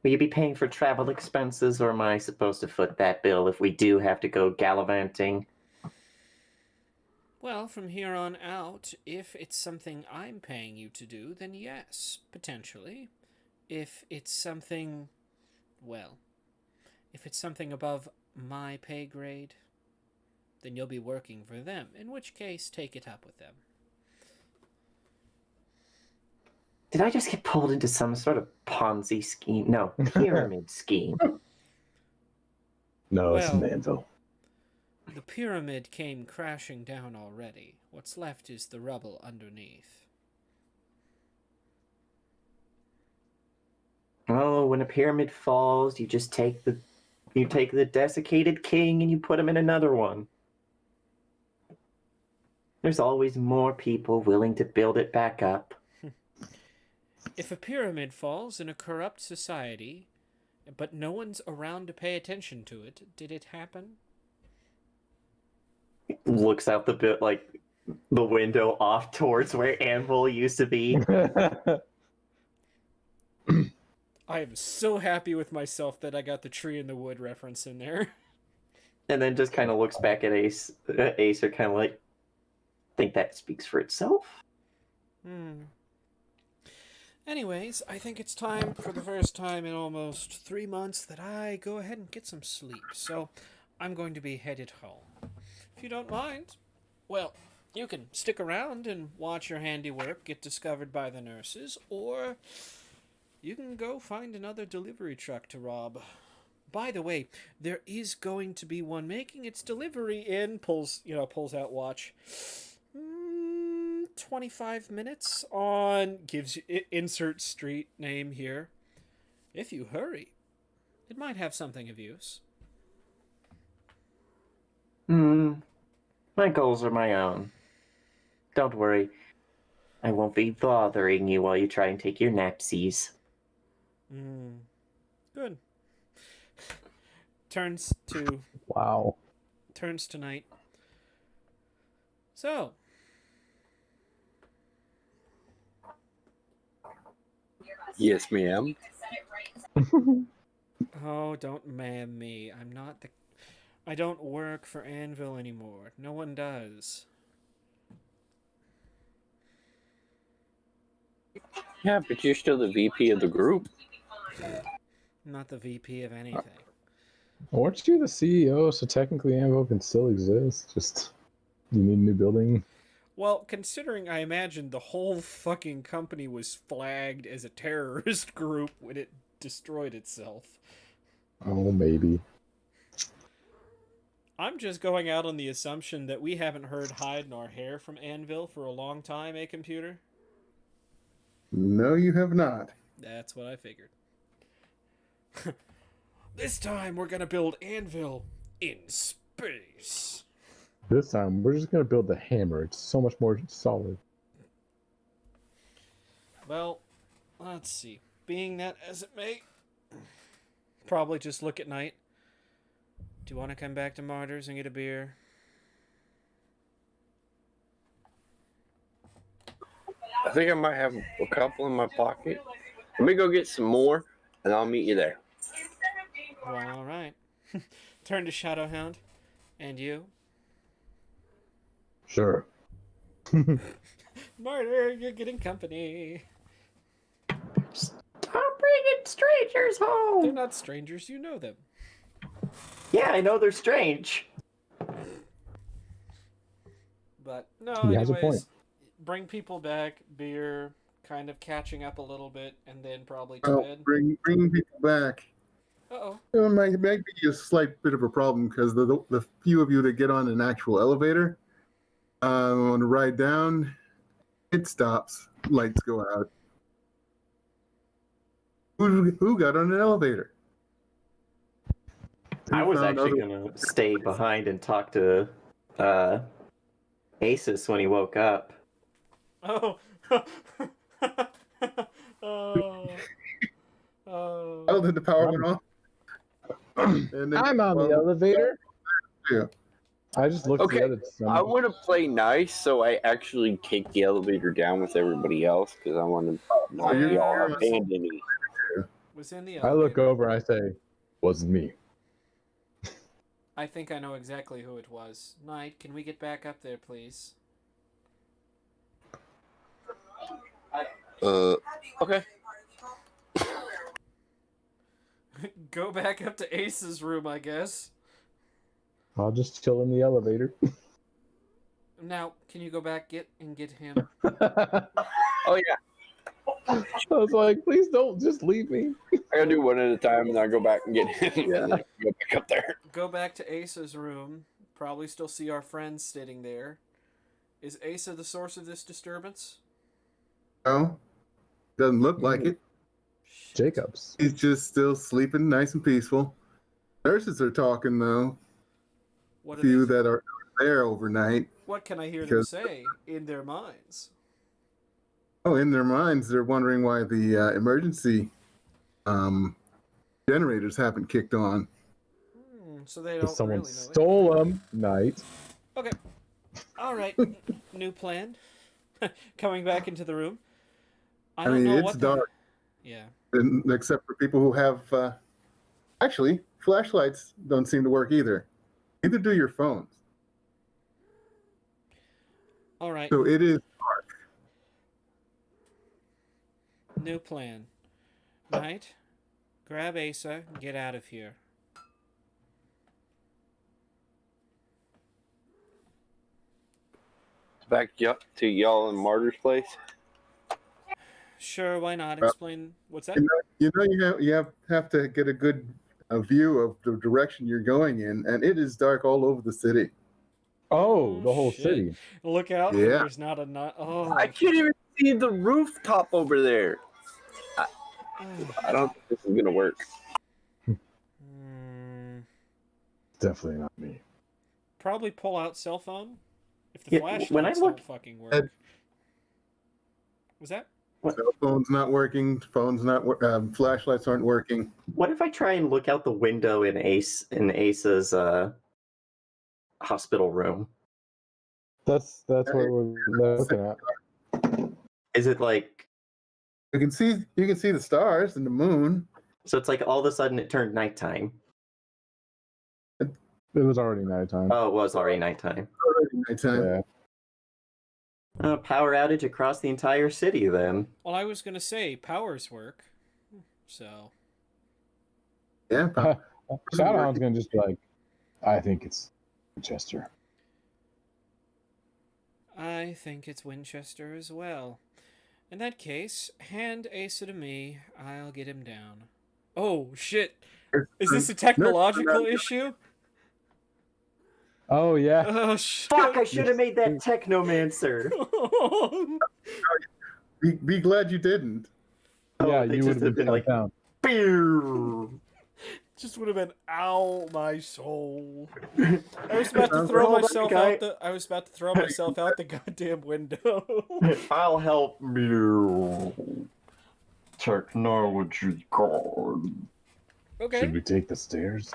will you be paying for travel expenses, or am I supposed to foot that bill if we do have to go gallivanting? Well, from here on out, if it's something I'm paying you to do, then yes, potentially. If it's something, well, if it's something above my pay grade, then you'll be working for them, in which case, take it up with them. Did I just get pulled into some sort of Ponzi scheme? No, pyramid scheme. no, it's an Well- anvil. The pyramid came crashing down already. What's left is the rubble underneath. Oh, when a pyramid falls, you just take the desiccated king and you put him in another one. There's always more people willing to build it back up. If a pyramid falls in a corrupt society, but no one's around to pay attention to it, did it happen? Looks out the window off towards where Anvil used to be. I am so happy with myself that I got the tree in the wood reference in there. And then just kind of looks back at Acer, kind of like, think that speaks for itself. Anyways, I think it's time, for the first time in almost 3 months, that I go ahead and get some sleep. So I'm going to be headed home. If you don't mind, well, you can stick around and watch your handiwork get discovered by the nurses, or you can go find another delivery truck to rob. By the way, there is going to be one making its delivery in, pulls out watch, 25 minutes on, gives you, insert street name here. If you hurry, it might have something of use. My goals are my own. Don't worry. I won't be bothering you while you try and take your napsies. Good. Turns to night. So, Yes, ma'am. oh, don't ma'am me. I don't work for Anvil anymore. No one does. Yeah, but you're still the VP of the group. not the VP of anything. Weren't you the CEO? So technically, Anvil can still exist. Just you need a new building. Well, considering I imagine the whole fucking company was flagged as a terrorist group when it destroyed itself. Oh, maybe. I'm just going out on the assumption that we haven't heard hide nor hair from Anvil for a long time, eh, computer? No, you have not. That's what I figured. This time we're gonna build Anvil in space. This time, we're just gonna build the hammer. It's so much more solid. Well, let's see. Being that as it may, probably just look at night. Do you want to come back to Martyrs and get a beer? I think I might have a couple in my pocket. Let me go get some more, and I'll meet you there. Well, all right. Turn to Shadowhound. And you? Sure. Martyr, you're getting company. Stop bringing strangers They're home. not strangers, you know them. Yeah, I know they're strange. But no, He has a anyways, point. bring people back, beer, kind of catching up a little bit, and then probably to Oh, bed. bring people back. Uh-oh. It might be a slight bit of a problem because the few of you that get on an actual elevator, on the ride down, it stops, lights go out. Who got on an elevator? I Who was found actually other- gonna stay behind and talk to Asus when he woke up. Oh. Oh. Oh. Oh, then the power went off. And then, I'm on the well, elevator. Yeah. I just looked Okay, the other side. I want to play nice, so I actually take the elevator down with everybody else because I want to not be all Yeah. abandoned. Was in the I elevator. look over and I say, wasn't me. I think I know exactly who it was. Knight, can we get back up there, please? Okay. Go back up to Ace's room, I guess. I'll just chill in the elevator. Now, can you go back get him? I Oh yeah, was like, please don't just leave me. I gotta do one at a time, and I go back and get him, Yeah. and then go back up there. Go back to Ace's room. Probably still see our friends sitting there. Is Asa the source of this disturbance? No, doesn't look like it. Shit. Jacobs. He's just still sleeping nice and peaceful. Nurses are talking though. What A are few they, that are there overnight. what can I hear them because- say in their minds? Oh, in their minds, they're wondering why the emergency generators haven't kicked on. So they don't Because someone really know. stole them. Night. Okay. All right. New plan. Coming back into the room. I I don't mean, know it's what dark, Yeah. except for people who have. Actually, flashlights don't seem to work either. Neither do your phones. All right. So it is. New plan. Knight, grab Asa, get out of here. Back to y'all in Martyr's place. Sure, why not? Explain what's that? You have to get a good view of the direction you're going in, and it is dark all over the city. Oh, the whole shit. city. Look out! Yeah. There's not a not. Oh, I can't even see the rooftop over there. I don't think this is gonna work. Definitely not me. Probably pull out cell phone if the Yeah, flashlights when I don't look- fucking work. Was that? Cell phone's not working. Phones not. Flashlights aren't working. What if I try and look out the window in Asa's hospital room? That's what we're looking at. Is it like You can see the stars and the moon. so? It's like all of a sudden it turned nighttime. It was already nighttime. Oh, it was already nighttime. Already nighttime. Yeah. Power outage across the entire city then. Well, I was gonna say powers work. So Yeah, Shadowhound's gonna just be like, I think it's Winchester. I think it's Winchester as well. In that case, hand Asa to me. I'll get him down. Oh, shit. Is this a technological issue? Oh yeah. Oh, shit. Fuck, I should have made that Technomancer. Be glad you didn't. Yeah, they you just would have been been like, down. "Pew." Just would have been, ow, my soul. I was about to throw Hold on, myself guy. out the. I was about to throw myself out the goddamn window. I'll help you. Technology gone. Okay. Should we take the stairs?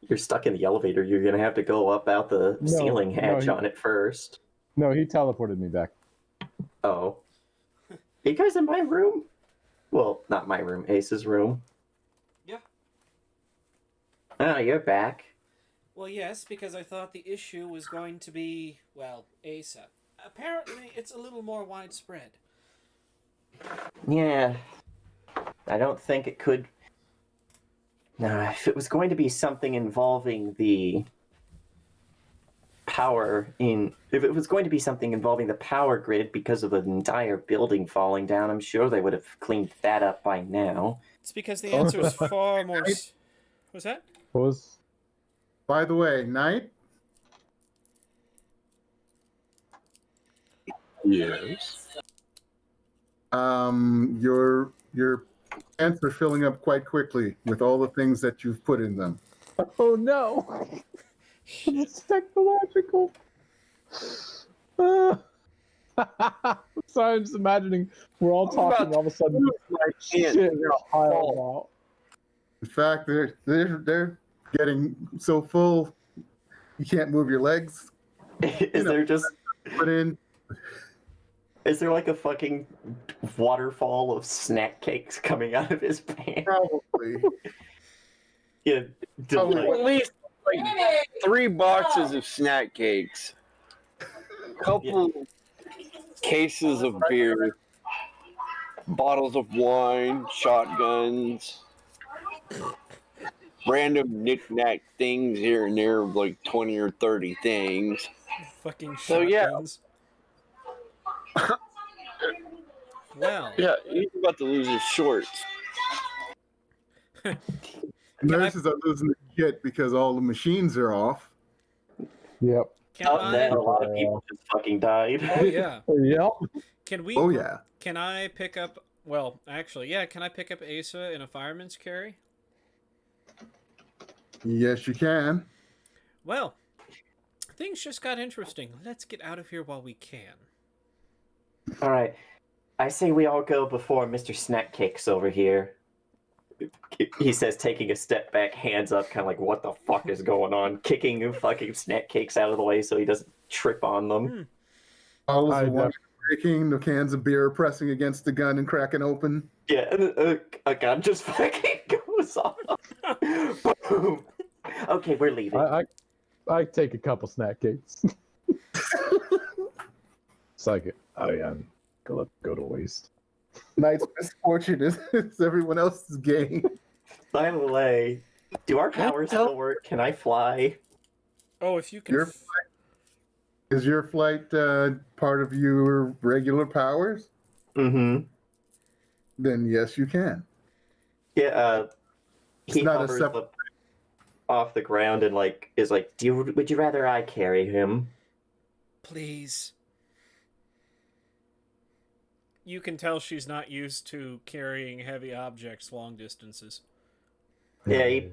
You're stuck in the elevator. You're gonna have to go up out the No, ceiling hatch no, on it first. No, he teleported me back. Oh. Are you guys in my room? Well, not my room, Ace's room. Yeah. Oh, you're back. Well, yes, because I thought the issue was going to be, well, Asa. Apparently, it's a little more widespread. Yeah. I don't think it could. No, if it was going to be something involving the power in. If it was going to be something involving the power grid because of an entire building falling down, I'm sure they would have cleaned that up by now. It's because the answer is far more. What's that? What was? By the way, Knight, Yes. your pants are filling up quite quickly with all the things that you've put in them. Oh no! It's technological. Sorry, I'm just imagining we're all talking. All of a sudden, shit is piled out. In fact, they're getting so full you can't move your legs. Is there just. Put in. Is there like a fucking waterfall of snack cakes coming out of his pants? Probably. Yeah, Probably. At least like 3 boxes of snack cakes, couple cases of beer, bottles of wine, shotguns, random knick-knack things here and there, like 20 or 30 things. Fucking So, yeah. shotguns. Well. Yeah, he's about to lose his shorts. Nurses are losing their shit because all the machines are off. Yep. Can Out there, I? a lot of people just fucking died. Oh yeah. Yep. Can we? Oh yeah. Can I pick up? Well, actually, yeah. Can I pick up Asa in a fireman's carry? Yes, you can. Well, things just got interesting. Let's get out of here while we can. All right, I say we all go before Mr. Snack Cakes over here. He says, taking a step back, hands up, kind of like, what the fuck is going on? Kicking fucking snack cakes out of the way so he doesn't trip on them. Bottles I of wine breaking, the cans of beer pressing against the gun and cracking open. Yeah, and a gun just fucking goes off. Boom. Okay, we're leaving. I take a couple snack cakes. It's like, oh yeah, go to waste. Knight's misfortune is everyone else's gain. By the way, do our powers still work? Can I fly? Oh, if you can. Is your flight part of your regular powers? Mm-hmm. Then yes, you can. Yeah, he It's not a hovers separate. off the ground and like is like, would you rather I carry him? Please. You can tell she's not used to carrying heavy objects long distances. Yeah, he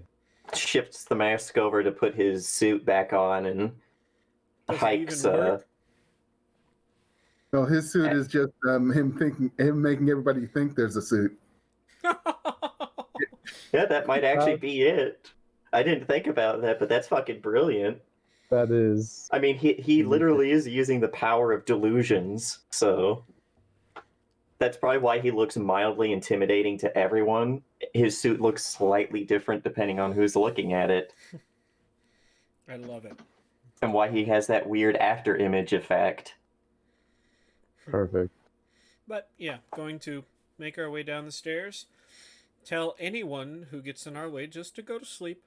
shifts the mask over to put his suit back on and Does it hikes. even work? No, his suit is just him making everybody think there's a suit. Yeah, that might actually be it. I didn't think about that, but that's fucking brilliant. That is. I mean, he literally is using the power of delusions, so that's probably why he looks mildly intimidating to everyone. His suit looks slightly different depending on who's looking at it, I love it. and why he has that weird after image effect. Perfect. But yeah, going to make our way down the stairs. Tell anyone who gets in our way just to go to sleep.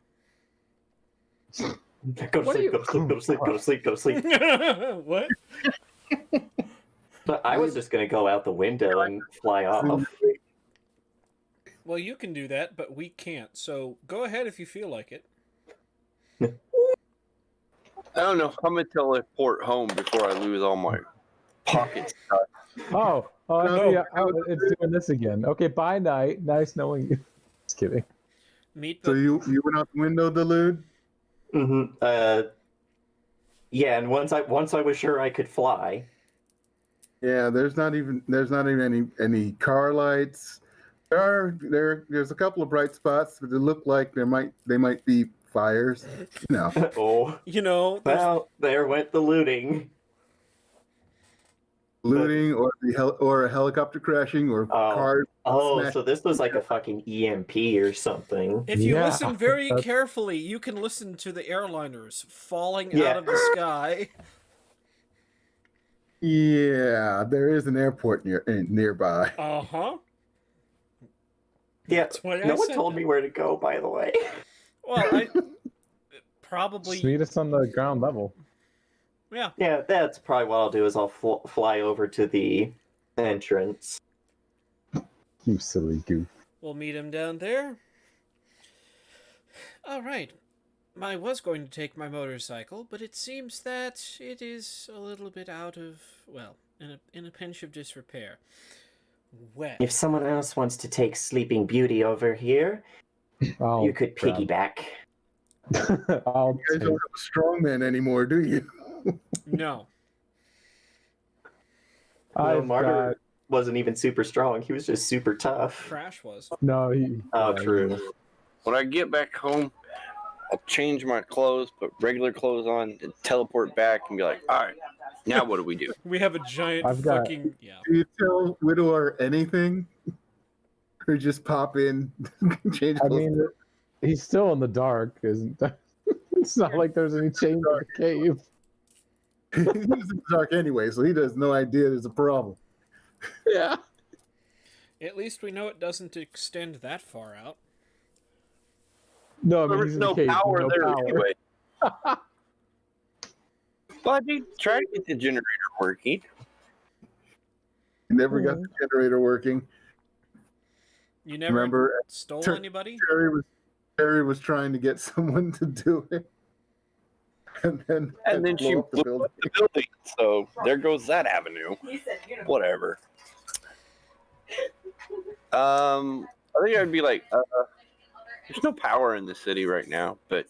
Go to What are sleep, you- go to sleep, go to sleep, go to sleep, go to sleep. What? But I was just gonna go out the window and fly off. Well, you can do that, but we can't. So go ahead if you feel like it. I don't know. I'm gonna teleport home before I lose all my pocket stuff. Oh, No. yeah, it's doing this again. Okay, bye, night. Nice knowing you. Just kidding. Meet So the you went out the window, Delude? Yeah, and once I was sure I could fly. Yeah, there's not even any car lights. There's a couple of bright spots, but they look like they might be fires. You know. Oh, there's well, there went the looting. Looting or a helicopter crashing or cars. Oh, smashed. so this was like a fucking EMP or something. If you Yeah. listen very carefully, you can listen to the airliners falling Yeah. out of the sky. Yeah, there is an airport nearby. Uh-huh. Yeah, That's why I no one said told that. me where to go, by the way. Well, I Just probably meet us on the ground level. yeah. Yeah, that's probably what I'll do is I'll fly over to the entrance. You silly goof. We'll meet him down there. All right. I was going to take my motorcycle, but it seems that it is a little bit out of, well, in a pinch of disrepair. Well, If someone else wants to take Sleeping Beauty over here, I'll you could grab- piggyback. I'll You guys don't have a strong man anymore, do you? no. I've Martyr got... wasn't even super strong. He was just super tough. Crash was. No, Oh, yeah, true. When I get back home, I'll change my clothes, put regular clothes on, and teleport back and be like, all right, now what do we do? We have a giant I've got- fucking yeah. Do you tell Widower anything? Or just pop in, change I clothes? mean, he's still in the dark, isn't that? It's not like there's any change in the cave. He's in the dark anyway, so he has no idea there's a problem. Yeah. At least we know it doesn't extend that far out. No, I mean, There's he's in no the cave. power no there power. anyway. Well, I did try to get the generator working. He never got the generator working. You never Remember, stole Tur- anybody? Terry was trying to get someone to do it. And then She blew up the blew building. up the building, so there goes that avenue. Whatever. I think I'd be like, there's no power in the city right now, but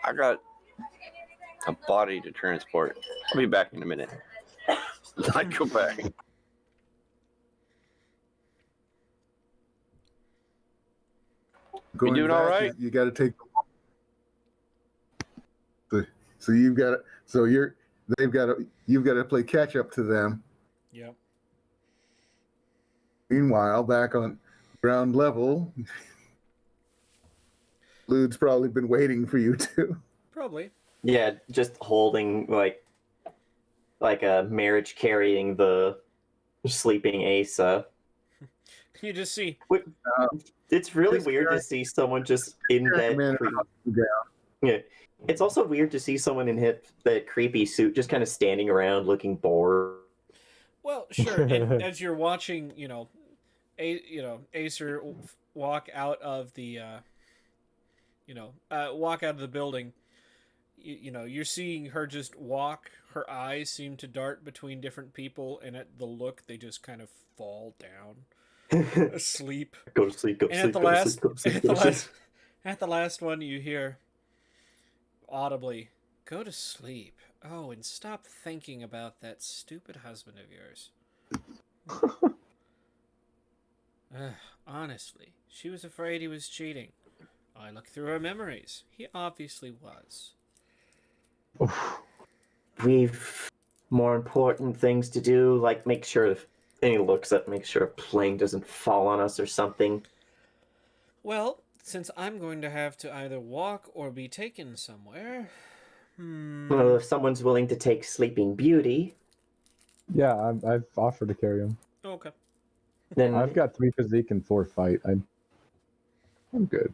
I got a body to transport. I'll be back in a minute. I go back. Going doing all back, right? You got to take. So you've got you've got to play catch up to them. Yep. Meanwhile, back on ground level, Lude's probably been waiting for you too. Probably. Yeah, just holding like a marriage carrying the sleeping Asa. You just see It's really This weird guy- to see someone just in that. Man, Yeah, it's also weird to see someone in that creepy suit just kind of standing around looking bored. well, sure. And as you're watching, Acer walk out of the walk out of the building, you're seeing her just walk. Her eyes seem to dart between different people, and at the look, they just kind of fall down asleep. Go to sleep. Go to And sleep. at the Go to last, sleep. Go to sleep. at Go the to sleep. last, at the last one, you hear audibly, "Go to sleep. Oh, and stop thinking about that stupid husband of yours." Honestly, she was afraid he was cheating. I looked through her memories. He obviously was. We've more important things to do, like make sure if any looks up, make sure a plane doesn't fall on us or something. Well, since I'm going to have to either walk or be taken somewhere, Well, if someone's willing to take Sleeping Beauty, Yeah, I've offered to carry him. okay. then I've got 3 physique and 4 fight. I'm good.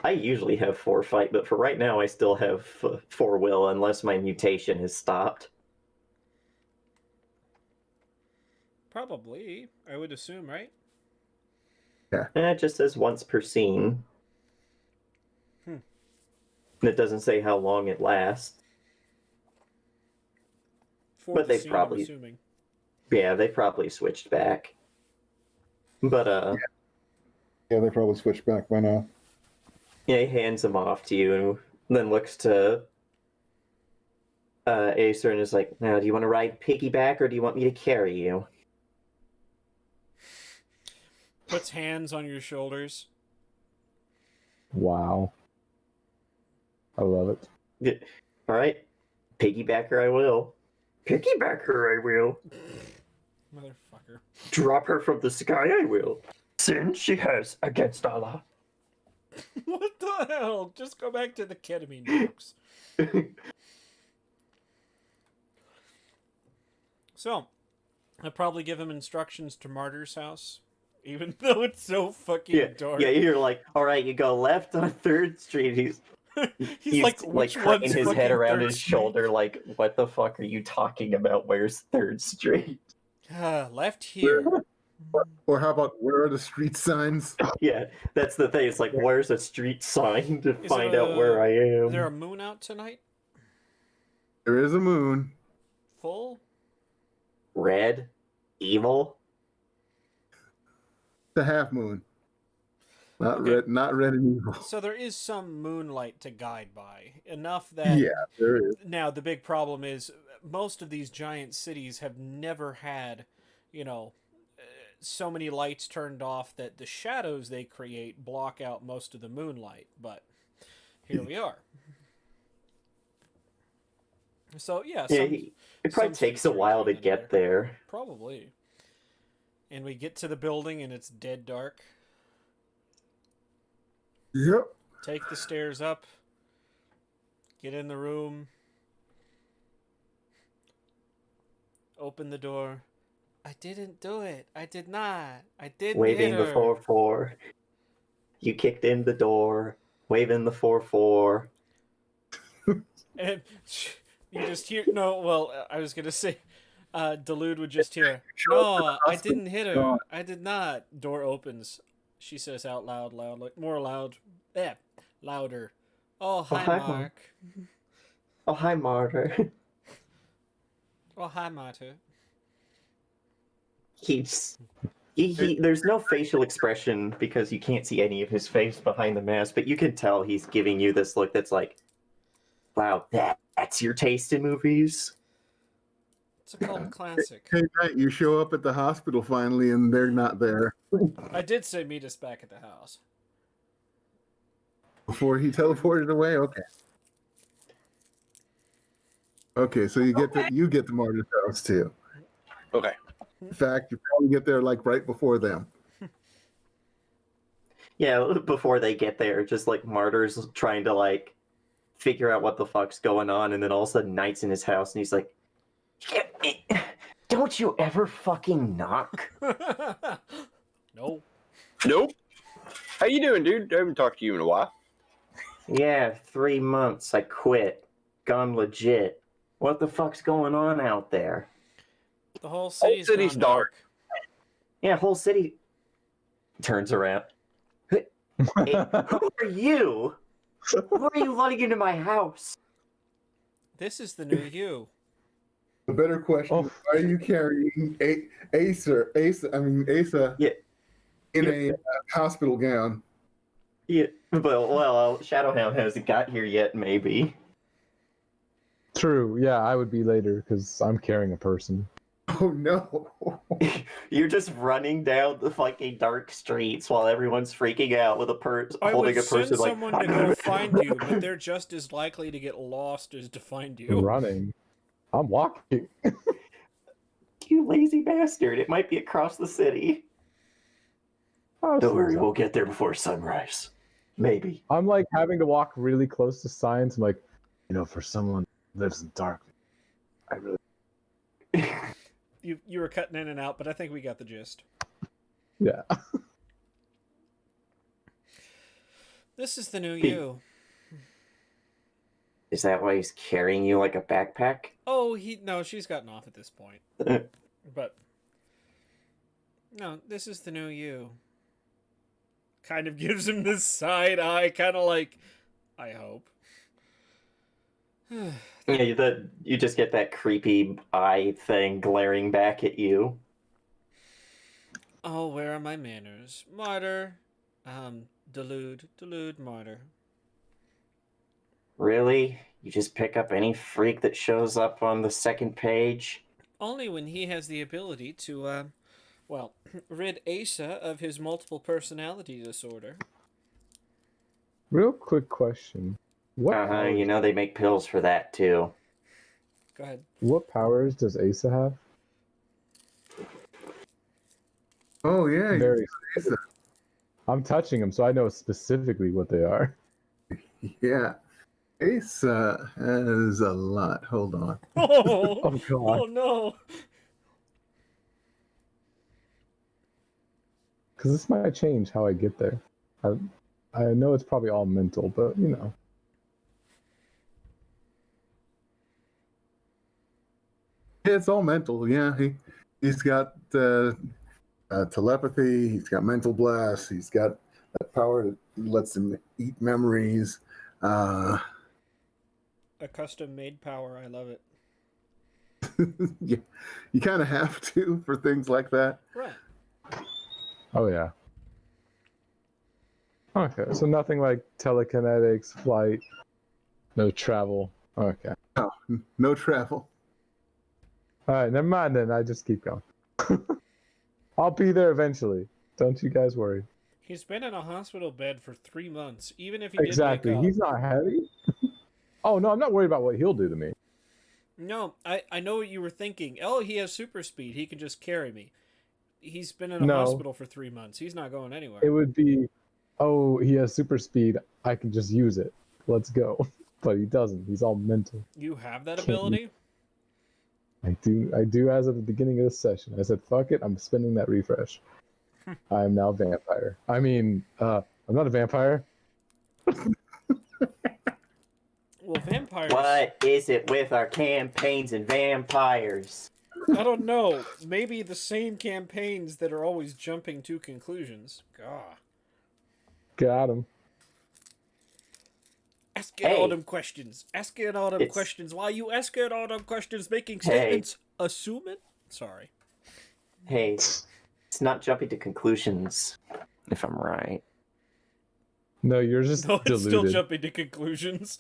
I usually have 4 fight, but for right now, I still have 4 will, unless my mutation has stopped. Probably, I would assume, right? It just says once per scene. Hmm. And it doesn't say how long it lasts. For But the they've scene, probably- I'm assuming. Yeah, they probably switched back. But Yeah, they probably switched back by now. yeah, he hands them off to you and then looks to Acer and is like, "Now, do you want to ride piggyback or do you want me to carry you?" Puts hands on your shoulders. Wow. I love it. Yeah. All right, piggybacker I will. Piggybacker I will. Motherfucker. Drop her from the sky I will. Sin she has against Allah. What the hell? Just go back to the ketamine jokes. So, I'll probably give him instructions to Martyr's house, even though it's so fucking Yeah, dark. yeah, you're like, all right, you go left on 3rd Street. He's like, which cracking one's his head fucking around 3rd his Street? shoulder, like, what the fuck are you talking about? Where's 3rd Street? Left here. Or how about where are the street signs? Yeah, that's the thing. It's like, where's a street sign to Is find it out where I am? Is there a moon out tonight? There is a moon. Full? Red? Evil? The half moon. Not Okay. red. Not red and evil. So there is some moonlight to guide by. Enough that... Yeah, there is. Now, the big problem is most of these giant cities have never had, so many lights turned off that the shadows they create block out most of the moonlight. But here we are. So, yeah. Yeah, Some, it probably some takes streets a are while to easier than get others. there. Probably. And we get to the building and it's dead dark. Yep. Take the stairs up. Get in the room. Open the door. I didn't do it. I did not. I didn't Waving hit the her. 4-4. You kicked in the door, waving the 4-4. And you just hear... No, well, I was going to say... Delude would just hear, "No, I didn't hit her. I did not." Door opens. She says out loud, like more loud. Yeah, louder. Oh, hi, hi, Mark. Oh, hi, Martyr. Oh, hi, Martyr. There's no facial expression because you can't see any of his face behind the mask, but you can tell he's giving you this look that's like, wow, that's your taste in movies? It's a cult classic. Hey, Knight, you show up at the hospital finally, and they're not there. I did say meet us back at the house. Before he teleported away. Okay. Okay, so you get the Martyr's house too. Okay. In fact, you probably get there like right before them. Yeah, before they get there, just like Martyr's trying to like figure out what the fuck's going on, and then all of a sudden Knight's in his house, and he's like, "Don't you ever fucking knock?" No. Nope. How you doing, dude? I haven't talked to you in a while. Yeah, 3 months. I quit. Gone legit. What the fuck's going on out there? The whole city's city's gone dark. Yeah, whole city turns around. Hey, who are you? Who are you letting into my house? This is the new you. The better question is, why are you carrying Asa Yeah. in a hospital gown? Yeah, well, Shadowhound hasn't got here yet, maybe. True. Yeah, I would be later because I'm carrying a person. Oh no. You're just running down the fucking dark streets while everyone's freaking out with I holding would a person send like. someone to go find you, but they're just as likely to get lost as to find you. Running. I'm walking. You lazy bastard! It might be across the city. Oh, Don't worry, we'll get there before sunrise. Maybe. I'm like having to walk really close to signs. I'm like, for someone who lives in dark, I really. You were cutting in and out, but I think we got the gist. Yeah. This is the new you. Is that why he's carrying you like a backpack? Oh, no, she's gotten off at this point. But no, this is the new you. Kind of gives him this side eye, kind of like, I hope. Yeah, you just get that creepy eye thing glaring back at you. Oh, where are my manners? Martyr. Delude, martyr. Really? You just pick up any freak that shows up on the second page? Only when he has the ability to, rid Asa of his multiple personality disorder. Real quick question. What powers, You know they make pills for that too. Go ahead. what powers does Asa have? Oh yeah, Very. Asa. I'm touching them, so I know specifically what they are. Yeah. Asa has a lot. Hold on. Oh, Oh god. oh no. Because this might change how I get there. I know it's probably all mental, but you know. Yeah, it's all mental. Yeah, he's got telepathy. He's got mental blast. He's got that power that lets him eat memories. A custom-made power. I love it. Yeah, you kind of have to for things like that. Right. Oh yeah. Okay, so nothing like telekinetics, flight, no travel. Okay. Oh, no travel. All right, never mind then. I just keep going. I'll be there eventually. Don't you guys worry. He's been in a hospital bed for 3 months. Even if he Exactly. did wake up. He's not heavy. Oh no, I'm not worried about what he'll do to me. No, I know what you were thinking. Oh, he has super speed. He can just carry me. He's been in a No. hospital for 3 months. He's not going anywhere. It would be, oh, he has super speed. I can just use it. Let's go. But he doesn't. He's all mental. You have that Can't ability? I do as of the beginning of this session. I said, fuck it, I'm spinning that refresh. I am now vampire. I mean, I'm not a vampire. Well, vampires... What is it with our campaigns and vampires? I don't know. Maybe the same campaigns that are always jumping to conclusions. Gah. Got him. Asking all them questions. Asking all them questions. Why you asking all them questions, making statements, assuming? Sorry. Hey, it's not jumping to conclusions, if I'm right. No, you're just No, it's deluded. still jumping to conclusions.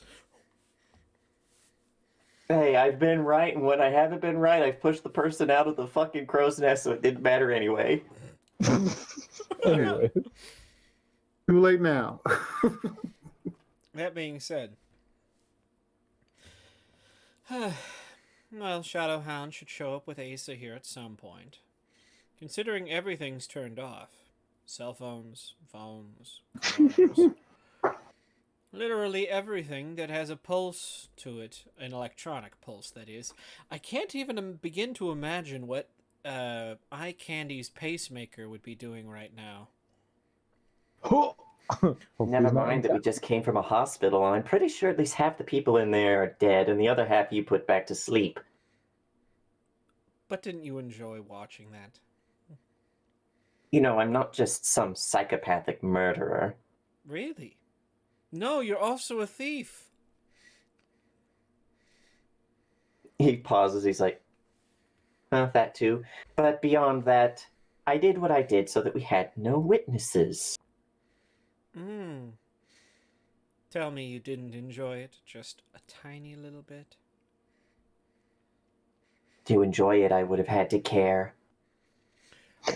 Hey, I've been right, and when I haven't been right, I've pushed the person out of the fucking crow's nest, so it didn't matter anyway. Anyway. Too late now. That being said, well, Shadowhound should show up with Asa here at some point. Considering everything's turned off. Cell phones, phones, cars. Literally everything that has a pulse to it. An electronic pulse, that is. I can't even begin to imagine what Eye Candy's pacemaker would be doing right now. Never mind that we just came from a hospital, and I'm pretty sure at least half the people in there are dead, and the other half you put back to sleep. But didn't you enjoy watching that? You know, I'm not just some psychopathic murderer. Really? No, you're also a thief. He pauses, he's like, that too. But beyond that, I did what I did so that we had no witnesses. Tell me you didn't enjoy it just a tiny little bit. To enjoy it, I would have had to care.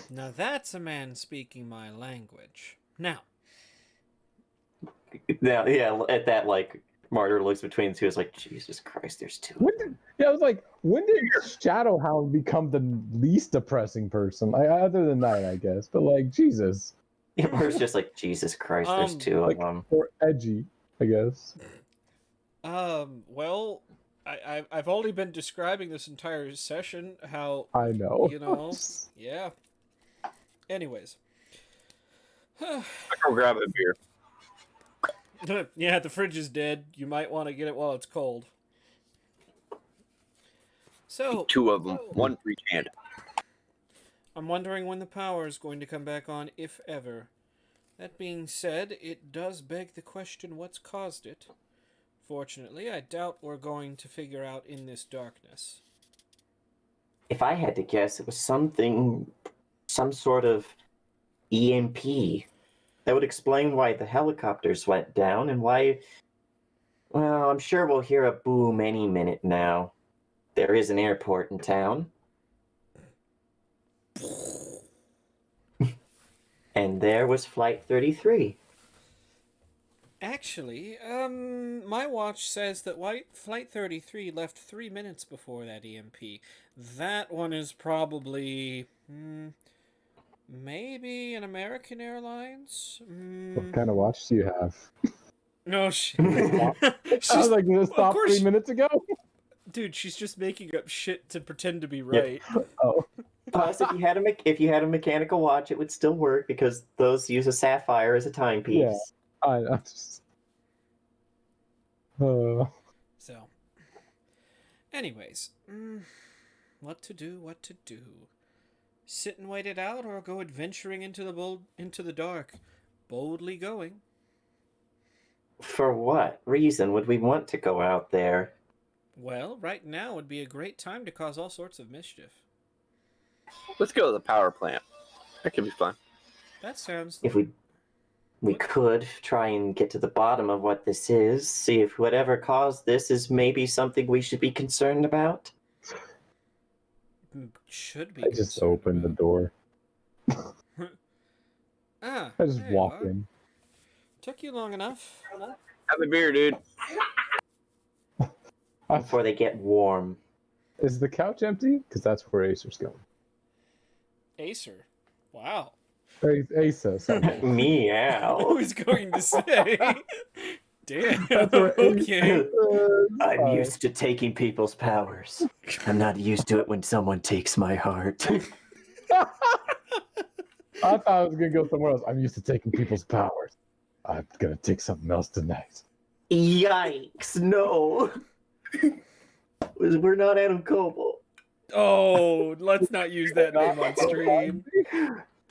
Now that's a man speaking my language. Now. Now, yeah, at that, like, Martyr looks between the two, is like, Jesus Christ, there's two. I was like, when did Shadowhound become the least depressing person? Other than that, I guess. But, like, Jesus. Yeah, Martyr's just like, Jesus Christ, there's two of them. Or edgy, I guess. Well, I've only been describing this entire session how... I know. You know, yeah. Anyways. I go grab a beer. Yeah, the fridge is dead. You might want to get it while it's cold. So, 2 of them, 1 for each hand. I'm wondering when the power is going to come back on, if ever. That being said, it does beg the question what's caused it. Fortunately, I doubt we're going to figure out in this darkness. If I had to guess, it was some sort of EMP. That would explain why the helicopters went down and why. Well, I'm sure we'll hear a boom any minute now. There is an airport in town. And there was Flight 33. Actually, my watch says that Flight 33 left 3 minutes before that EMP. That one is probably, maybe an American Airlines? What kind of watch do you have? No, she... I was like, this of stopped course- 3 minutes ago. Dude, she's just making up shit to pretend to be right. Oh, Plus, if you had a mechanical watch, it would still work because those use a sapphire as a timepiece. Yeah. I just. So, anyways, what to do? Sit and wait it out, or go adventuring into the dark, boldly going? For what reason would we want to go out there? Well, right now would be a great time to cause all sorts of mischief. Let's go to the power plant. That could be fun. That sounds. If we could try and get to the bottom of what this is, see if whatever caused this is maybe something we should be concerned about. Should be. I just opened the door. I I just walked in. Took you long enough. Have a beer, dude. Before they get warm. Is the couch empty? Because that's where Acer's going. Acer. Wow. Asa, sorry. I Meow. was going to say. Damn. That's right. Okay. I'm used to taking people's powers. I'm not used to it when someone takes my heart. I thought I was gonna go somewhere else. I'm used to taking people's powers. I'm gonna take something else tonight. Yikes, no. We're not Adam Coble. Oh, let's not use that name on stream.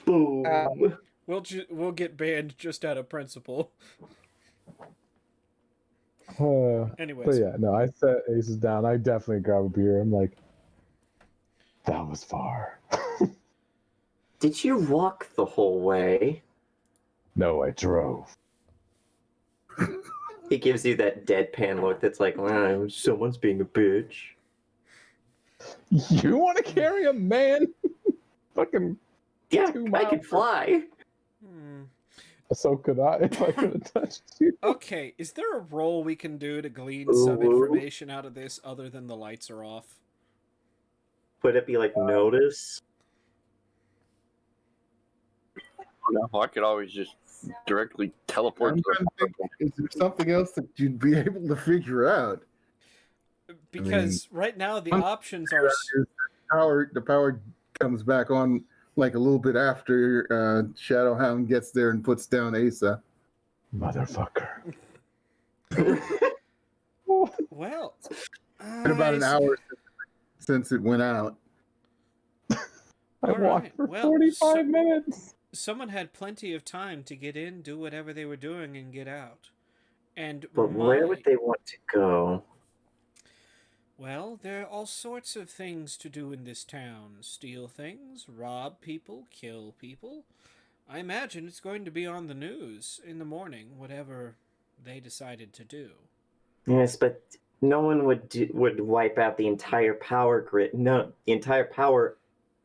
Boom. We'll get banned just out of principle. Anyways. But yeah, no, I set Aces down. I definitely grab a beer. I'm like, that was far. Did you walk the whole way? No, I drove. He gives you that deadpan look that's like, wow, someone's being a bitch. You want to carry a man? Fucking Yeah, 2 I miles can fly. So could I if I could have touched you. Okay, is there a role we can do to glean some information out of this other than the lights are off? Would it be like notice? No, I could always just directly teleport. I'm trying to think, is there something else that you'd be able to figure out? Because right now the options are... The power comes back on like a little bit after Shadowhound gets there and puts down Asa. Motherfucker. Well... In about an hour since it went out. I All walked right, for well, 45 minutes. Someone had plenty of time to get in, do whatever they were doing, and get out. And But where would they want to go? Well, there are all sorts of things to do in this town. Steal things, rob people, kill people. I imagine it's going to be on the news in the morning, whatever they decided to do. Yes, but no one would wipe out the entire power grid. No, the entire power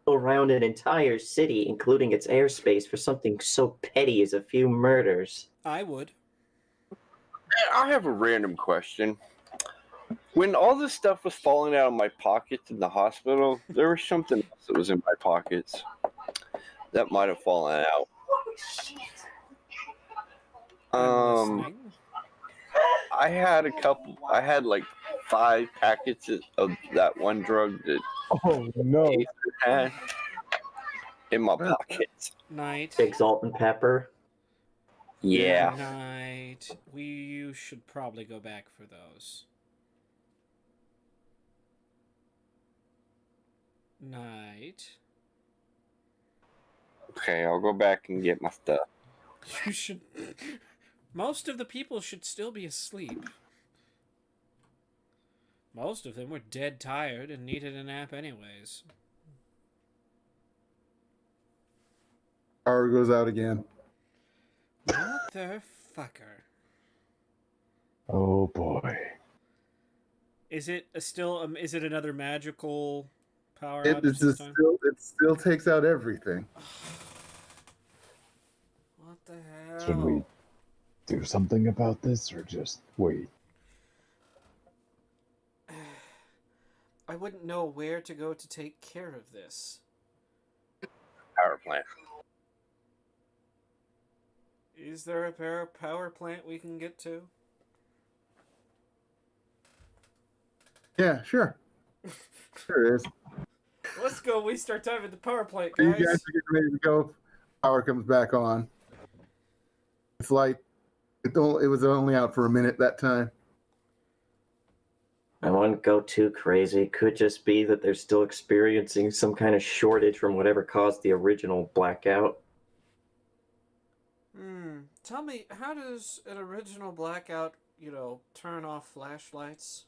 around an entire city, including its airspace, for something so petty as a few murders. I would. I have a random question. When all this stuff was falling out of my pockets in the hospital, there was something else that was in my pockets that might have fallen out. I'm listening. I had like 5 packets of that one drug that Oh no. Acer had in my pockets. Night. Big salt and pepper. Yeah. Night. You should probably go back for those. Night. Okay, I'll go back and get my stuff. You should. Most of the people should still be asleep. Most of them were dead tired and needed a nap anyways. Power goes out again. Motherfucker. Oh boy. Is it is it another magical power It outage this time? still takes out everything. What the hell? Should we do something about this or just wait? I wouldn't know where to go to take care of this. Power plant. Is there a power plant we can get to? Yeah, sure. There is. Let's go waste our time at the power plant, You guys. guys are getting ready to go. Power comes back on. It's like it was only out for a minute that time. I wouldn't go too crazy. Could just be that they're still experiencing some kind of shortage from whatever caused the original blackout. Tell me, how does an original blackout, turn off flashlights?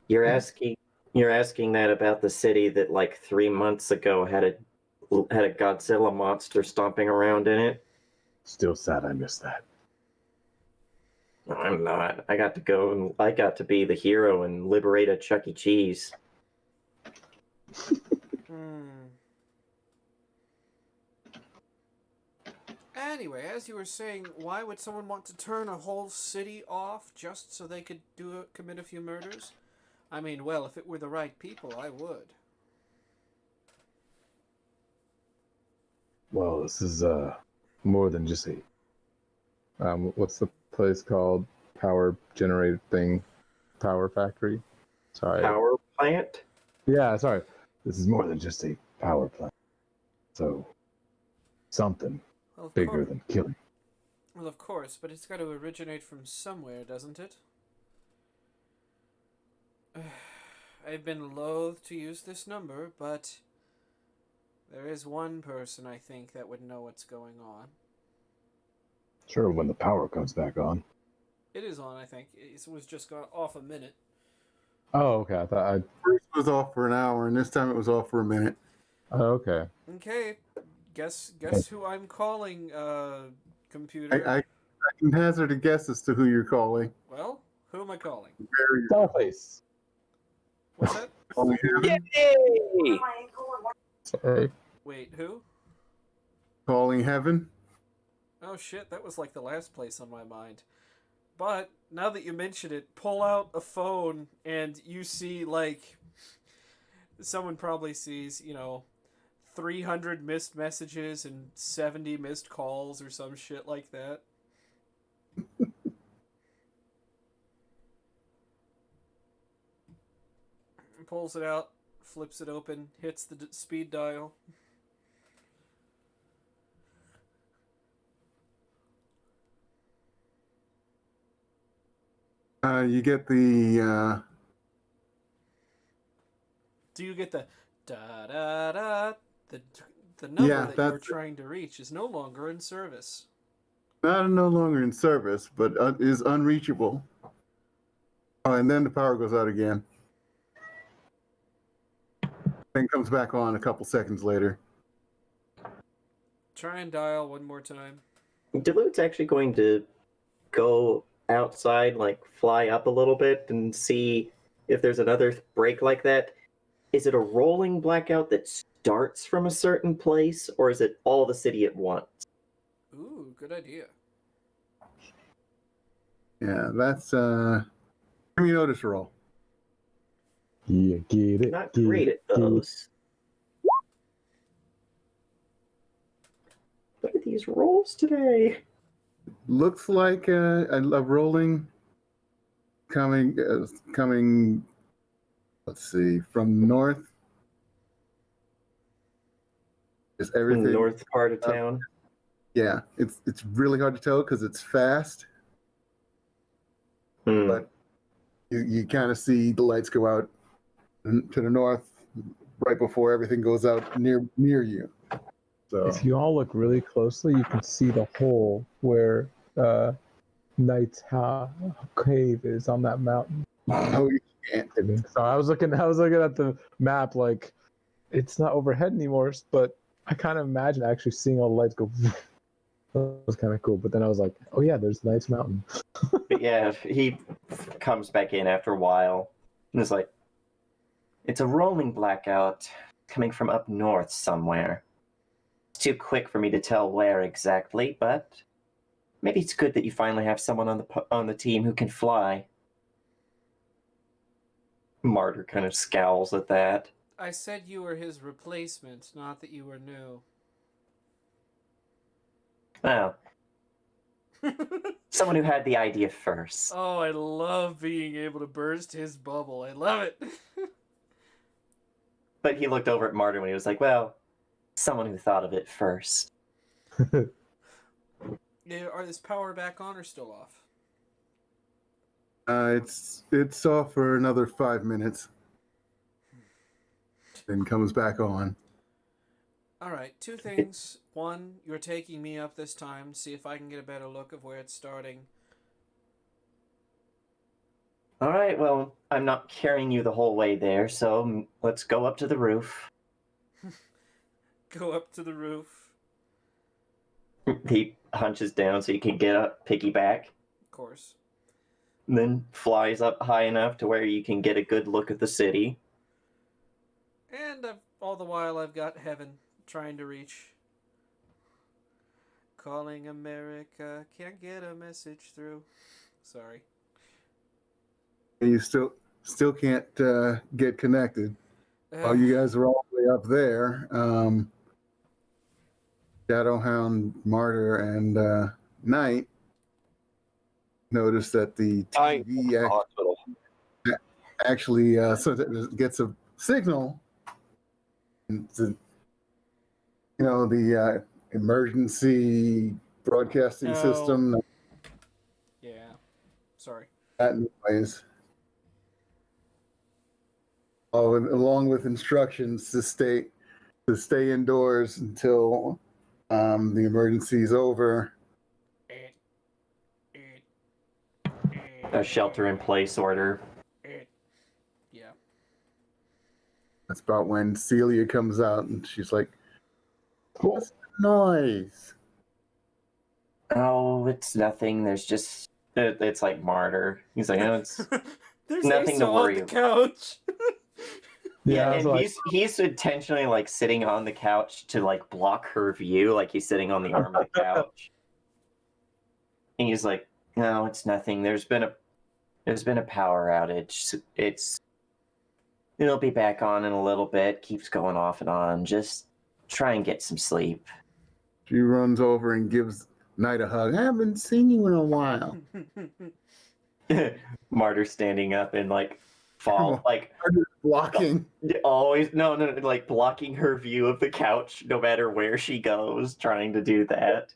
You're asking that about the city that like 3 months ago had a Godzilla monster stomping around in it. Still sad I missed that. No, I'm not. I got to go and I got to be the hero and liberate a Chuck E. Cheese. Anyway, as you were saying, why would someone want to turn a whole city off just so they could commit a few murders? I mean, well, if it were the right people, I would. Well, this is more than just a what's the place called? Power generated thing, power factory. Sorry. Power plant? Yeah, sorry. This is more than just a power plant. So something Well, of bigger course. than killing. Well, of course, but it's got to originate from somewhere, doesn't it? I've been loath to use this number, but there is one person I think that would know what's going on. Sure, when the power comes back on. It is on, I think. It was just gone off a minute. Oh, okay. I thought First it was off for an hour, and this time it was off for a minute. Oh, okay. Okay, guess who I'm calling, computer. I can hazard a guess as to who you're calling. Well, who am I calling? Very Dollface. What's that? calling heaven. Yay! Sorry. Wait, who? Calling heaven. Oh shit, that was like the last place on my mind. But now that you mention it, pull out a phone and you see, like, someone probably sees, 300 missed messages and 70 missed calls or some shit like that. Pulls it out, flips it open, hits the speed dial. You get the Do you get the da da da? The number Yeah, that you that's were it. trying to reach is no longer in service. not no longer in service, but is unreachable. Oh, and then the power goes out again. Then comes back on a couple seconds later. Try and dial one more time. Duluth's actually going to go outside, like fly up a little bit and see if there's another break like that. Is it a rolling blackout that starts from a certain place, or is it all the city at once? Ooh, good idea. Yeah, that's give me a notice roll. Yeah, get it. Not get great it, at get it. those. Look at these rolls today. Looks like a rolling coming. Let's see, from north. Just In everything. the north part of town. Yeah, it's really hard to tell because it's fast, but you kind of see the lights go out to the north right before everything goes out near you. So If you all look really closely, you can see the hole where Knight's cave is on that mountain. oh, you can't. So I was looking at the map, like it's not overhead anymore, but I kind of imagine actually seeing all the lights go. That was kind of cool. But then I was like, oh yeah, there's Knight's Mountain. But yeah, he comes back in after a while and is like, it's a rolling blackout coming from up north somewhere. It's too quick for me to tell where exactly, but maybe it's good that you finally have someone on the team who can fly. Martyr kind of scowls at that. I said you were his replacement, not that you were new. Well, someone who had the idea first. Oh, I love being able to burst his bubble. I love it. But he looked over at Martyr when he was like, well, someone who thought of it first. Yeah, are this power back on or still off? It's off for another 5 minutes, then comes back on. All right, two things. One, you're taking me up this time. See if I can get a better look of where it's starting. All right, well, I'm not carrying you the whole way there, so let's go up to the roof. Go up to the roof. He hunches down so you can get up, piggyback, Of course. then flies up high enough to where you can get a good look at the city. And all the while I've got heaven trying to reach. Calling America, can't get a message through. Sorry. And you still can't get connected. While you guys are all the way up there, Shadowhound, Martyr, and Knight notice that the TV Hospital. actually so that it gets a signal. The emergency broadcasting system. Yeah. Sorry. That noise. Oh, and along with instructions to stay indoors until the emergency is over. A shelter-in-place order. Yeah. That's about when Celia comes out and she's like, "What's that noise?" Oh, it's nothing. There's just... It's like Martyr. He's like, oh, it's... There's Nothing to Asa worry on the couch. Yeah, I was and like, he's intentionally like sitting on the couch to like block her view, like he's sitting on the arm of the couch. And he's like, "No, it's nothing. There's been a power outage. It'll be back on in a little bit. Keeps going off and on. Just try and get some sleep." She runs over and gives Knight a hug. I haven't seen you in a while. Martyr standing up and like fall, like Blocking. always no, like blocking her view of the couch no matter where she goes, trying to do that.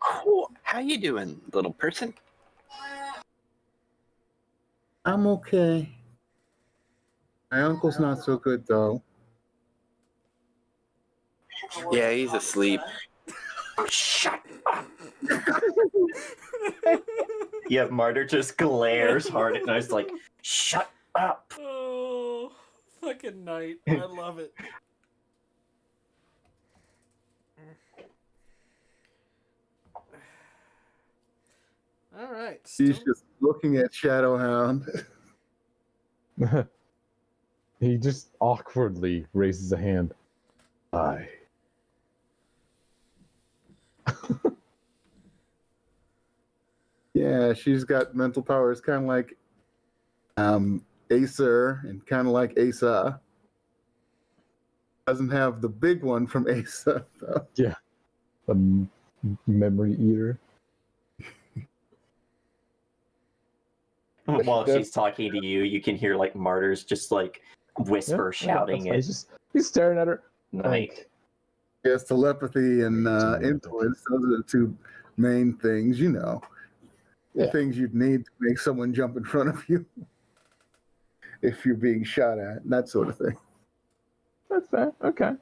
Cool. How you doing, little person? I'm okay. My uncle's not so good though. Yeah, he's asleep. Shut up. Yeah, Martyr just glares hard at us like, shut up. Oh, fucking Knight. I love it. All right. She's still- just looking at Shadowhound. he just awkwardly raises a hand. Aye. Yeah, she's got mental powers kind of like Acer and kind of like Asa. Doesn't have the big one from Asa, though. The memory eater. While she's talking to you, you can hear like Martyr's just like whisper, shouting it. He's staring at her. Night. Yes, telepathy and Telepathy. influence. Those are the two main things, Yeah. things you'd need to make someone jump in front of you if you're being shot at, that sort of thing. That's fair. Okay.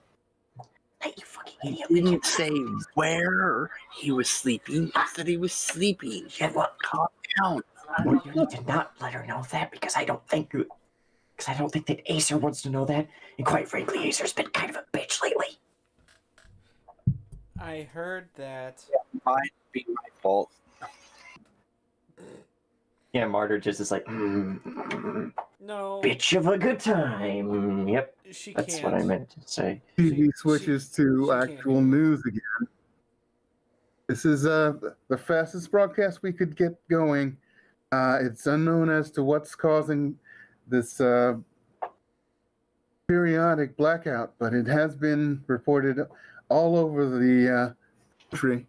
Hey, you fucking He idiot. didn't say where he was sleeping. He said he was sleeping. Yeah, well, Calm down. well, you need to not let her know that because I don't think that Acer wants to know that. And quite frankly, Acer's been kind of a bitch lately. I heard that. Might be my fault. Yeah, Martyr just is like, No, bitch of a good time. Yep, she that's can't. what I meant to say. TV switches to she can't actual hear. news again. This is the fastest broadcast we could get going. It's unknown as to what's causing this periodic blackout, but it has been reported all over the country.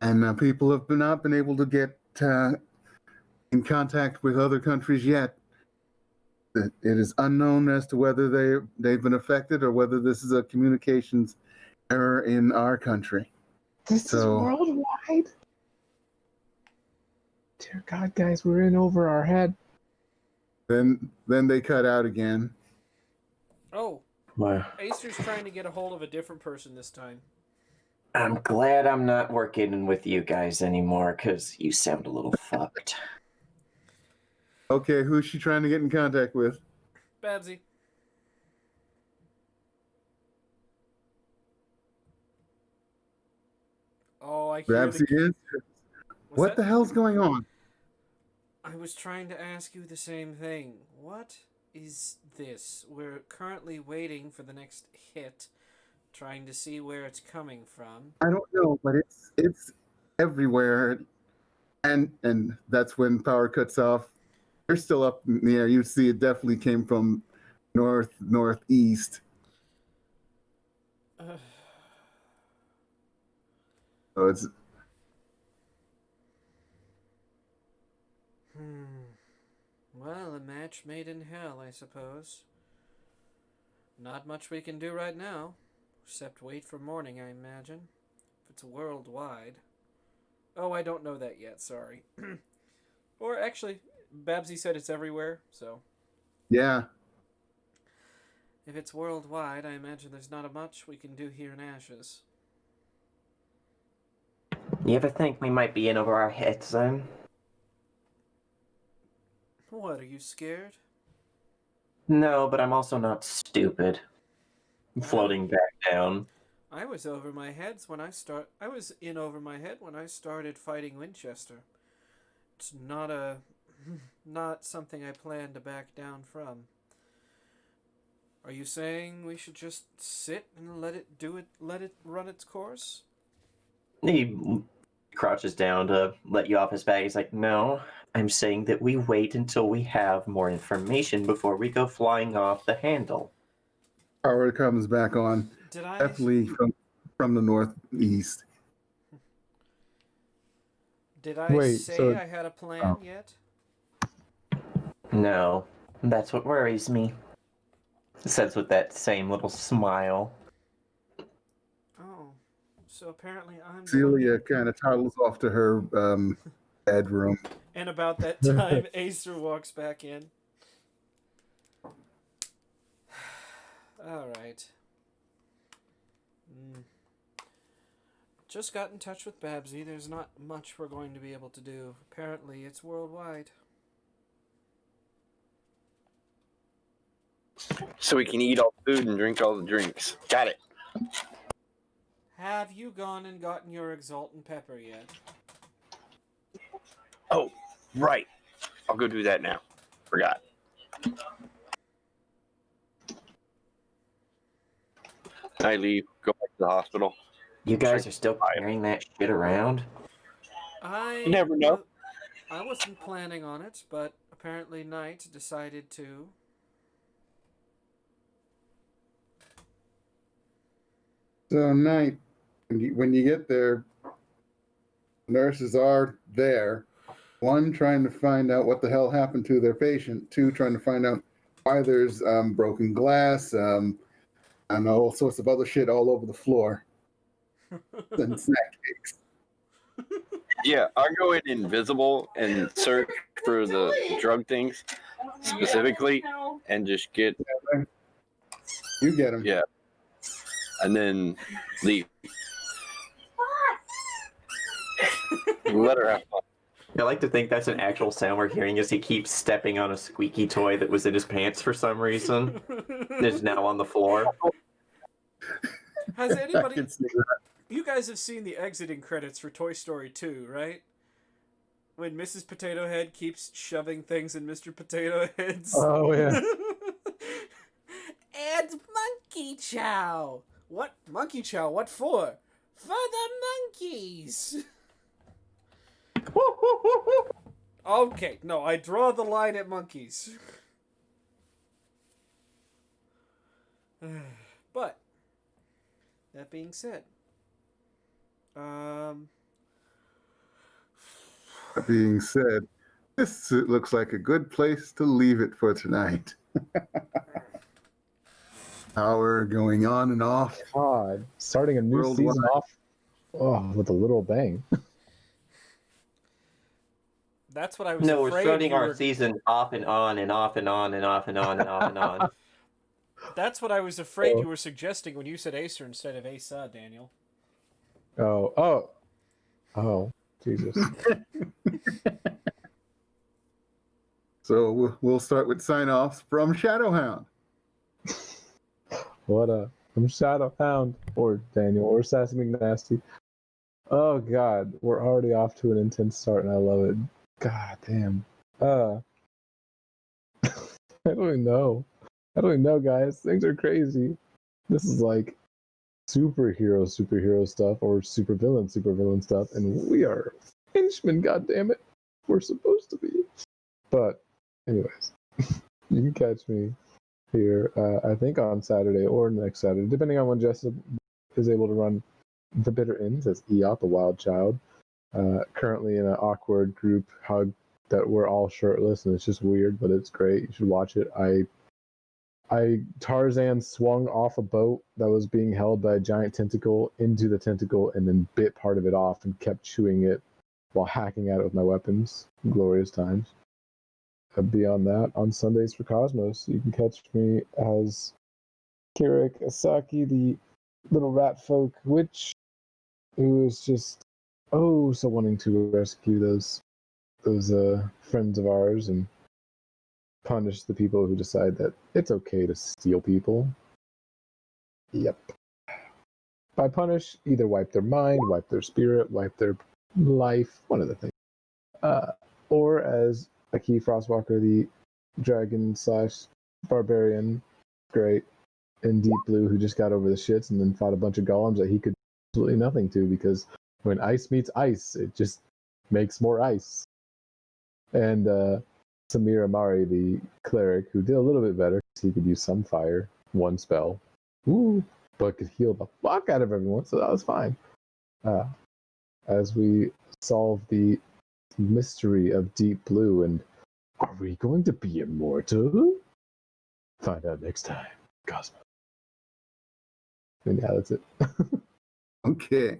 And people have not been able to get in contact with other countries yet. It is unknown as to whether they've been affected or whether this is a communications error in our country. This is worldwide. Dear God, guys, we're in over our head. Then they cut out again. Oh, Wow. Acer's trying to get a hold of a different person this time. I'm glad I'm not working with you guys anymore because you sound a little fucked. Okay, who's she trying to get in contact with? Babsy. Oh, I hear Babsy the... is? Was What that- the hell's going on? I was trying to ask you the same thing. What is this? We're currently waiting for the next hit, trying to see where it's coming from. I don't know, but it's everywhere, and that's when power cuts off. They're still up in the air. You see, it definitely came from northeast. So it's Well, a match made in hell, I suppose. Not much we can do right now, except wait for morning, I imagine. If it's worldwide. Oh, I don't know that yet, sorry. Or actually, Babsy said it's everywhere, so. yeah. If it's worldwide, I imagine there's not much we can do here in Ashes. You ever think we might be in over our heads then? What, are you scared? No, but I'm also not stupid. Floating back down. I was over my head when I started fighting Winchester. It's not something I plan to back down from. Are you saying we should just sit and let it run its course? He crouches down to let you off his back. He's like, no, I'm saying that we wait until we have more information before we go flying off the handle. Power comes back on. Did I Definitely from the northeast. Wait, say so- I had a plan yet? No, that's what worries me. Says with that same little smile. Oh, so apparently I'm Celia kind of toddles off to her bedroom. And about that time, Acer walks back in. All right. Just got in touch with Babsy. There's not much we're going to be able to do. Apparently, it's worldwide. So we can eat all the food and drink all the drinks. Got it. Have you gone and gotten your Exaltant Pepper yet? Oh, right. I'll go do that now. Forgot. I leave. Go back to the hospital. You guys are still carrying that shit around? I You never know. I wasn't planning on it, but apparently Knight decided to. So night, when you get there, nurses are there. One, trying to find out what the hell happened to their patient. Two, trying to find out why there's broken glass and all sorts of other shit all over the floor. And snack cakes. Yeah, I'll go in invisible and search for the drug things specifically and just get, You get them. yeah, and then leave. Let her have fun. I like to think that's an actual sound we're hearing as he keeps stepping on a squeaky toy that was in his pants for some reason. Is now on the floor. Has I anybody? can see that. You guys have seen the exiting credits for Toy Story 2, right? When Mrs. Potato Head keeps shoving things in Mr. Potato Head's. Oh yeah. And Monkey Chow. What Monkey Chow? What for? For the monkeys. Okay, no, I draw the line at monkeys. But that being said, That being said, this looks like a good place to leave it for tonight. Hour going on and off. God, starting a new Worldwide. season off, with a little bang. that's what I was No, we're afraid starting you our were... season off and on and off and on and off and on and off and on. That's what I was afraid you were suggesting when you said Acer instead of Asa, Daniel. Oh, Jesus. So we'll start with sign-offs from Shadowhound. I'm Shadowhound or Daniel or Sassy McNasty. Oh God, we're already off to an intense start, and I love it. God damn. I don't even know, guys. Things are crazy. This is like superhero stuff or supervillain stuff, and we are henchmen. God damn it, we're supposed to be. But, anyways, you can catch me here. I think on Saturday or next Saturday, depending on when Jess is able to run The Bitter Ends as Eop, a wild child. Currently in an awkward group hug that we're all shirtless, and it's just weird, but it's great. You should watch it. I Tarzan swung off a boat that was being held by a giant tentacle into the tentacle and then bit part of it off and kept chewing it while hacking at it with my weapons. Glorious times. Beyond that, on Sundays for Cosmos, you can catch me as Kirik Asaki, the little rat folk witch who is just so wanting to rescue those friends of ours and punish the people who decide that it's okay to steal people. Yep. By punish, either wipe their mind, wipe their spirit, wipe their life, one of the things. Or as a Key Frostwalker, the dragon / barbarian, great, in Deep Blue, who just got over the shits and then fought a bunch of golems that he could do absolutely nothing to, because when ice meets ice, it just makes more ice. And Samir Amari, the cleric, who did a little bit better because he could use some fire, one spell, but could heal the fuck out of everyone, so that was fine. As we solve the mystery of Deep Blue, and are we going to be immortal? Find out next time, Cosmo. And yeah, that's it. Okay.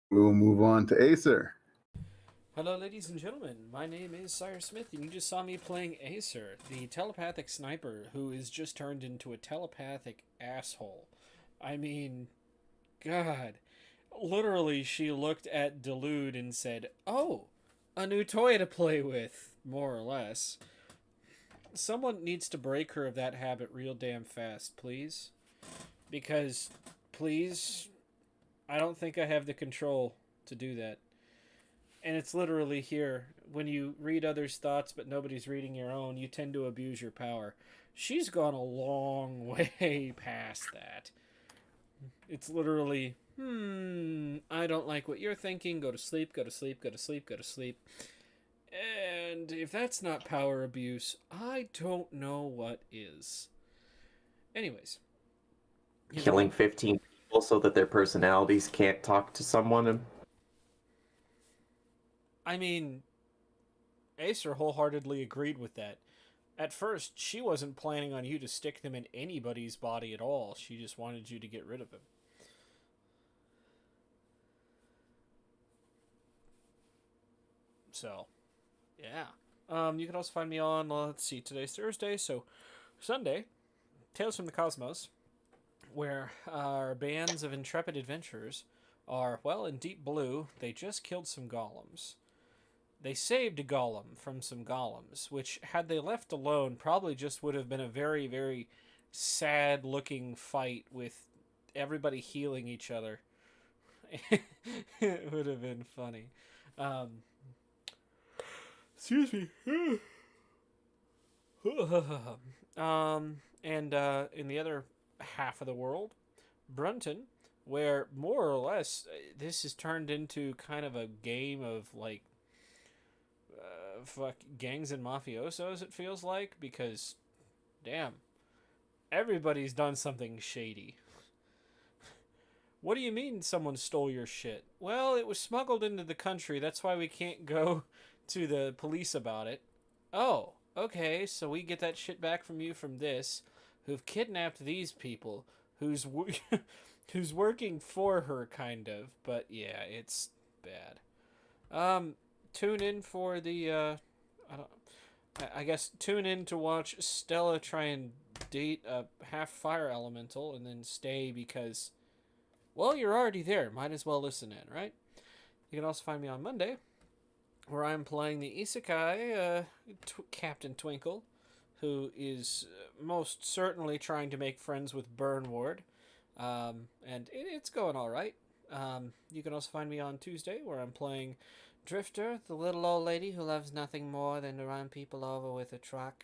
We'll move on to Acer. Hello, ladies and gentlemen. My name is Sire Smith, and you just saw me playing Acer, the telepathic sniper who is just turned into a telepathic asshole. I mean, God. Literally, she looked at Delude and said, "Oh, a new toy to play with," more or less. Someone needs to break her of that habit real damn fast, please. Because, please, I don't think I have the control to do that. And it's literally here. When you read others' thoughts but nobody's reading your own, you tend to abuse your power. She's gone a long way past that. It's literally, I don't like what you're thinking. Go to sleep, go to sleep, go to sleep, go to sleep. And if that's not power abuse, I don't know what is. Anyways. Killing 15 people so that their personalities can't talk to someone. I mean, Acer wholeheartedly agreed with that. At first, she wasn't planning on you to stick them in anybody's body at all. She just wanted you to get rid of him. So, yeah. You can also find me on, let's see, today's Thursday, so Sunday, Tales from the Cosmos, where our bands of intrepid adventurers are, well, in deep blue. They just killed some golems. They saved a golem from some golems, which, had they left alone, probably just would have been a very, very sad-looking fight with everybody healing each other. It would have been funny. Excuse me. And in the other half of the world, Brunton, where more or less this has turned into kind of a game of like fuck gangs and mafiosos, it feels like, because damn, everybody's done something shady. What do you mean someone stole your shit? Well, it was smuggled into the country. That's why we can't go to the police about it. Oh, okay, so we get that shit back from you from this, who've kidnapped these people, who's working for her, kind of. But yeah, it's bad. Tune in for the I guess tune in to watch Stella try and date a half fire elemental and then stay because, well, you're already there. Might as well listen in, right? You can also find me on Monday, where I'm playing the Isekai Captain Twinkle, who is most certainly trying to make friends with Burnward, and it's going all right. You can also find me on Tuesday, where I'm playing Drifter, the little old lady who loves nothing more than to run people over with a truck.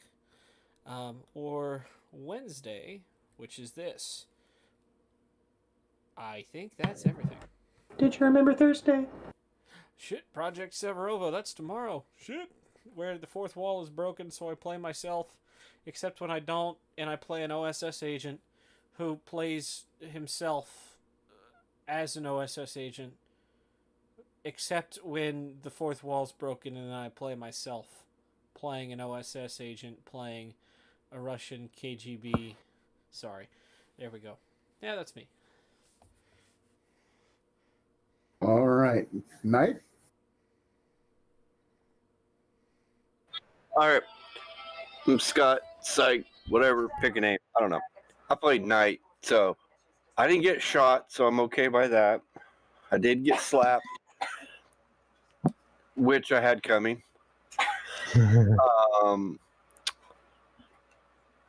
Or Wednesday, which is this. I think that's everything. Did you remember Thursday? Shit, Project Severova, that's tomorrow. Shit. Where the fourth wall is broken, so I play myself, except when I don't, and I play an OSS agent who plays himself as an OSS agent, except when the fourth wall's broken and then I play myself, playing an OSS agent, playing a Russian KGB. Sorry. There we go. Yeah, that's me. All right. Knight? All right. I'm Scott, Psych, whatever, pick a name. I don't know. I played Knight, so I didn't get shot, so I'm okay by that. I did get slapped, which I had coming.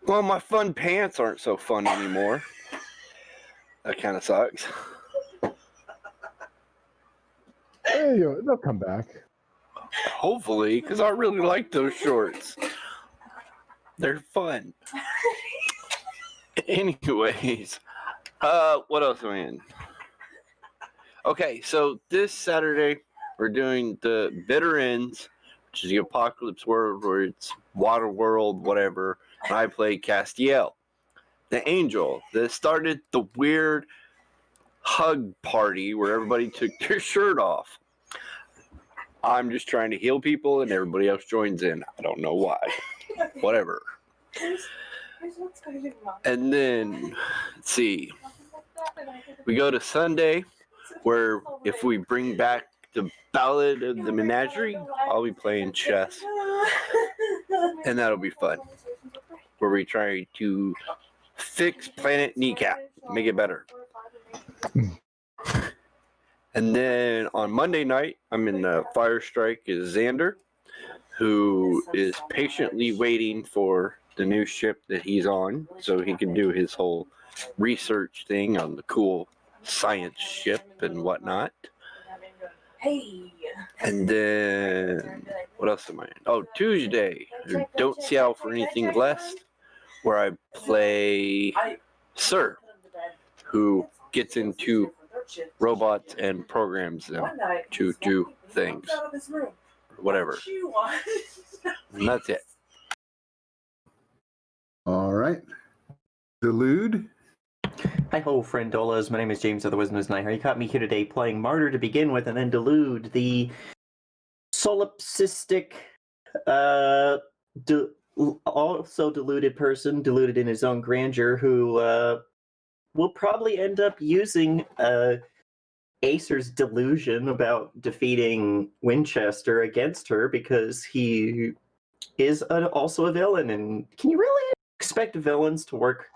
Well, my fun pants aren't so fun anymore. That kind of sucks. Hey, they'll come back. Hopefully, because I really like those shorts. They're fun. Anyways, what else am I in? Okay, so this Saturday we're doing the Bitter Ends, which is the Apocalypse World, where it's Water World, whatever. And I play Castiel, the angel that started the weird hug party where everybody took their shirt off. I'm just trying to heal people, and everybody else joins in. I don't know why. Whatever. And then, let's see. We go to Sunday, where if we bring back the Ballad of the Menagerie, I'll be playing chess. And that'll be fun. Where we try to fix Planet Kneecap, make it better. And then on Monday night, I'm in the Fire Strike is Xander, who is patiently waiting for the new ship that he's on so he can do his whole research thing on the cool science ship and whatnot. And then, what else am I in? Oh, Tuesday, Don't Settle for Anything Less, where I play Sir, who gets into robots and programs them to do things. Whatever. And that's it. All right. Delude? Hi ho, friendolas. My name is James of the Wisdom is Night. You caught me here today playing Martyr to begin with, and then Delude, the solipsistic Also deluded person, deluded in his own grandeur, who will probably end up using Acer's delusion about defeating Winchester against her because he is also a villain. And can you really expect villains to work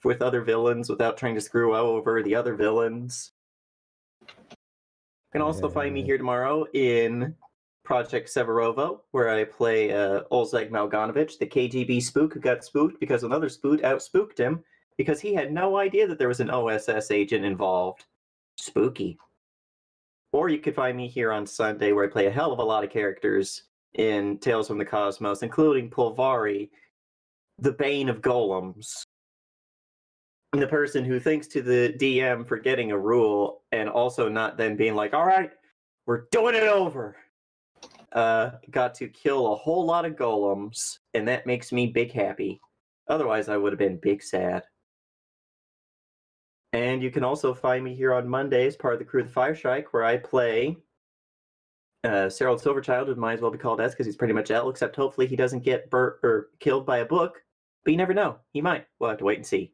with other villains without trying to screw over the other villains? You can also find me here tomorrow in Project Severovo, where I play Olzeg Malganovich, the KGB spook who got spooked because another spook outspooked him because he had no idea that there was an OSS agent involved. Spooky. Or you could find me here on Sunday, where I play a hell of a lot of characters in Tales from the Cosmos, including Pulvari, the bane of golems. The person who thinks to the DM for getting a rule and also not then being like, all right, we're doing it over. Got to kill a whole lot of golems, and that makes me big happy. Otherwise, I would have been big sad. And you can also find me here on Mondays, part of the crew of the Fire Strike, where I play Cyril Silverchild, who might as well be called S because he's pretty much L, except hopefully he doesn't get burnt or killed by a book. But you never know. He might. We'll have to wait and see.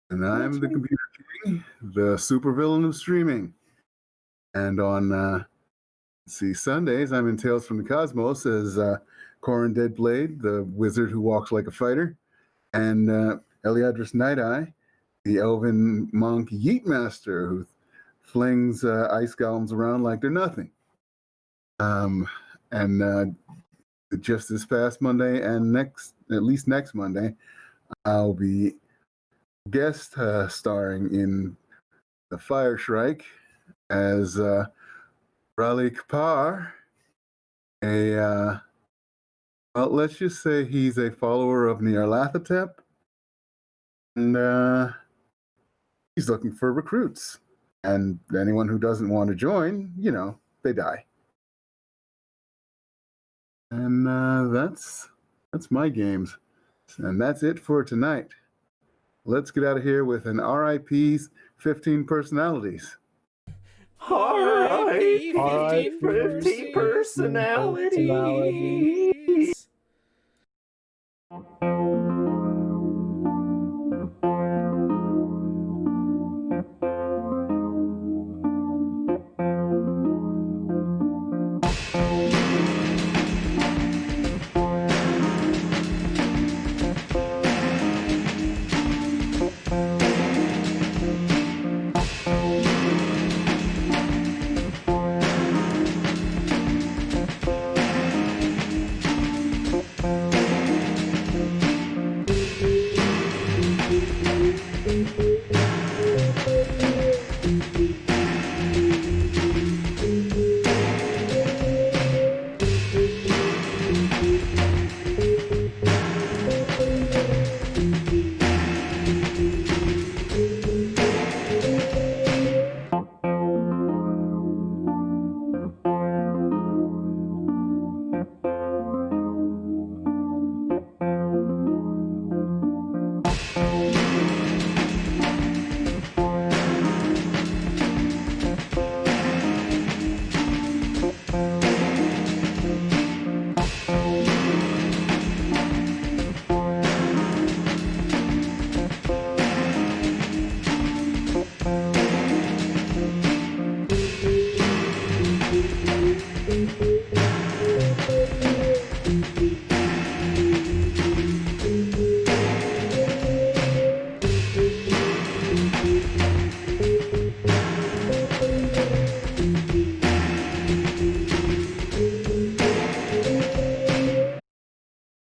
And I'm the Computer King, the supervillain of streaming. And on Sundays, I'm in Tales from the Cosmos as Corin Deadblade, the wizard who walks like a fighter, and Eliadris Night-Eye, the elven monk Yeetmaster who flings ice golems around like they're nothing. And just this past Monday and at least next Monday, I'll be guest starring in The Fire Shrike as Raleigh Kapar, well, let's just say he's a follower of Nyarlathotep, and he's looking for recruits. And anyone who doesn't want to join, they die. And that's my games. And that's it for tonight. Let's get out of here with an RIP's 15 personalities. R.I.P. 15 personality.